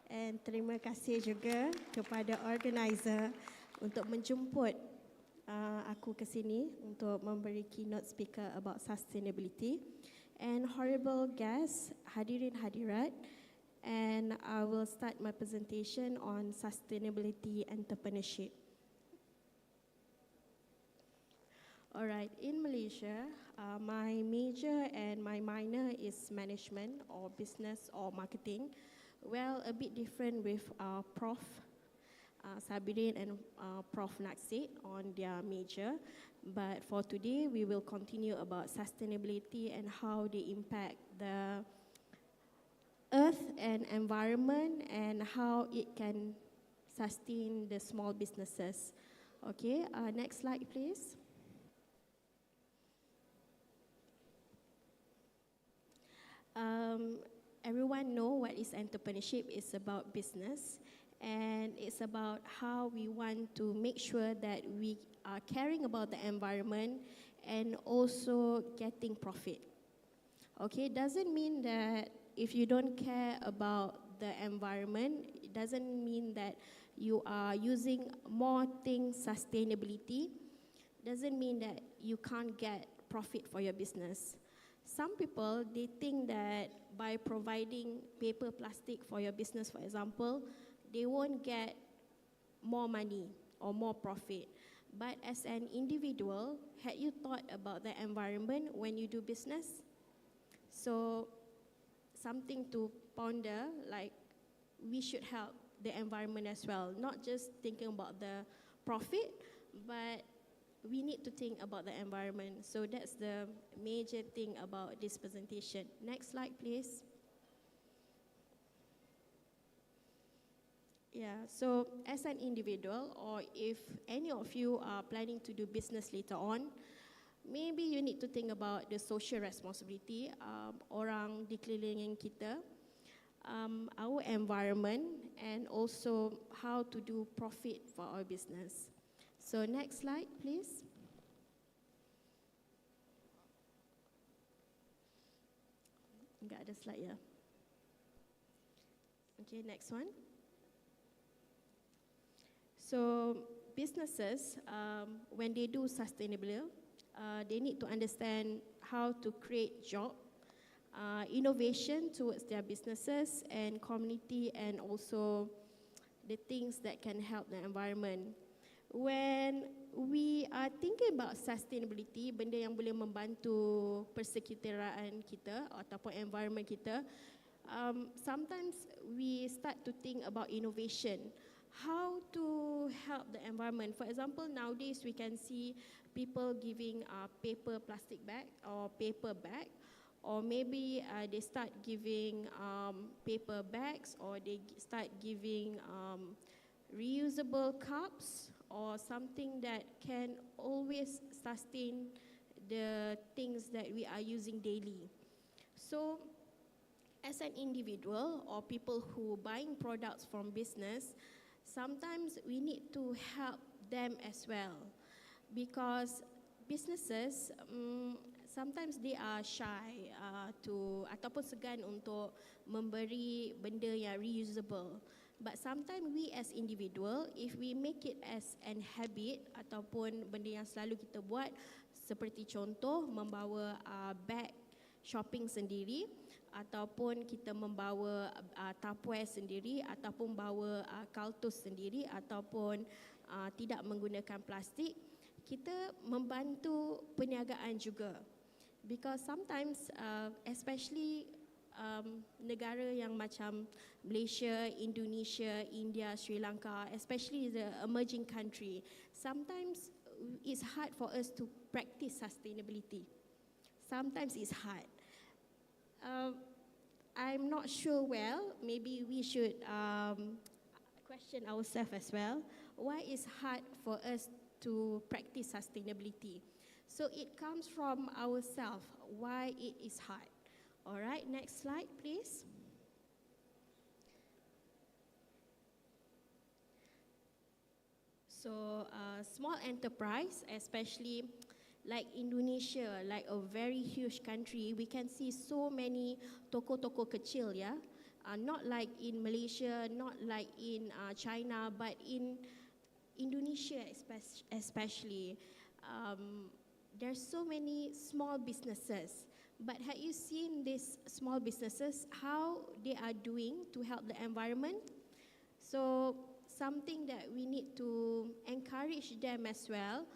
And terima kasih juga kepada organizer untuk menjemput aku ke sini untuk memberi keynote speaker about sustainability. And horrible guests, hadirin hadirat. And I will start my presentation on sustainability entrepreneurship. Alright, in Malaysia, my major and my minor is management or business or marketing. Well, a bit different with Prof Sabirin and Prof Naksit on their major. But for today, we will continue about sustainability and how they impact the earth and environment and how it can sustain the small businesses. Okay, next slide, please. Everyone know what is entrepreneurship. It's about business, and it's about how we want to make sure that we are caring about the environment and also getting profit. Okay, doesn't mean that if you don't care about the environment, it doesn't mean that you are using more things sustainability, doesn't mean that you can't get profit for your business. Some people, they think that by providing paper plastic for your business, for example, they won't get more money or more profit. But as an individual, had you thought about the environment when you do business? So something to ponder, like we should help the environment as well, not just thinking about the profit, but we need to think about the environment. So that's the major thing about this presentation. Next slide, please. Yeah, so as an individual, or if any of you are planning to do business later on, maybe you need to think about the social responsibility orang di kelilingin kita, our environment, and also how to do profit for our business. So next slide, please. Enggak ada slide ya. Okay, next one. So businesses, when they do sustainability, they need to understand how to create job, innovation towards their businesses and community, and also the things that can help the environment. When we are thinking about sustainability, benda yang boleh membantu persekitaran kita ataupun environment kita, sometimes we start to think about innovation. How to help the environment. For example, nowadays we can see people giving paper plastic bag or paper bag, or maybe they start giving paper bags, or they start giving reusable cups, or something that can always sustain the things that we are using daily. So as an individual or people who buying products from business, sometimes we need to help them as well, because businesses sometimes they are shy ataupun segan untuk memberi benda yang reusable. But sometimes we as individual, if we make it as an habit ataupun benda yang selalu kita buat, seperti contoh membawa bag shopping sendiri, ataupun kita membawa Tupperware sendiri, ataupun bawa kaltus sendiri, ataupun tidak menggunakan plastik, kita membantu perniagaan juga. Because sometimes, especially negara yang macam Malaysia, Indonesia, India, Sri Lanka, especially the emerging country, sometimes it's hard for us to practice sustainability. Sometimes it's hard. I'm not sure well, maybe we should question ourselves as well. Why is hard for us to practice sustainability? So it comes from ourselves, why it is hard. All right, next slide, please. So small enterprise, especially like Indonesia, like a very huge country, we can see so many toko-toko kecil, yeah? Not like in Malaysia, not like in China, but in Indonesia especially. There's so many small businesses. But have you seen these small businesses, how they are doing to help the environment? So something that we need to encourage them as well,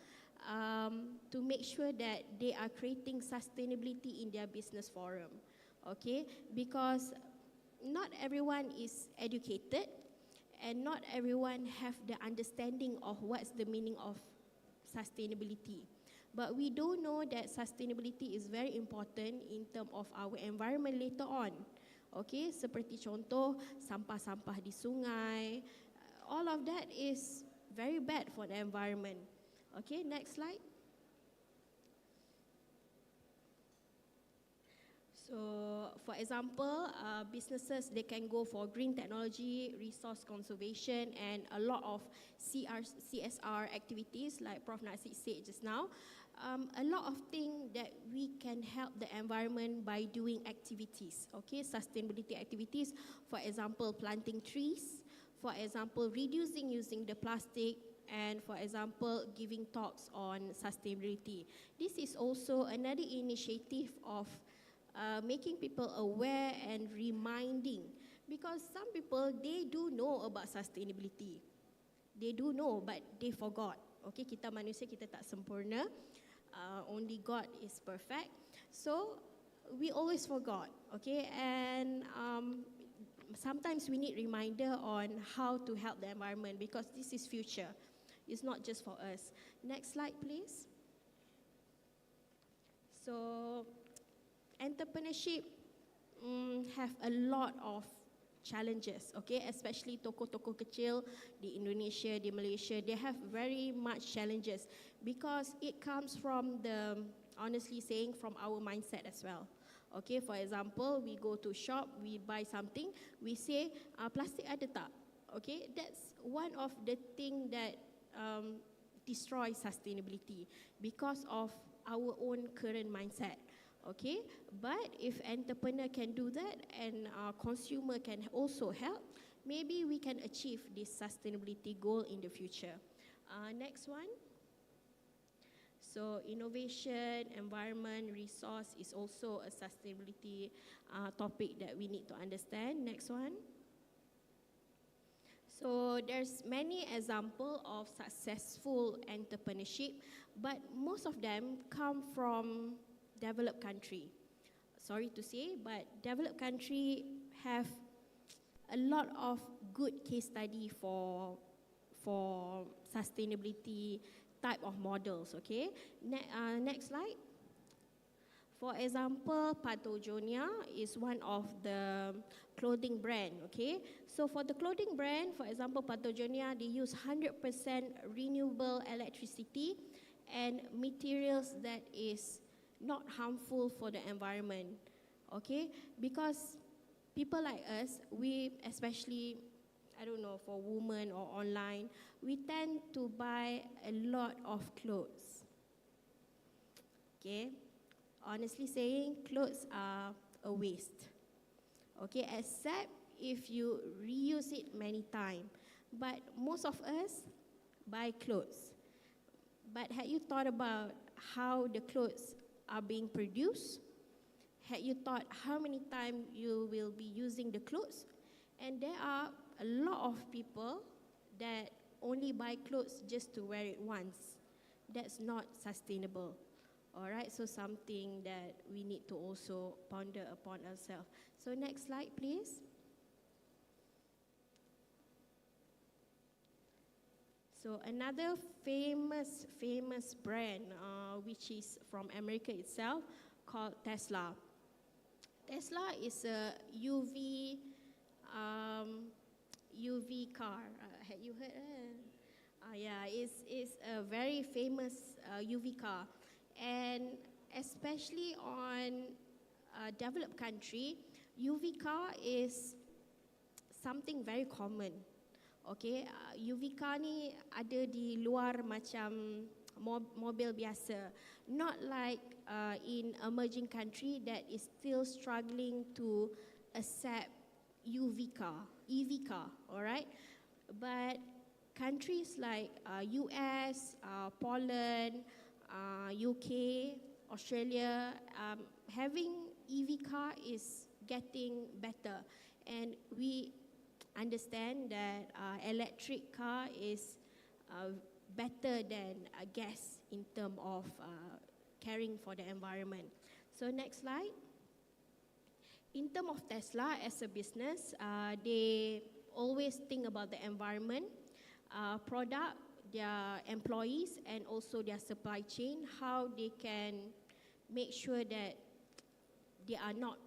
to make sure that they are creating sustainability in their business forum, okay? Because not everyone is educated, and not everyone have the understanding of what's the meaning of sustainability. But we do know that sustainability is very important in terms of our environment later on. Okay, seperti contoh sampah-sampah di sungai, all of that is very bad for the environment. Okay, next slide. So, for example, businesses, they can go for green technology, resource conservation, and a lot of CSR activities, like Prof. Nasir said just now. a lot of things that we can help the environment by doing activities, okay, sustainability activities, for example, planting trees, for example, reducing using the plastic, and for example, giving talks on sustainability. This is also another initiative of making people aware and reminding, because some people, they do know about sustainability. They do know, but they forgot. Okay, kita manusia, kita tak sempurna. Only God is perfect. So, we always forgot, okay? And sometimes we need reminder on how to help the environment, because this is future. It's not just for us. Next slide, please. So, entrepreneurship have a lot of challenges, okay? Especially toko-toko kecil di Indonesia, di Malaysia, they have very much challenges because it comes from the, honestly saying, from our mindset as well. Okay, for example, we go to shop, we buy something, we say, plastic ada tak? Okay, that's one of the thing that destroys sustainability because of our own current mindset. Okay, but if entrepreneur can do that and consumer can also help, maybe we can achieve this sustainability goal in the future. Next one. So innovation, environment, resource is also a sustainability topic that we need to understand. Next one. So there's many examples of successful entrepreneurship, but most of them come from developed country. Sorry to say, but developed country have a lot of good case study for sustainability type of models, okay? Next slide. For example, Patagonia is one of the clothing brand, okay? So for the clothing brand, for example, Patagonia, they use 100% renewable electricity and materials that is not harmful for the environment, okay? Because people like us, we especially, I don't know, for women or online, we tend to buy a lot of clothes, okay? Honestly saying, clothes are a waste, okay? Except if you reuse it many times. But most of us buy clothes. But had you thought about how the clothes are being produced? Had you thought how many times you will be using the clothes? And there are a lot of people that only buy clothes just to wear it once. That's not sustainable. All right, so something that we need to also ponder upon ourselves. So next slide, please. So another famous brand, which is from America itself, called Tesla. Tesla is a UV car. Have you heard? Yeah, it's a very famous UV car. And especially on a developed country, UV car is something very common. Okay, UV car ni ada di luar macam mobil biasa. Not like in emerging country that is still struggling to accept UV car, EV car, alright? But countries like US, Poland, UK, Australia, having EV car is getting better. And we understand that electric car is better than gas in terms of caring for the environment. So next slide. In terms of Tesla as a business, they always think about the environment, product, their employees, and also their supply chain, how they can make sure that they are not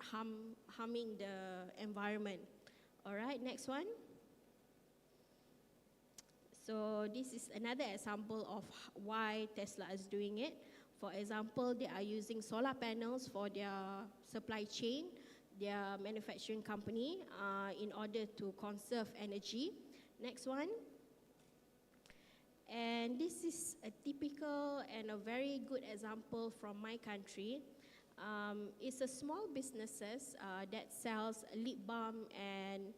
harming the environment. All right, next one. So this is another example of why Tesla is doing it. For example, they are using solar panels for their supply chain, their manufacturing company, in order to conserve energy. Next one. And this is a typical and a very good example from my country. It's a small businesses that sells lip balm and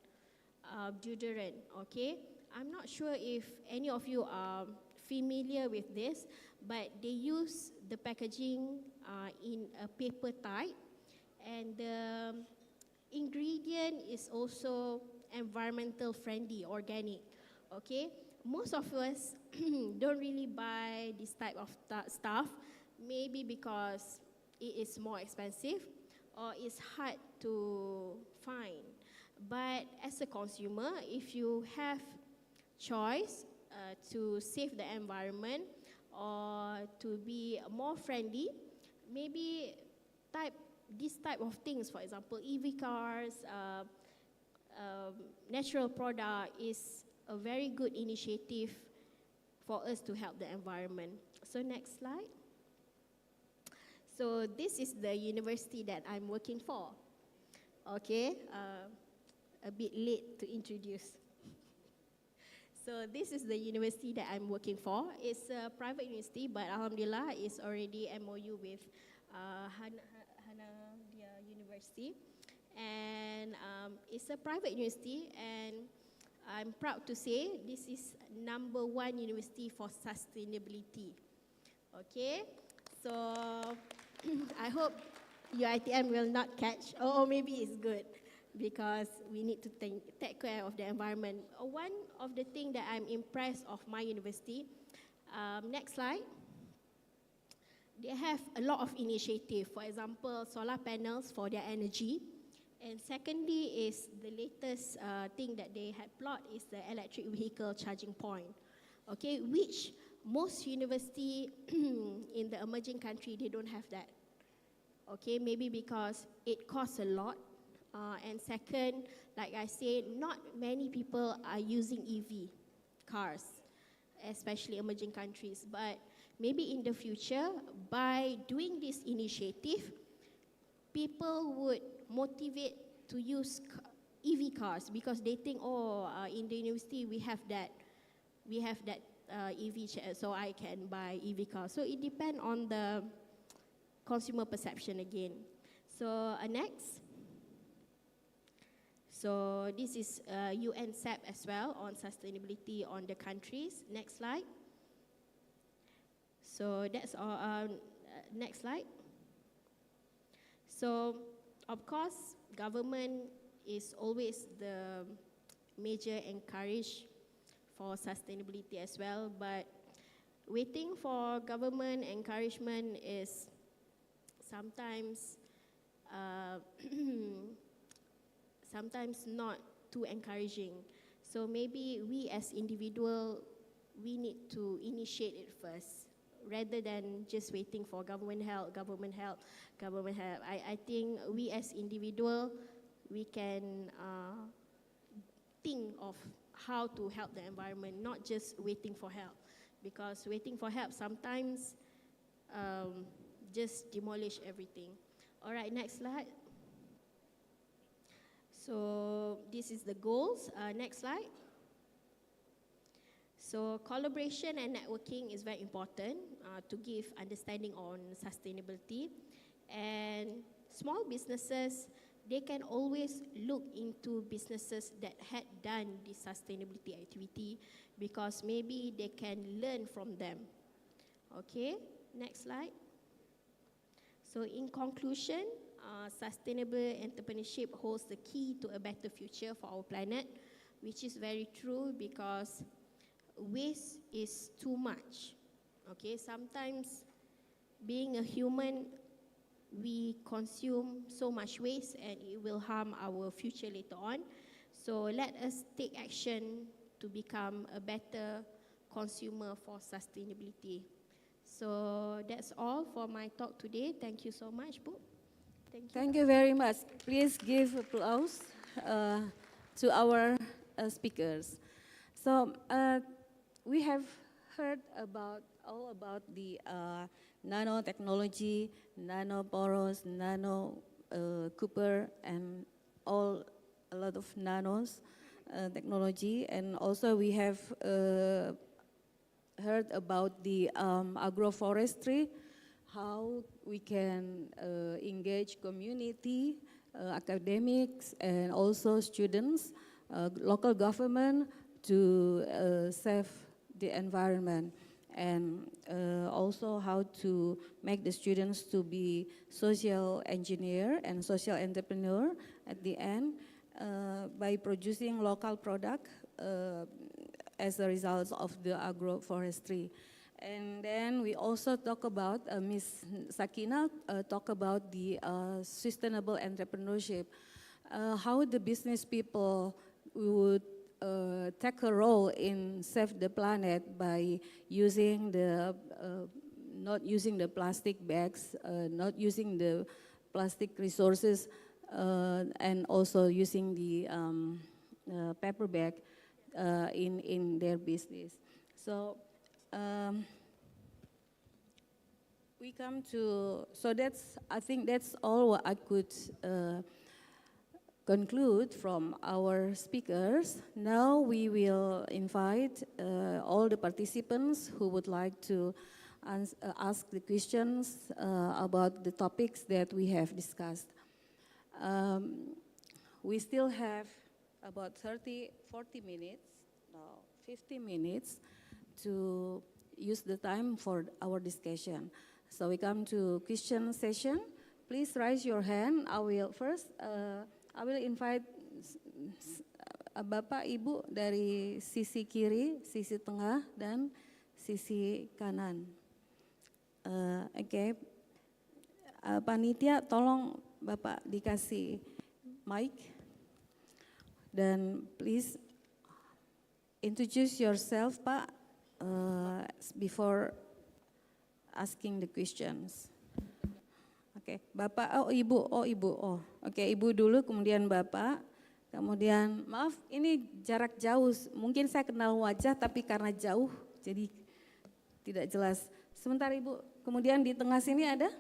deodorant, okay? I'm not sure if any of you are familiar with this, but they use the packaging in a paper type, and the ingredient is also environmental friendly, organic, okay? Most of us don't really buy this type of stuff, maybe because it is more expensive or it's hard to find. But as a consumer, if you have choice to save the environment or to be more friendly, maybe this type of things, for example, EV cars, natural product is a very good initiative for us to help the environment. So next slide. So this is the university that I'm working for. Okay, a bit late to introduce. So this is the university that I'm working for. It's a private university, but alhamdulillah, it's already MOU with Hanadia University. And it's a private university, and I'm proud to say this is #1 university for sustainability. Okay, so I hope UiTM will not catch, or maybe it's good, because we need to take care of the environment. One of the things that I'm impressed of my university, next slide, they have a lot of initiative. For example, solar panels for their energy. And secondly is the latest thing that they had plot is the electric vehicle charging point. Okay, which most university in the emerging country, they don't have that. Okay, maybe because it costs a lot. And second, like I said, not many people are using EV cars, especially emerging countries. But maybe in the future, by doing this initiative, people would motivate to use EV cars because they think, in the university we have that EV, so I can buy EV cars. So it depends on the consumer perception again. So next. So this is UN SAP as well on sustainability on the countries. Next slide. So that's all. Next slide. So of course, government is always the major encourage for sustainability as well, but waiting for government encouragement is sometimes sometimes not too encouraging. So maybe we as individual, we need to initiate it first, rather than just waiting for government help. I think we as individual, we can think of how to help the environment, not just waiting for help. Because waiting for help sometimes just demolish everything. All right, next slide. So this is the goals. Next slide. So collaboration and networking is very important to give understanding on sustainability. And small businesses, they can always look into businesses that had done this sustainability activity because maybe they can learn from them. Okay, next slide. So in conclusion, sustainable entrepreneurship holds the key to a better future for our planet, which is very true because waste is too much. Okay, sometimes being a human, we consume so much waste and it will harm our future later on. So let us take action to become a better consumer for sustainability. So that's all for my talk today. Thank you so much, Bu. Thank you. Thank you very much. Please give applause to our speakers. So we have heard all about the nanotechnology, nanoporos, nano Cooper, and a lot of nanos technology. And also we have heard about the agroforestry, how we can engage community, academics, and also students, local government to save the environment, and also how to make the students to be social engineer and social entrepreneur at the end by producing local product as a result of the agroforestry. And then we also talk about, Ms. Sakina talk about the sustainable entrepreneurship, how the business people would take a role in save the planet by using the, not using the plastic bags, not using the plastic resources, and also using the paper bag in their business. So we come to, so that's, I think that's all what I could conclude from our speakers. Now we will invite all the participants who would like to ask the questions about the topics that we have discussed. We still have about 40 minutes, no, 50 minutes to use the time for our discussion. So we come to question session. Please raise your hand. I will first, I will invite Bapak Ibu dari sisi kiri, sisi tengah, dan sisi kanan. Oke, panitia tolong Bapak dikasih mic. Dan please introduce yourself, Pak, before asking the questions. Oke, Bapak, oh Ibu, Oke, Ibu dulu, kemudian Bapak, kemudian maaf ini jarak jauh, mungkin saya kenal wajah tapi karena jauh jadi tidak jelas. Sebentar Ibu, kemudian di tengah sini ada?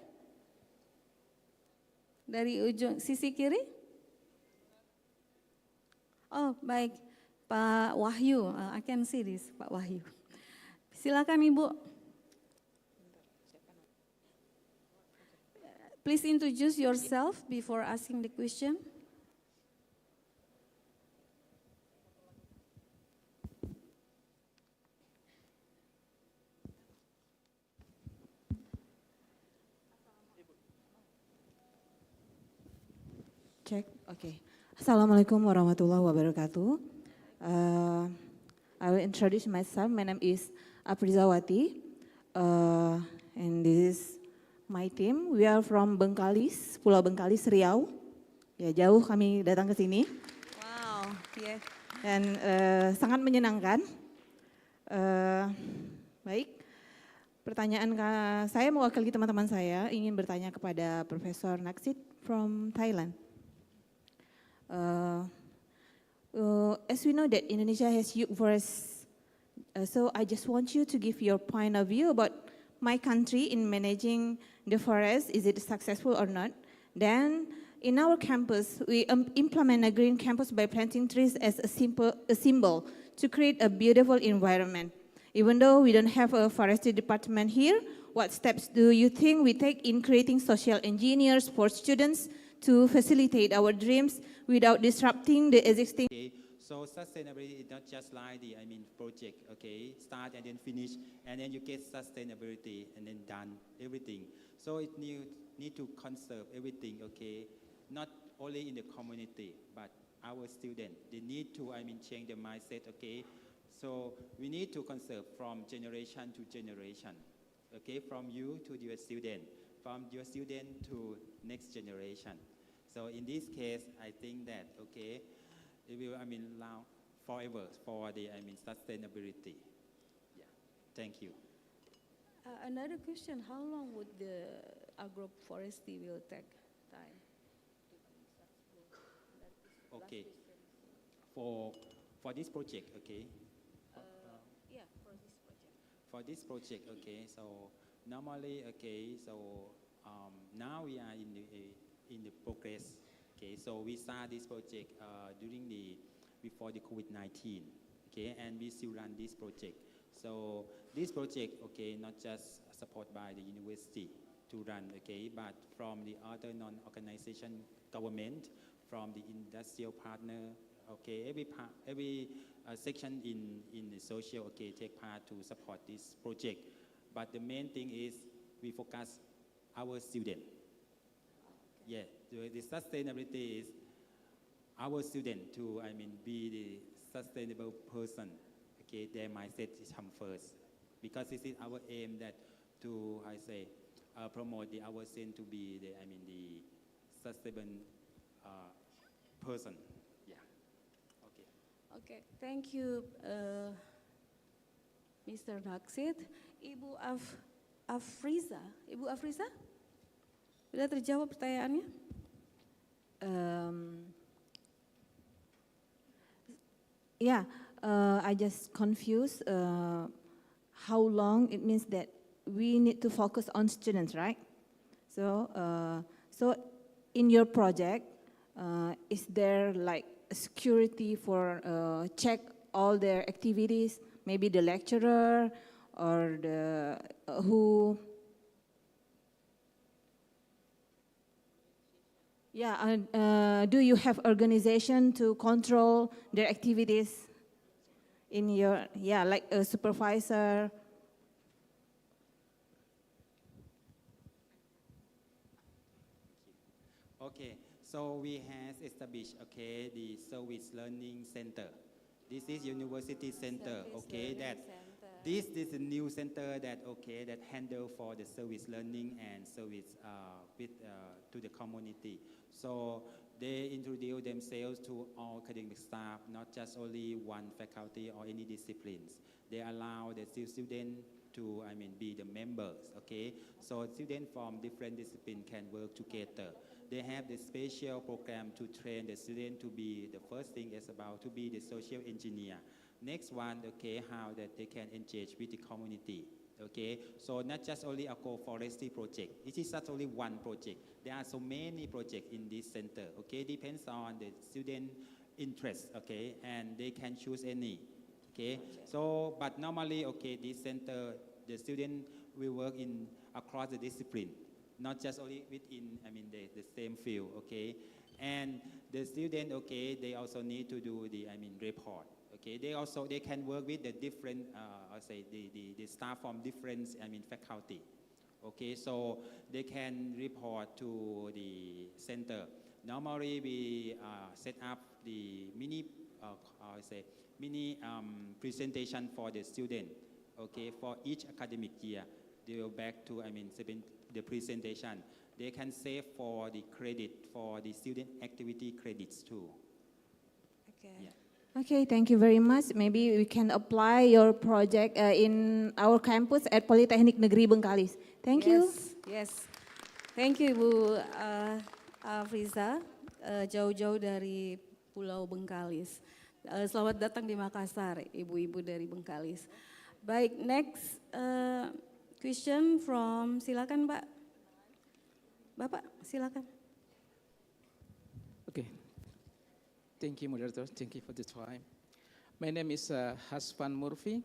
Dari ujung sisi kiri? Oh baik, Pak Wahyu, I can see this, Pak Wahyu. Silakan Ibu. Please introduce yourself before asking the question. Cek, oke. Assalamualaikum warahmatullahi wabarakatuh. I will introduce myself. My name is Aprizawati, and this is my team. We are from Bengkalis, Pulau Bengkalis, Riau. Ya jauh kami datang ke sini. Wow, yeah. Dan sangat menyenangkan. Baik, pertanyaan saya mewakili teman-teman saya ingin bertanya kepada Profesor Naksit from Thailand. As we know that Indonesia has huge forests, so I just want you to give your point of view about my country in managing the forest. Is it successful or not? Then in our campus, we implement a green campus by planting trees as a symbol to create a beautiful environment. Even though we don't have a forestry department here, what steps do you think we take in creating social engineers for students to facilitate our dreams without disrupting the existing? Okay, so sustainability is not just like the project, okay, start and then finish, and then you get sustainability and then done everything. So it need to conserve everything, okay, not only in the community, but our students, they need to, change their mindset, okay. So we need to conserve from generation to generation, okay, from you to your student, from your student to next generation. So in this case, I think that, okay, it will, last forever for the, sustainability. Yeah, thank you. Another question, how long would the agroforestry will take time? Okay, for this project, okay. Yeah, for this project. For this project, okay, so normally, okay, so now we are in the progress, okay, so we start this project before the COVID-19, okay, and we still run this project. so this project, okay, not just supported by the university to run, okay, but from the other non-organization government, from the industrial partner, okay, every section in the social, okay, take part to support this project. But the main thing is we focus our student. Yeah, the sustainability is our student to, be the sustainable person. Okay, their mindset is come first, because this is our aim that to, promote our student to be the, the sustainable person. Yeah. Okay. Okay, thank you, Mr. Raksit. Ibu Afriza, Ibu Afriza, sudah terjawab pertanyaannya? Yeah, I just confused how long it means that we need to focus on students, right? So, so in your project, is there like security for check all their activities? Maybe the lecturer or the who? Yeah, do you have organization to control their activities in your, like a supervisor? Okay, so we have established, okay, the service learning center. This is university center, okay, that this is a new center that, okay, that handle for the service learning and service to the community. So they introduce themselves to all academic staff, not just only one faculty or any disciplines. They allow the students to, be the members, okay? So students from different disciplines can work together. They have the special program to train the student to be, the first thing is about to be the social engineer. Next one, okay, how that they can engage with the community. Okay, so not just only a co-forestry project. This is not only one project. There are so many projects in this center. Okay, depends on the student interest. Okay, and they can choose any. Okay, so but normally, okay, this center, the student will work in across the discipline, not just only within, the same field. Okay, and the student, okay, they also need to do the, report. Okay, they can work with the different, the staff from different, faculty. Okay, so they can report to the center. Normally, we set up the mini presentation for the student. Okay, for each academic year, they go back to, the presentation. They can save for the credit for the student activity credits too. Okay. Yeah. Okay, thank you very much. Maybe we can apply your project in our campus at Politeknik Negeri Bengkalis. Thank you. Yes, thank you Ibu Afriza, jauh-jauh dari Pulau Bengkalis. Selamat datang di Makassar, ibu-ibu dari Bengkalis. Baik, next question from, silakan Pak. Bapak, silakan. Okay. Thank you, moderator. Thank you for the time. My name is Haspan Murphy.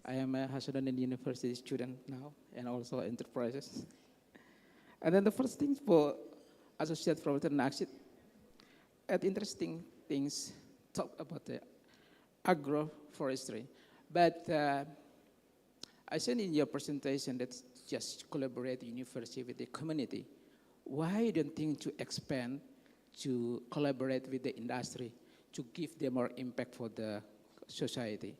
I am a Nasional University student now, and also enterprises. And then the first thing for Associate Professor Naksit, at interesting things, talk about the agroforestry. But I said in your presentation that just collaborate university with the community. Why don't you think to expand to collaborate with the industry to give them more impact for the society?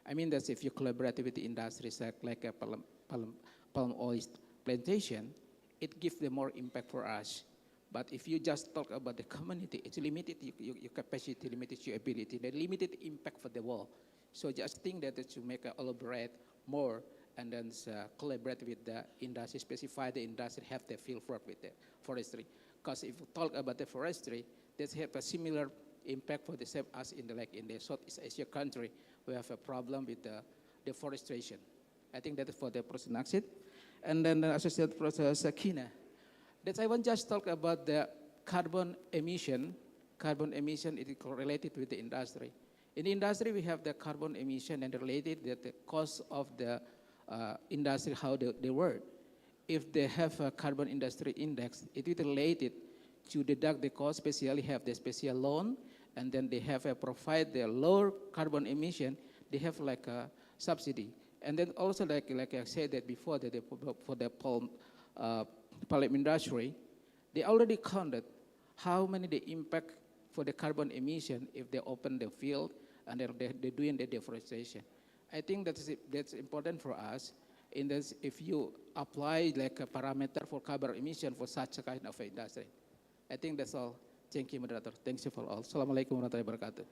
I mean that if you collaborate with the industry, like a palm oil plantation, it gives them more impact for us. But if you just talk about the community, it's limited, your capacity, limited your ability, the limited impact for the world. So just think that to make a collaborate more and then collaborate with the industry, specify the industry, have the field work with the forestry. Because if you talk about the forestry, they have a similar impact for the same as in the Southeast Asia country. We have a problem with the deforestation. I think that is for the Professor Naksit. And then the Associate Professor Sakina. That I want just talk about the carbon emission. Carbon emission is related with the industry. In the industry, we have the carbon emission and related the cost of the industry, how they work. If they have a carbon industry index, it is related to deduct the cost, especially have the special loan, and then they have a provide the lower carbon emission, they have like a subsidy. And then also like I said that before, that for the palm industry, they already counted how many the impact for the carbon emission if they open the field and they're doing the deforestation. I think that's important for us. In this, if you apply like a parameter for carbon emission for such a kind of industry. I think that's all. Thank you, moderator. Thanks you for all. Assalamualaikum warahmatullahi wabarakatuh.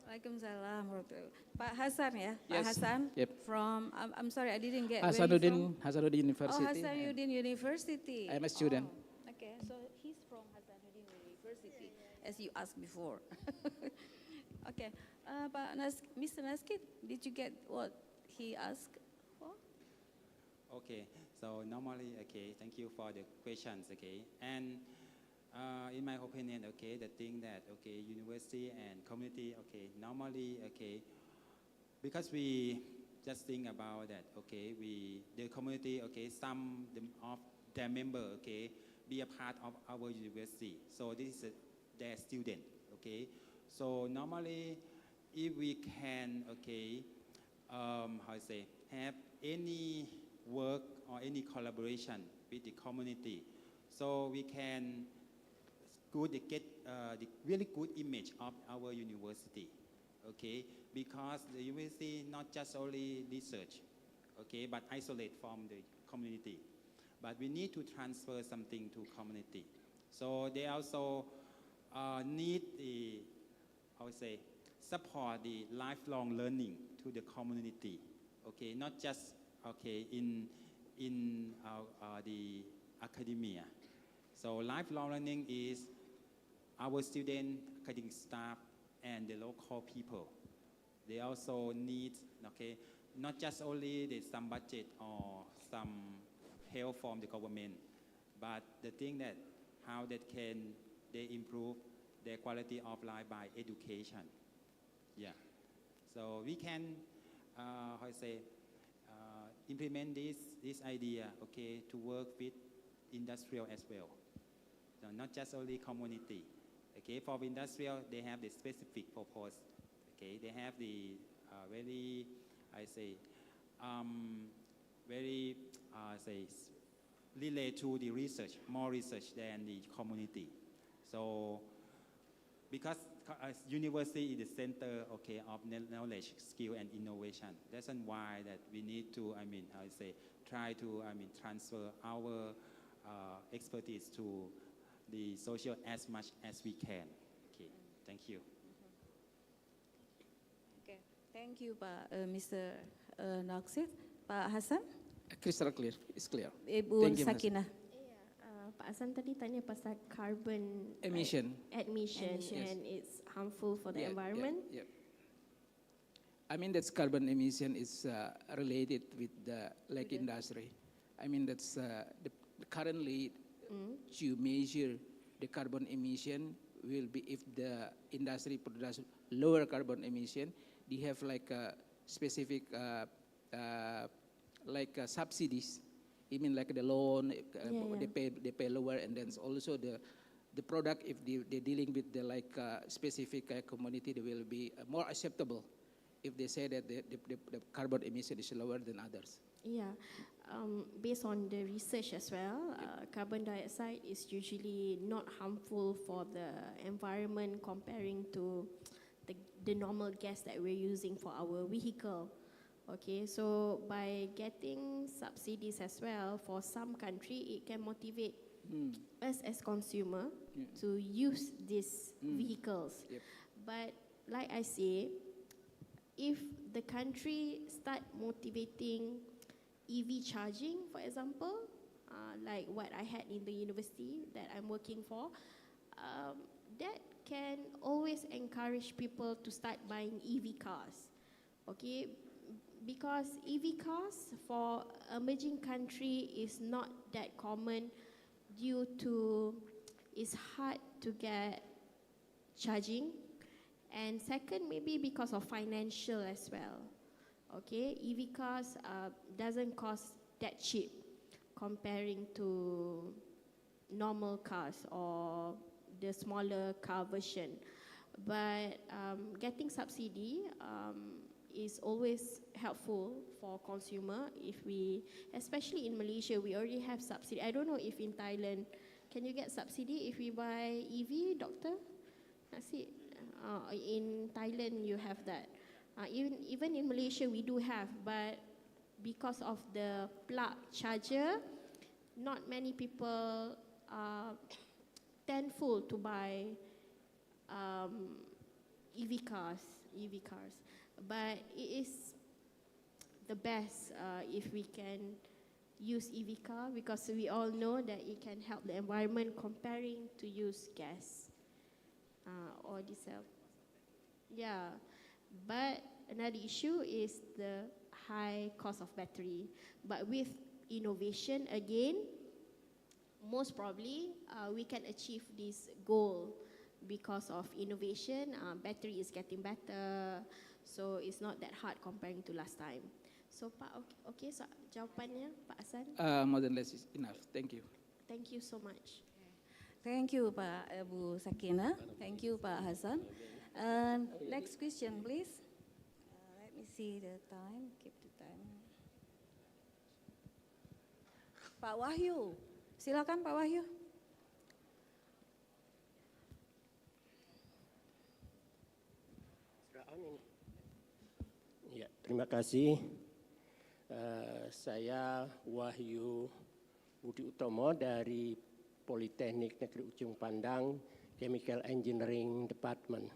Waalaikumsalam warahmatullahi wabarakatuh. Pak Hasan ya, Pak Yes. Hasan Yep. from, I'm sorry, I didn't get where you from. Hasanuddin University. Oh, Hasanuddin University. I'm a student. Oh, okay, so he's from Hasanuddin University, as you asked before. Okay, Mr. Naskit, did you get what he asked for? Okay, so normally, okay, thank you for the questions, okay. And in my opinion, okay, the thing that, okay, university and community, okay, normally, okay, because we just think about that, okay, the community, okay, some of their member, okay, be a part of our university. So this is their student, okay. So normally, if we can, okay, how to say, have any work or any collaboration with the community, so we can get the really good image of our university, okay? Because the university not just only research, okay, but isolate from the community. But we need to transfer something to community. So they also need the, how to say, support the lifelong learning to the community, okay? Not just, okay, in the academia. So lifelong learning is our student, academic staff, and the local people. They also need, okay, not just only some budget or some help from the government, but the thing that how they improve their quality of life by education. Yeah. So we can, how to say, implement this idea, okay, to work with industrial as well. So not just only community. Okay, for industrial, they have the specific purpose. Okay, they have the very, I say, very, say, relate to the research, more research than the community. So, because university is the center, okay, of knowledge, skill, and innovation. That's why that we need to, I mean, I say, try to, I mean, transfer our expertise to the social as much as we can. Okay, thank you. Okay, thank you, Mr. Naksit. Pak Hasan? Crystal clear, it's clear. Ibu Thank you, Mas. Sakinah. Pak Hasan tadi tanya pasal carbon Emission. Emission, Yes. and it's harmful for the Yeah, environment. yeah. I mean, that's carbon emission is related with the industry. I mean, that's currently to measure the carbon emission will be if the industry produces lower carbon emission, they have like a specific subsidies. I mean, like the loan, they pay lower, and then also the product, if they're dealing with the specific community, they will be more acceptable if they say that the carbon emission is lower than others. Yeah, based on the research as well, carbon dioxide is usually not harmful for the environment comparing to the normal gas that we're using for our vehicle. Okay, so by getting subsidies as well, for some country, it can motivate us as consumer to use these vehicles. Yep. But like I say, if the country start motivating EV charging, for example, like what I had in the university that I'm working for, that can always encourage people to start buying EV cars. Okay, because EV cars for emerging country is not that common due to it's hard to get charging, And second, maybe because of financial as well. Okay, EV cars doesn't cost that cheap comparing to normal cars or the smaller car version. But getting subsidy is always helpful for consumer. If we, especially in Malaysia, we already have subsidy. I don't know if in Thailand, can you get subsidy if we buy EV, doctor? Nasi. In Thailand, you have that. Even in Malaysia, we do have, but because of the plug charger, not many people are thankful to buy EV cars. But it is the best if we can use EV car, because we all know that it can help the environment comparing to use gas or diesel. Yeah, but another issue is the high cost of battery. But with innovation, again, most probably we can achieve this goal because of innovation. Battery is getting better, so it's not that hard comparing to last time. So Pak, okay, so jawapannya Pak Hasan? More than less is enough. Thank you. Thank you so much. Thank you, Pak Bu Sakina. Thank you, Pak Hasan. Next question, please. Let me see the time. Keep the time. Pak Wahyu, silakan Pak Wahyu. Ya, terima kasih. Saya Wahyu Budi Utomo dari Politeknik Negeri Ujung Pandang, Chemical Engineering Department.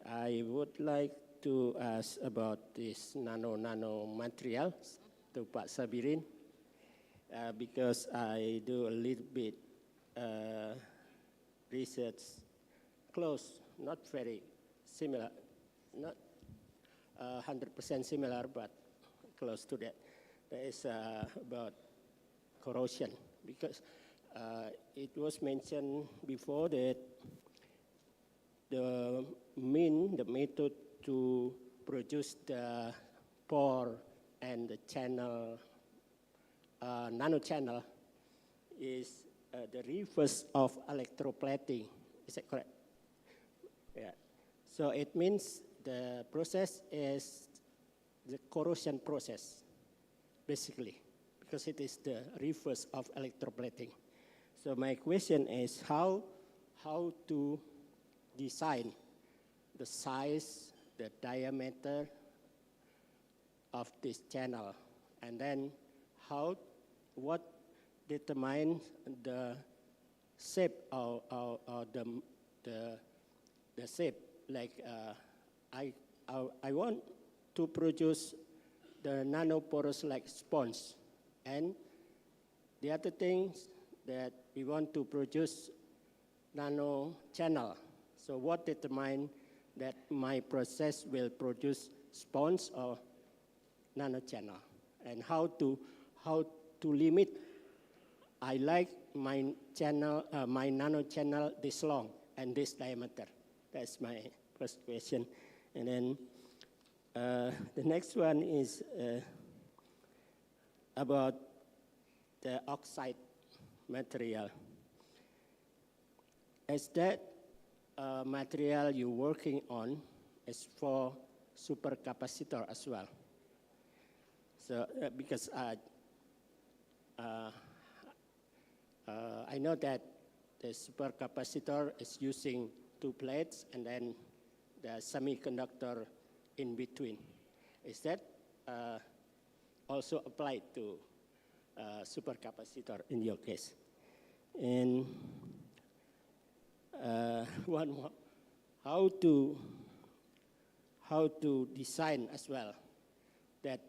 I would like to ask about this nano materials to Pak Sabirin, because I do a little bit research close, not very similar, not 100% similar, but close to that. That is about corrosion, because it was mentioned before that the method to produce the pore and the channel, nano channel, is the reverse of electroplating. Is that correct? Yeah. So it means the process is the corrosion process, basically, because it is the reverse of electroplating. So my question is how to design the size, the diameter of this channel, and then what determines the shape or the shape. Like I want to produce the nanoporous like sponge, and the other things that we want to produce nano channel. So what determines that my process will produce sponge or nano channel, and how to limit? I like my channel, my nano channel this long and this diameter. That's my first question. And then the next one is about the oxide material. Is that material you're working on is for supercapacitor as well? So because I know that the supercapacitor is using two plates and then the semiconductor in between. Is that also applied to supercapacitor in your case? And one more, how to design as well that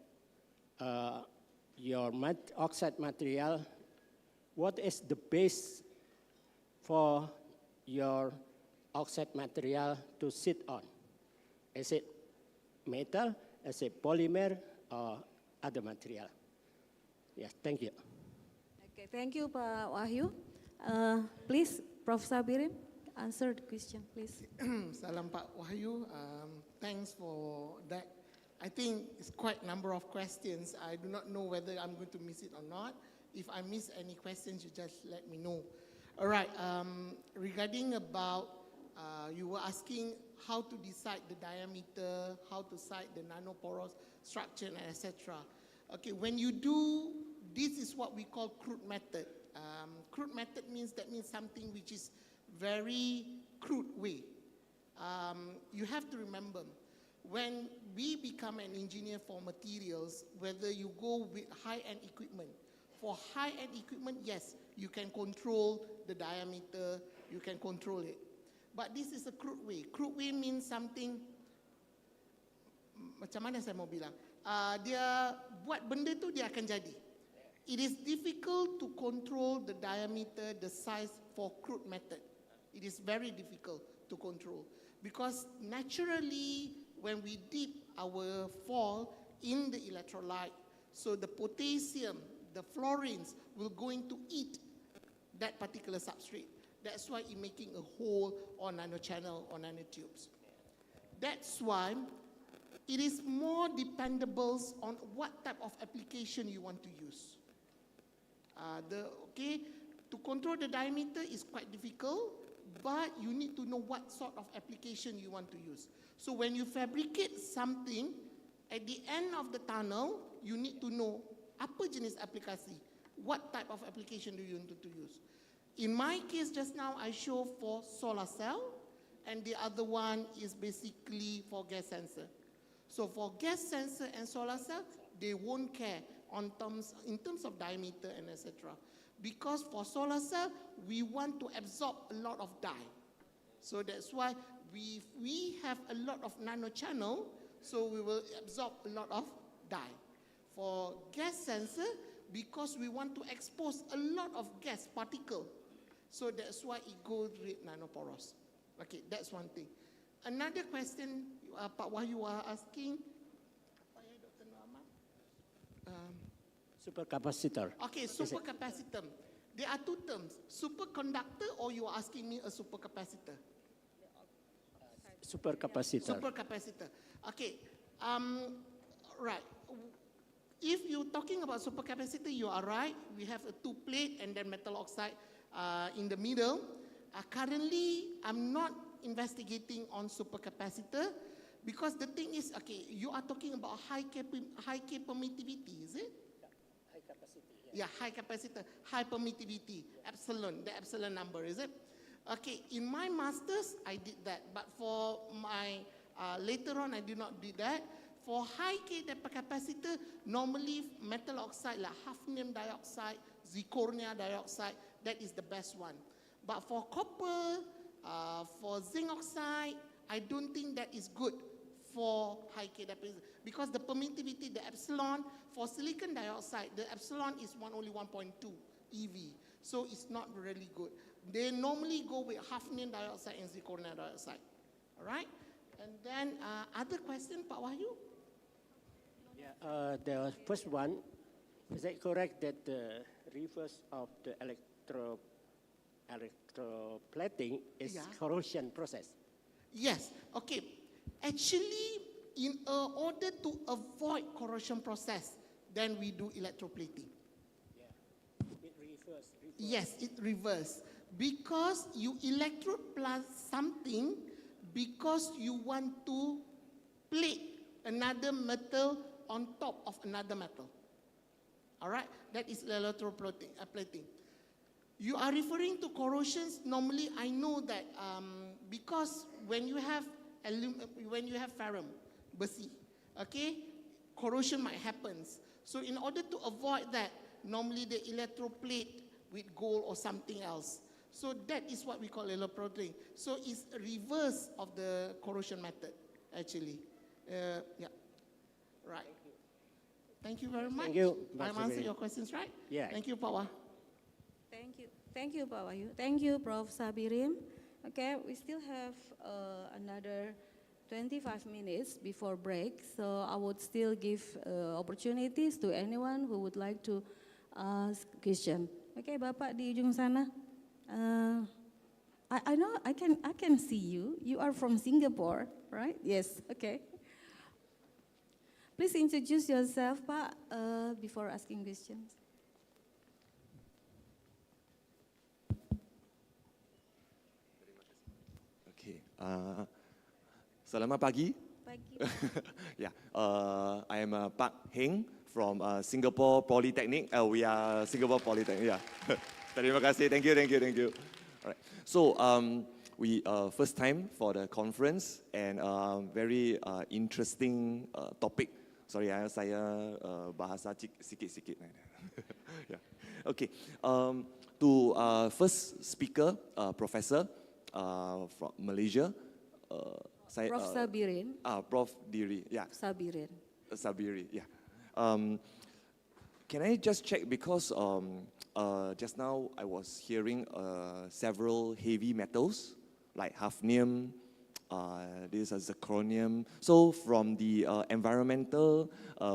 your oxide material, what is the base for your oxide material to sit on? Is it metal, is it polymer, or other material? Yes, thank you. Okay, thank you, Pak Wahyu. Please, Prof. Sabirin, answer the question, please. Salam Pak Wahyu. Thanks for that. I think it's quite a number of questions. I do not know whether I'm going to miss it or not. If I miss any questions, you just let me know. All right. Regarding about, you were asking how to decide the diameter, how to decide the nanoporous structure, and etc. Okay, when you do, this is what we call crude method. Crude method means something which is very crude way. You have to remember, when we become an engineer for materials, whether you go with high-end equipment, for high-end equipment, yes, you can control the diameter, you can control it. But this is a crude way. Crude way means something, macam mana saya mau bilang, dia buat benda tu dia akan jadi. It is difficult to control the diameter, the size for crude method. It is very difficult to control because naturally when we dip our fall in the electrolyte, so the potassium, the fluorines will going to eat that particular substrate. That's why it's making a hole or nanochannel or nanotubes. That's why it is more dependable on what type of application you want to use. To control the diameter is quite difficult, but you need to know what sort of application you want to use. So when you fabricate something, at the end of the tunnel, you need to know apa jenis aplikasi, what type of application do you want to use. In my case just now, I show for solar cell, and the other one is basically for gas sensor. So for gas sensor and solar cell, they won't care in terms of diameter and etc. Because for solar cell, we want to absorb a lot of dye. So that's why we have a lot of nanochannel, so we will absorb a lot of dye. For gas sensor, because we want to expose a lot of gas particle, so that's why it goes with nanoporous. Okay, that's one thing. Another question, Pak Wahyu are asking. Supercapacitor. Okay, supercapacitor. There are two terms, superconductor, or you are asking me a supercapacitor? Supercapacitor. Supercapacitor. Okay, right. If you're talking about supercapacitor, you are right. We have a two plate and then metal oxide in the middle. Currently, I'm not investigating on supercapacitor because the thing is, okay, you are talking about high permittivity, is it? High capacity. Yeah, high capacitor, high permittivity, epsilon, the epsilon number, is it? Okay, in my master's, I did that, but for my, later on, I did not do that. For high K capacitor, normally metal oxide like hafnium dioxide, zirconia dioxide, that is the best one. But for copper, for zinc oxide, I don't think that is good for high K capacitor because the permittivity, the epsilon, for silicon dioxide, the epsilon is only 1.2 EV, so it's not really good. They normally go with hafnium dioxide and zirconia dioxide, all right? And then other question, Pak Wahyu? Yeah, the first one, is it correct that the reverse of the electroplating is corrosion process? Yes, okay. Actually, in order to avoid corrosion process, then we do electroplating. Yeah, it reverse. Yes, it reverse. Because you electrode plus something because you want to plate another metal on top of another metal. All right, that is electroplating. You are referring to corrosions. Normally, I know that because when you have ferrum, besi, okay, corrosion might happen. So in order to avoid that, normally they electroplate with gold or something else. So that is what we call electroplating. So it's a reverse of the corrosion method, actually. Yeah, right. Thank you very much. Thank you. I've answered your questions, right? Yeah. Thank you, Pak Wah. Thank you. Thank you, Pak Wahyu. Thank you, Prof. Sabirin. Okay, we still have another 25 minutes before break, so I would still give opportunities to anyone who would like to ask question. Okay, Bapak di ujung sana. I know I can see you. You are from Singapore, right? Yes. Okay. Please introduce yourself, Pak, before asking questions. Okay. Selamat pagi. Pagi. Yeah. I am Pak Heng from Singapore Polytechnic. We are Singapore Polytechnic. Yeah. Terima kasih. Thank you. All right. So we first time for the conference and very interesting topic. Sorry, saya bahasa sikit-sikit. Yeah. Okay. To first speaker, professor from Malaysia. Prof. Sabirin. Prof. Diri. Yeah. Sabirin. Sabiri. Yeah. Can I just check because just now I was hearing several heavy metals like hafnium. This is zirconium. So from the environmental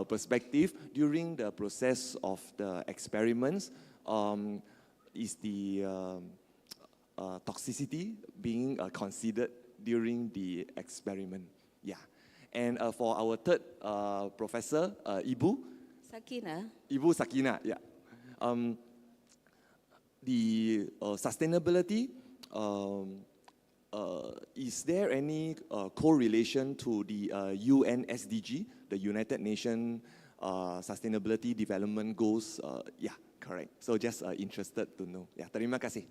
perspective, during the process of the experiments, is the toxicity being considered during the experiment? Yeah. And for our third professor, Ibu Sakina, yeah. The sustainability. Is there any correlation to the UN SDG, the United Nations Sustainability Development Goals? Yeah, correct. So just interested to know. Yeah, terima kasih.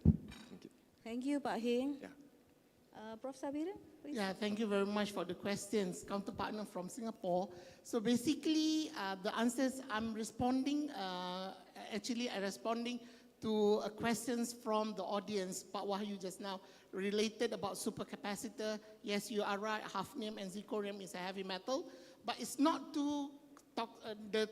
Thank you. Thank you, Pak Heng. Yeah. Prof. Sabirin, please. Yeah, thank you very much for the questions. Counterpartner from Singapore. So basically, the answers I'm responding, I'm responding to questions from the audience. Pak Wahyu just now related about supercapacitor. Yes, you are right. Hafnium and zirconium is a heavy metal, but it's not too the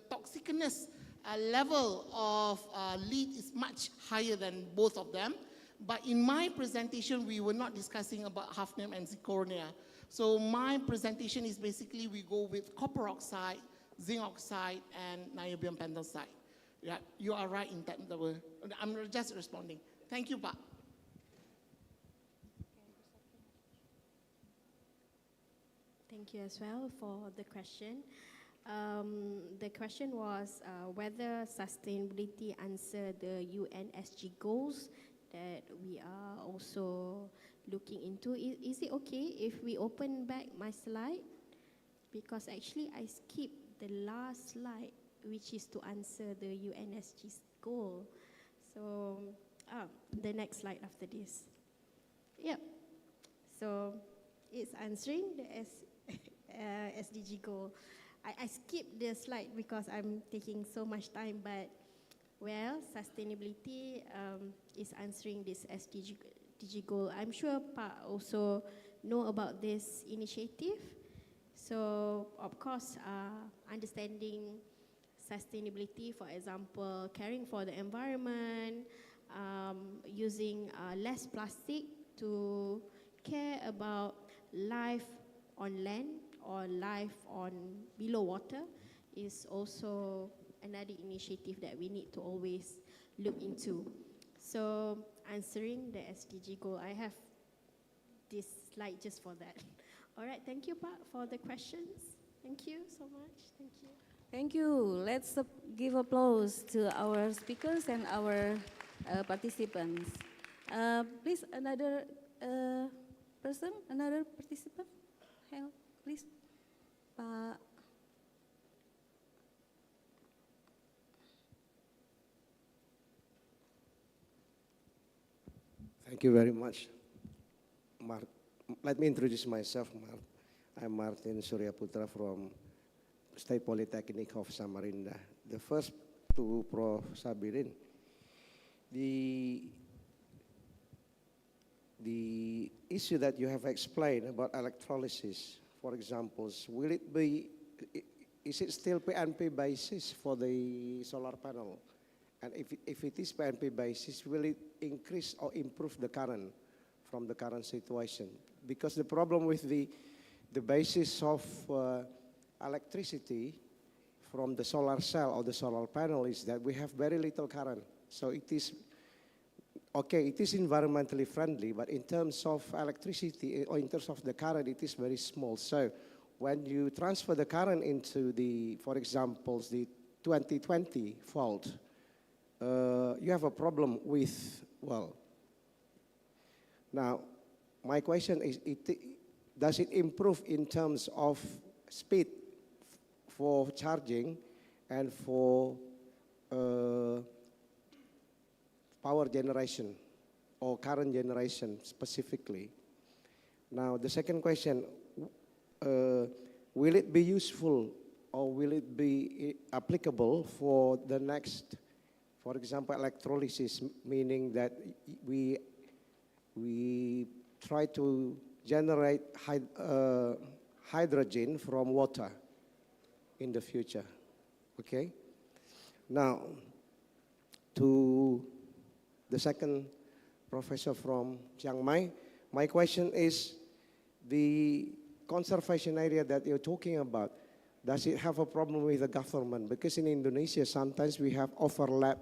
toxicness level of lead is much higher than both of them. But in my presentation, we were not discussing about hafnium and zirconia. So my presentation is basically we go with copper oxide, zinc oxide, and niobium pentoxide. Yeah, you are right in that. I'm just responding. Thank you, Pak. Thank you as well for the question. The question was whether sustainability answer the UN SG goals that we are also looking into. Is it okay if we open back my slide? Because actually I skipped the last slide, which is to answer the UNSG's goal. So, the next slide after this. Yep. So, it's answering the SDG goal. I skipped the slide because I'm taking so much time, but well, sustainability is answering this SDG goal. I'm sure Pak also know about this initiative. So, of course, understanding sustainability, for example, caring for the environment, using less plastic to care about life on land or life on below water is also another initiative that we need to always look into. So, answering the SDG goal, I have this slide just for that. All right, thank you, Pak, for the questions. Thank you so much. Thank you. Thank you. Let's give applause to our speakers and our participants. Please, another person, another participant. Help, please. Pak. Thank you very much, Mark. Let me introduce myself, Mark. I'm Martin Suryaputra from State Polytechnic of Samarinda. The first to Prof. Sabirin, the issue that you have explained about electrolysis, for example, will it be, is it still PNP basis for the solar panel? And if it is PNP basis, will it increase or improve the current from the current situation? Because the problem with the basis of electricity from the solar cell or the solar panel is that we have very little current. So it is okay, it is environmentally friendly, but in terms of electricity or in terms of the current, it is very small. So when you transfer the current into the, for example, the 2020 fault, you have a problem with, well, now my question is, does it improve in terms of speed for charging and for power generation or current generation specifically? Now, the second question, will it be useful or will it be applicable for the next, for example, electrolysis, meaning that we try to generate hydrogen from water in the future, okay? Now, to the second professor from Chiang Mai, my question is, the conservation area that you're talking about, does it have a problem with the government? Because in Indonesia, sometimes we have overlap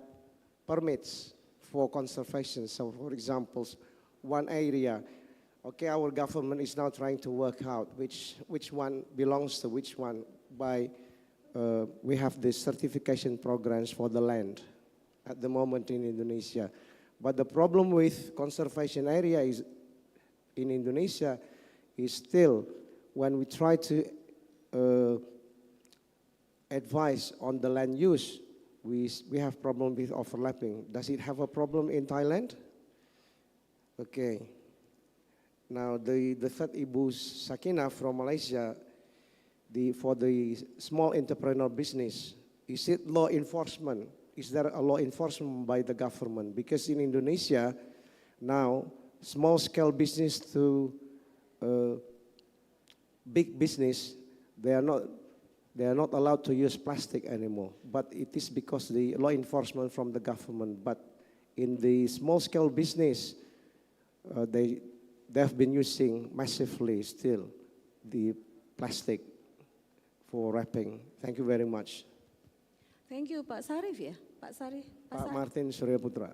permits for conservation. So for example, one area, okay, our government is now trying to work out which one belongs to which one by, we have the certification programs for the land at the moment in Indonesia. But the problem with conservation area is, in Indonesia, is still when we try to advise on the land use, we have problem with overlapping. Does it have a problem in Thailand? Okay. Now the third Ibu Sakina from Malaysia, for the small entrepreneur business, is it law enforcement? Is there a law enforcement by the government? Because in Indonesia, now, small scale business to big business, they are not allowed to use plastic anymore. But it is because the law enforcement from the government. But in the small scale business, they have been using massively still the plastic for wrapping. Thank you very much. Thank you, Pak Sarif ya? Pak Sarif? Pak Martin Surya Putra.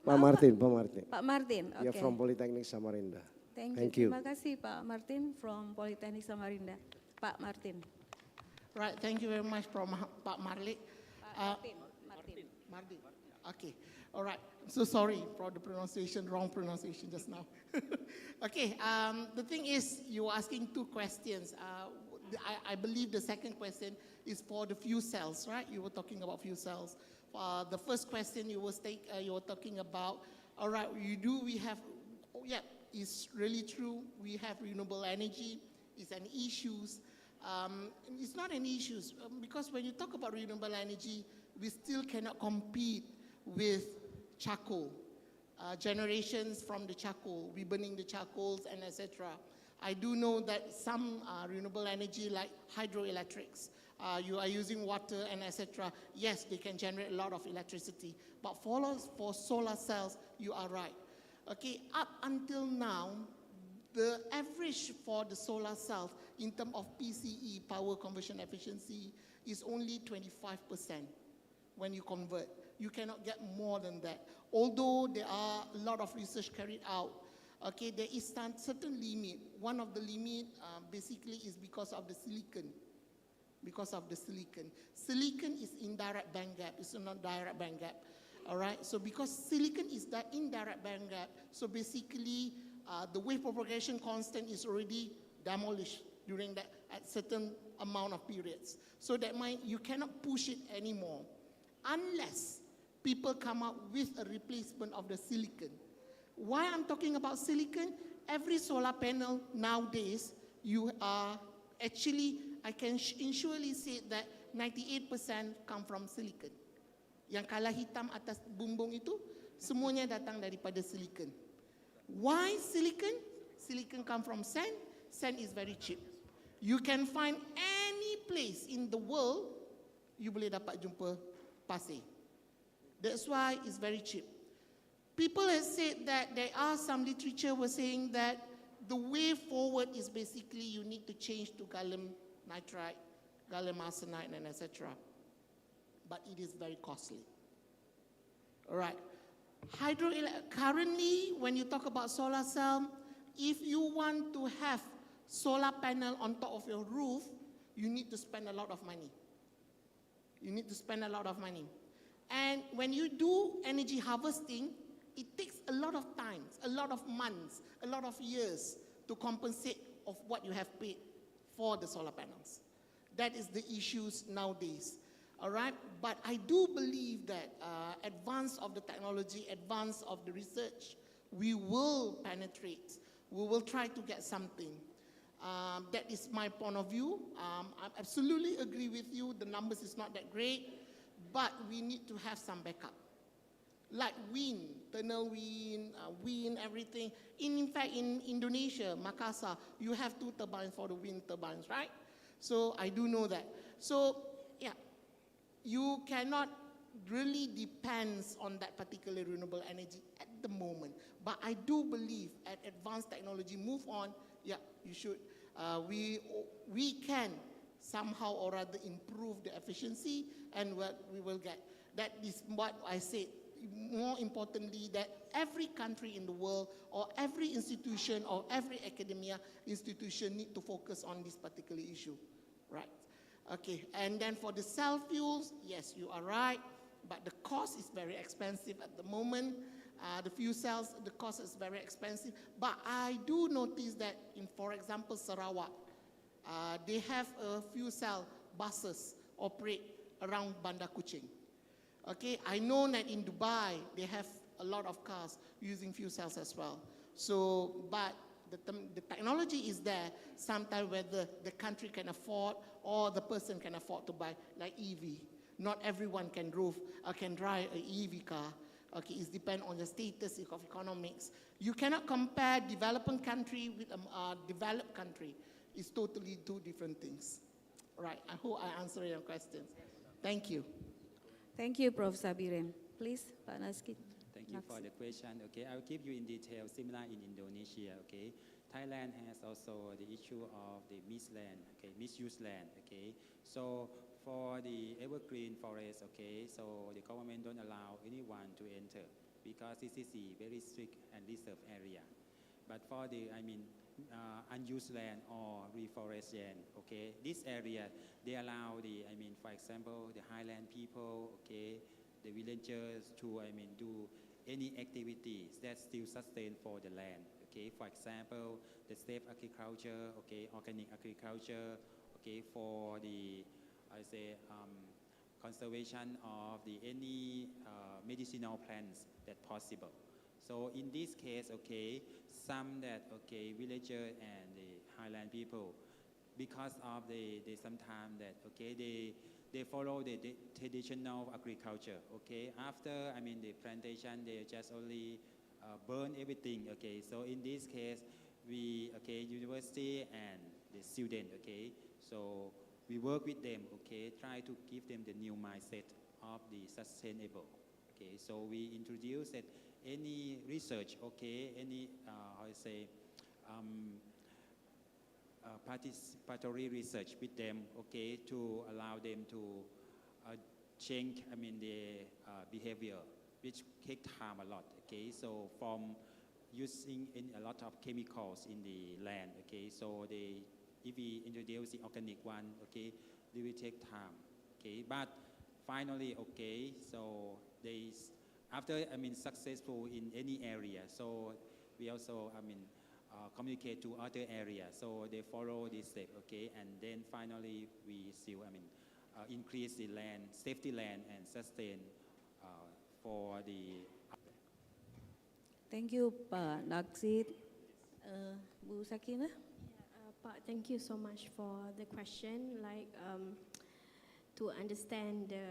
Pak Martin. Pak Martin, oke. Yeah, from Polytechnic Samarinda. Thank you. Terima kasih Pak Martin from Polytechnic Samarinda. Pak Martin. Right, thank you very much, Pak Marlik. Martin. Okay, all right. I'm so sorry for the wrong pronunciation just now. Okay, the thing is, you were asking two questions. I believe the second question is for the fuel cells, right? You were talking about fuel cells. The first question you were talking about, all right, it's really true. We have renewable energy. It's an issue. It's not an issue because when you talk about renewable energy, we still cannot compete with charcoal. Generations from the charcoal, we burning the charcoals and etc. I do know that some renewable energy like hydroelectrics, you are using water and etc. Yes, they can generate a lot of electricity. But for solar cells, you are right. Okay, up until now, the average for the solar cells in terms of PCE, power conversion efficiency, is only 25% when you convert. You cannot get more than that. Although there are a lot of research carried out, okay, there is certain limit. One of the limit basically is because of the silicon. Silicon is indirect band gap, it's not direct band gap. All right, so because silicon is that indirect band gap, so basically the wave propagation constant is already demolished during that at certain amount of periods. So that you cannot push it anymore unless people come up with a replacement of the silicon. Why I'm talking about silicon? Every solar panel nowadays, you are actually, I can surely say that 98% come from silicon. Yang kalah hitam atas bumbung itu, semuanya datang daripada silicon. Why silicon? Silicon come from sand. Sand is very cheap. You can find any place in the world, you boleh dapat jumpa pasir. That's why it's very cheap. People have said that there are some literature was saying that the way forward is basically you need to change to gallium nitride, gallium arsenide, and etc. But it is very costly. All right. Currently, when you talk about solar cell, if you want to have solar panel on top of your roof, you need to spend a lot of money. You need to spend a lot of money. And when you do energy harvesting, it takes a lot of time, a lot of months, a lot of years to compensate of what you have paid for the solar panels. That is the issues nowadays. All right, but I do believe that advance of the technology, advance of the research, we will penetrate. We will try to get something. That is my point of view. I absolutely agree with you. The numbers is not that great, but we need to have some backup. Like wind, tunnel wind, everything. In fact, in Indonesia, Makassar, you have 2 turbines for the wind turbines, right? So I do know that. So yeah. You cannot really depend on that particular renewable energy at the moment. But I do believe as advanced technology move on, yeah, you should. We can somehow or other improve the efficiency, and what we will get. That is what I said. More importantly, that every country in the world, or every institution, or every academia institution need to focus on this particular issue, right? Okay, and then for the cell fuels, yes, you are right, but the cost is very expensive at the moment. The fuel cells, the cost is very expensive. But I do notice that in, for example, Sarawak, they have fuel cell buses operate around Bandar Kuching. Okay, I know that in Dubai, they have a lot of cars using fuel cells as well. So, but the technology is there, sometimes whether the country can afford or the person can afford to buy, like EV. Not everyone can drive an EV car. Okay, it depends on the status of economics. You cannot compare developing country with a developed country. It's totally 2 different things. Right, I hope I answered your questions. Thank you. Thank you, Prof. Sabirin. Please, Pak Naskit. Thank you for the question. Okay, I will give you in detail, similar in Indonesia. Okay, Thailand has also the issue of the misused land. Okay, so for the evergreen forest, okay, so the government don't allow anyone to enter because this is a very strict and reserved area. But for the, unused land or reforest land, okay, this area, they allow the, for example, the highland people, okay, the villagers to, do any activities that still sustain for the land, okay, for example, the safe agriculture, okay, organic agriculture, okay, for the, conservation of the any medicinal plants that possible. So in this case, okay, some that, okay, villager and the highland people, because of the sometimes that, okay, they follow the traditional agriculture, okay. After, the plantation, they just only burn everything, okay. So in this case, we, okay, university and the student, okay. So we work with them, okay, try to give them the new mindset of the sustainable, okay. So we introduce that any research, okay, any, participatory research with them, okay, to allow them to change, their behavior, which take time a lot, okay. So from using a lot of chemicals in the land, okay, so if we introduce the organic one, okay, they will take time, okay. But finally, okay, so after, successful in any area, so we also, communicate to other areas, so they follow this step, okay, and then finally we still, increase the land, safety land, and sustain for the. Thank you, Pak Naksit. Bu Sakina? Pak, thank you so much for the question. To understand the